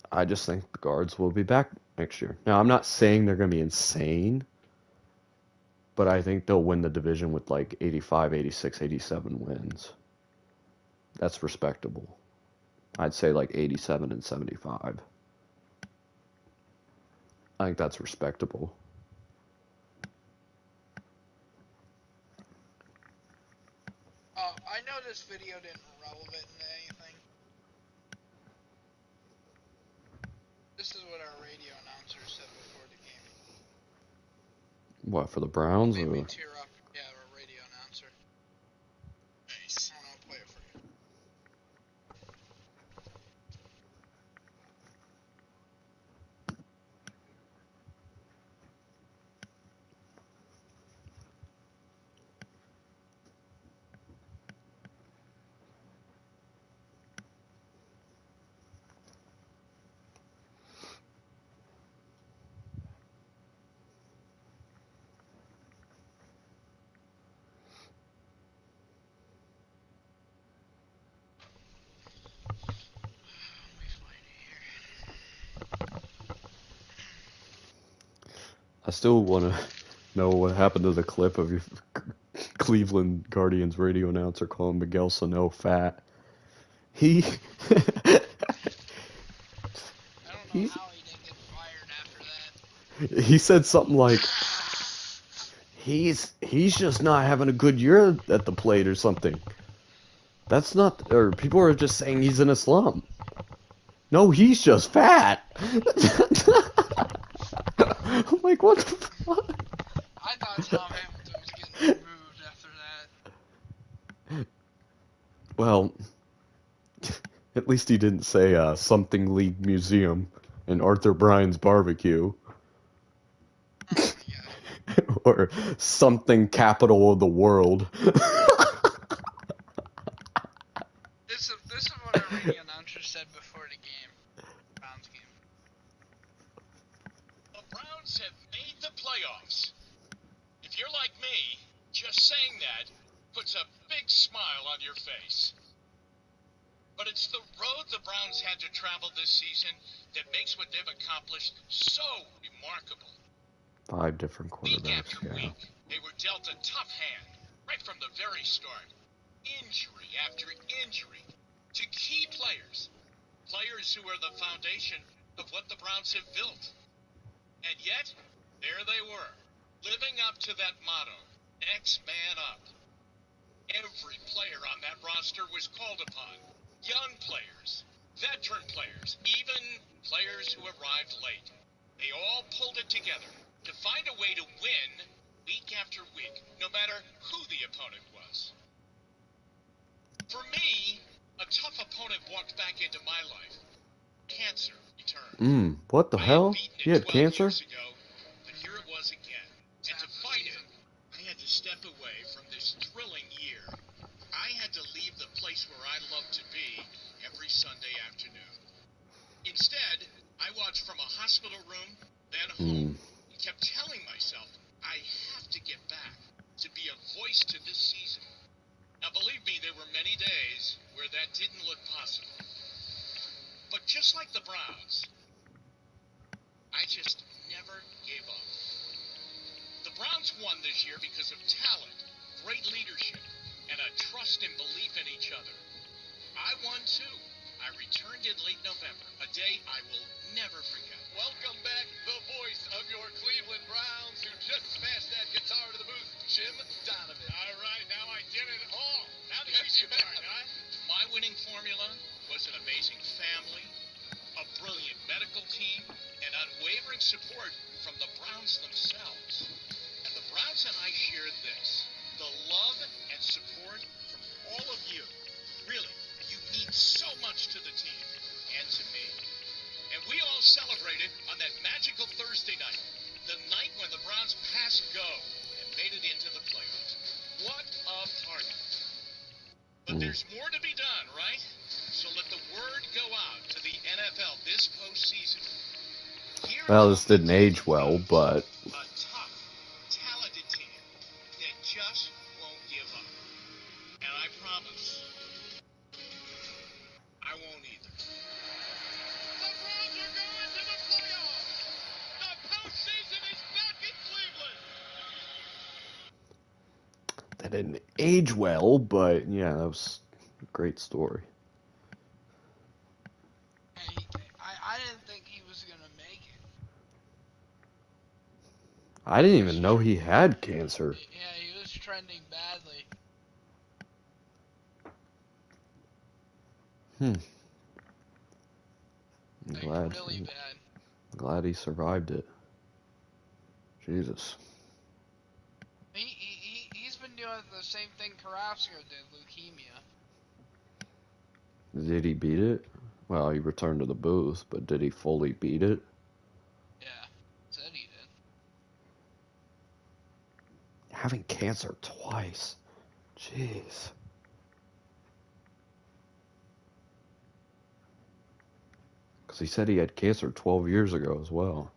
I just think the guards will be back next year. Now, I'm not saying they're going to be insane, but I think they'll win the division with 85, 86, 87 wins. That's respectable. I'd say 87 and 75. I think that's respectable. I know this video didn't relevant to anything. This is what our radio announcer said before the game. What, for the Browns? Made me Or? tear up. Yeah, our radio announcer. Nice. I'll play it for you. I still want to know what happened to the clip of your Cleveland Guardians radio announcer calling Miguel Sano fat. I don't know how he didn't get fired after that. He said something like, he's just not having a good year at the plate or something. That's not, or people are just saying he's in a slump. No, he's just fat. I'm like, what the fuck? I thought Tom Hamilton was getting removed after that. Well, at least he didn't say something League Museum and Arthur Bryan's Barbecue. Oh my god. Or something capital of the world. This is what our radio announcer said before the game. Browns game. The Browns have made the playoffs. If you're like me, just saying that puts a big smile on your face. But it's the road the Browns had to travel this season that makes what they've accomplished so remarkable. 5 different Week quarterbacks, after yeah. week, they were dealt a tough hand right from the very start. Injury after injury to key players. Players who are the foundation of what the Browns have built. And yet, there they were, living up to that motto, next man up. Every player on that roster was called upon. Young players, veteran players, even players who arrived late. They all pulled it together to find a way to win week after week, no matter who the opponent was. For me, a tough opponent walked back into my life. Cancer returned. What the hell? He had cancer? Years ago, but here it was again. And to fight it, I had to step away from this thrilling year. I had to leave the place where I love to be every Sunday afternoon. Instead, I watched from a hospital room, then home, and kept telling myself, I have to get back to be a voice to this season. Now, believe me, there were many days where that didn't look possible. But just like the Browns, I just never gave up. The Browns won this year because of talent, great leadership, and a trust and belief in each other. I won too. I returned in late November, a day I will never forget. Welcome back, the voice of your Cleveland Browns, who just smashed that guitar to the booth, Jim Donovan. All right, now I did it all. Now the easy part, huh? My winning formula was an amazing family, a brilliant medical team, and unwavering support from the Browns themselves. And the Browns and I shared this, the love and support from all of you. Really, you mean so much to the team and to me. And we all celebrated on that magical Thursday night, the night when the Browns passed go and made it into the playoffs. What a party. But there's more to be done, right? So let the word go out to the NFL this postseason. Well, this didn't age well, but... A tough, talented team that just won't give up. And I promise, I won't either. The Browns are going to the playoffs! The postseason is back in Cleveland! That didn't age well, but yeah, that was a great story. I didn't think he was gonna make it. I didn't even know he had cancer. Yeah, he was trending badly. I'm Really bad. glad he survived it. Jesus. He's been doing the same thing Carrasco did, leukemia. Did he beat it? Well, he returned to the booth, but did he fully beat it? Yeah, said he did. Having cancer twice. Jeez. Because he said he had cancer 12 years ago as well.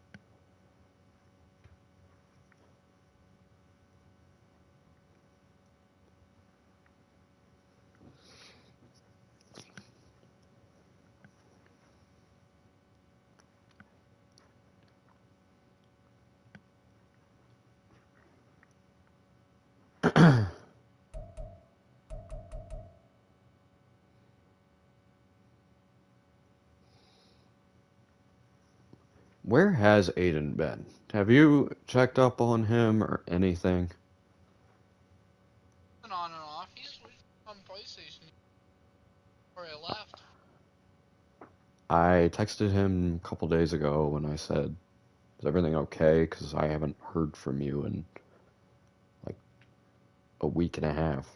Where has Aiden been? Have you checked up on him or anything? And on and off. He's on PlayStation before I left. I texted him a couple days ago and I said, "Is everything okay? Because I haven't heard from you in like a week and a half."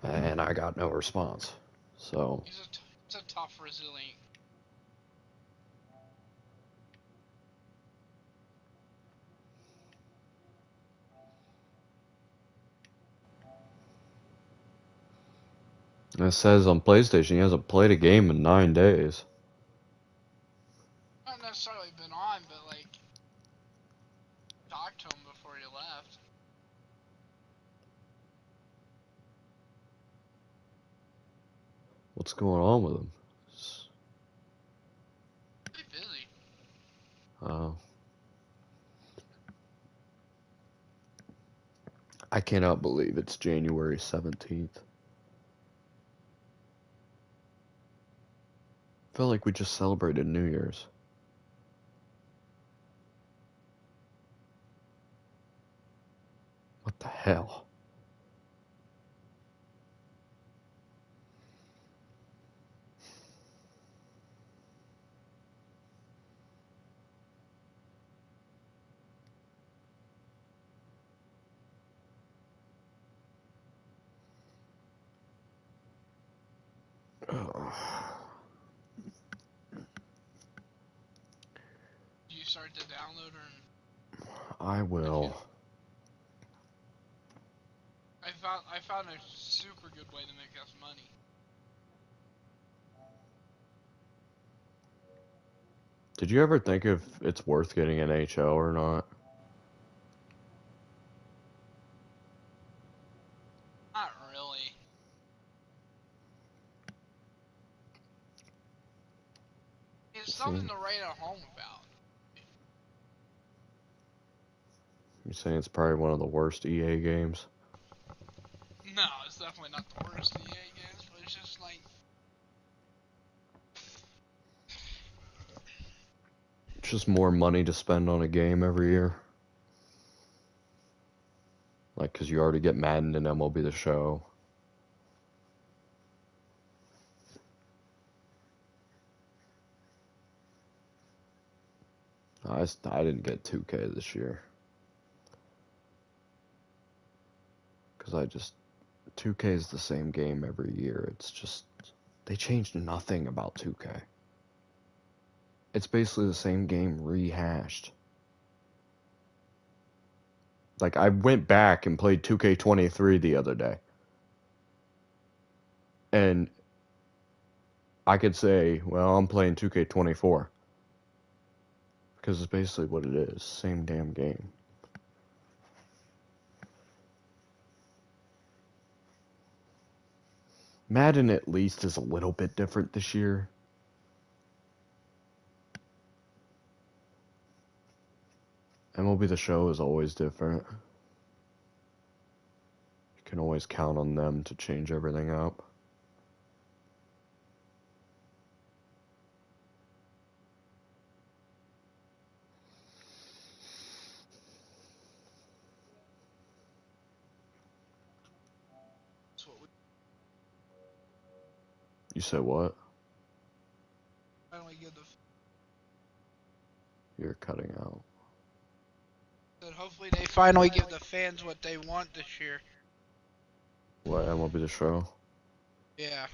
And I got no response. So He's a tough, resilient. it says on PlayStation he hasn't played a game in 9 days. Not necessarily been on, but like talked to him before he left. What's going on with him? Pretty busy. I cannot believe it's January 17th. I feel like we just celebrated New Year's. What the hell? You start to download or? I will. I found a super good way to make us money. Did you ever think if it's worth getting an HO or not? Not really. It's something to write at home about. You're saying it's probably one of the worst EA games? No, it's definitely not the worst EA games, but it's just like It's just more money to spend on a game every year. Like, because you already get Madden and MLB The Show. I didn't get 2K this year. Because 2K is the same game every year. It's just, they changed nothing about 2K. It's basically the same game rehashed. Like, I went back and played 2K23 the other day. And I could say, well, I'm playing 2K24. Because it's basically what it is. Same damn game. Madden at least is a little bit different this year. MLB The Show is always different. You can always count on them to change everything up. that's what we You said what? finally give the. You're cutting out. That hopefully they finally give the fans what they want this year. What, MLB The Show? Yeah.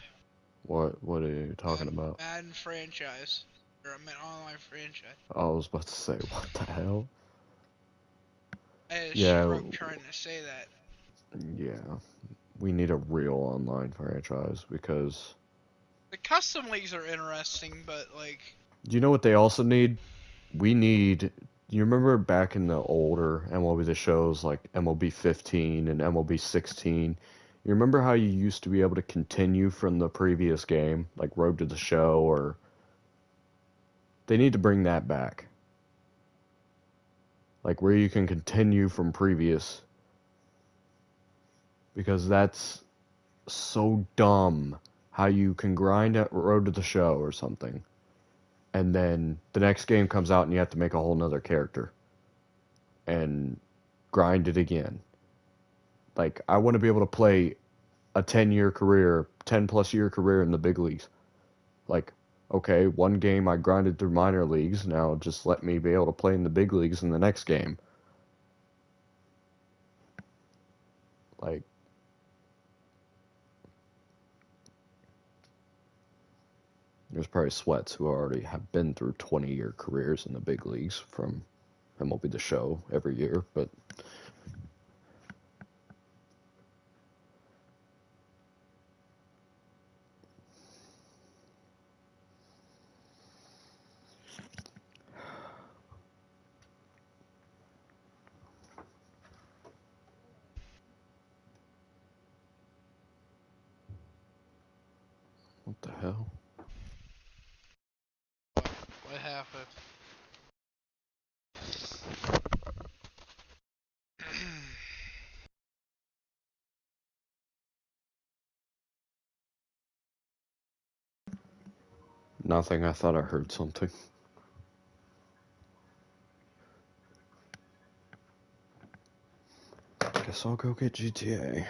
What are you talking about? Madden franchise. Or an online franchise. I was about to say, what the hell? I had a Yeah. stroke trying to say that. Yeah. We need a real online franchise because... The custom leagues are interesting, but like... You know what they also need? We need... You remember back in the older MLB The Shows, like MLB 15 and MLB 16? You remember how you used to be able to continue from the previous game? Like Road to the Show or... They need to bring that back. Like where you can continue from previous. Because that's so dumb how you can grind at Road to the Show or something, and then the next game comes out and you have to make a whole nother character and grind it again. Like, I want to be able to play a 10-year career, 10-plus year career in the big leagues. Like, okay, one game I grinded through minor leagues, now just let me be able to play in the big leagues in the next game. Like, there's probably sweats who already have been through 20-year careers in the big leagues from MLB The Show every year, but what the hell? What happened? Nothing, I thought I heard something. Guess I'll go get GTA.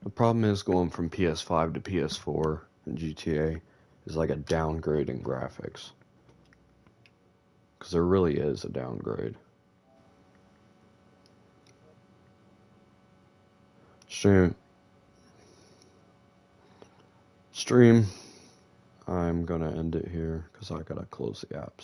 The problem is going from PS5 to PS4 in GTA is like a downgrade in graphics. Because there really is a downgrade. Stream. I'm gonna end it here because I gotta close the apps.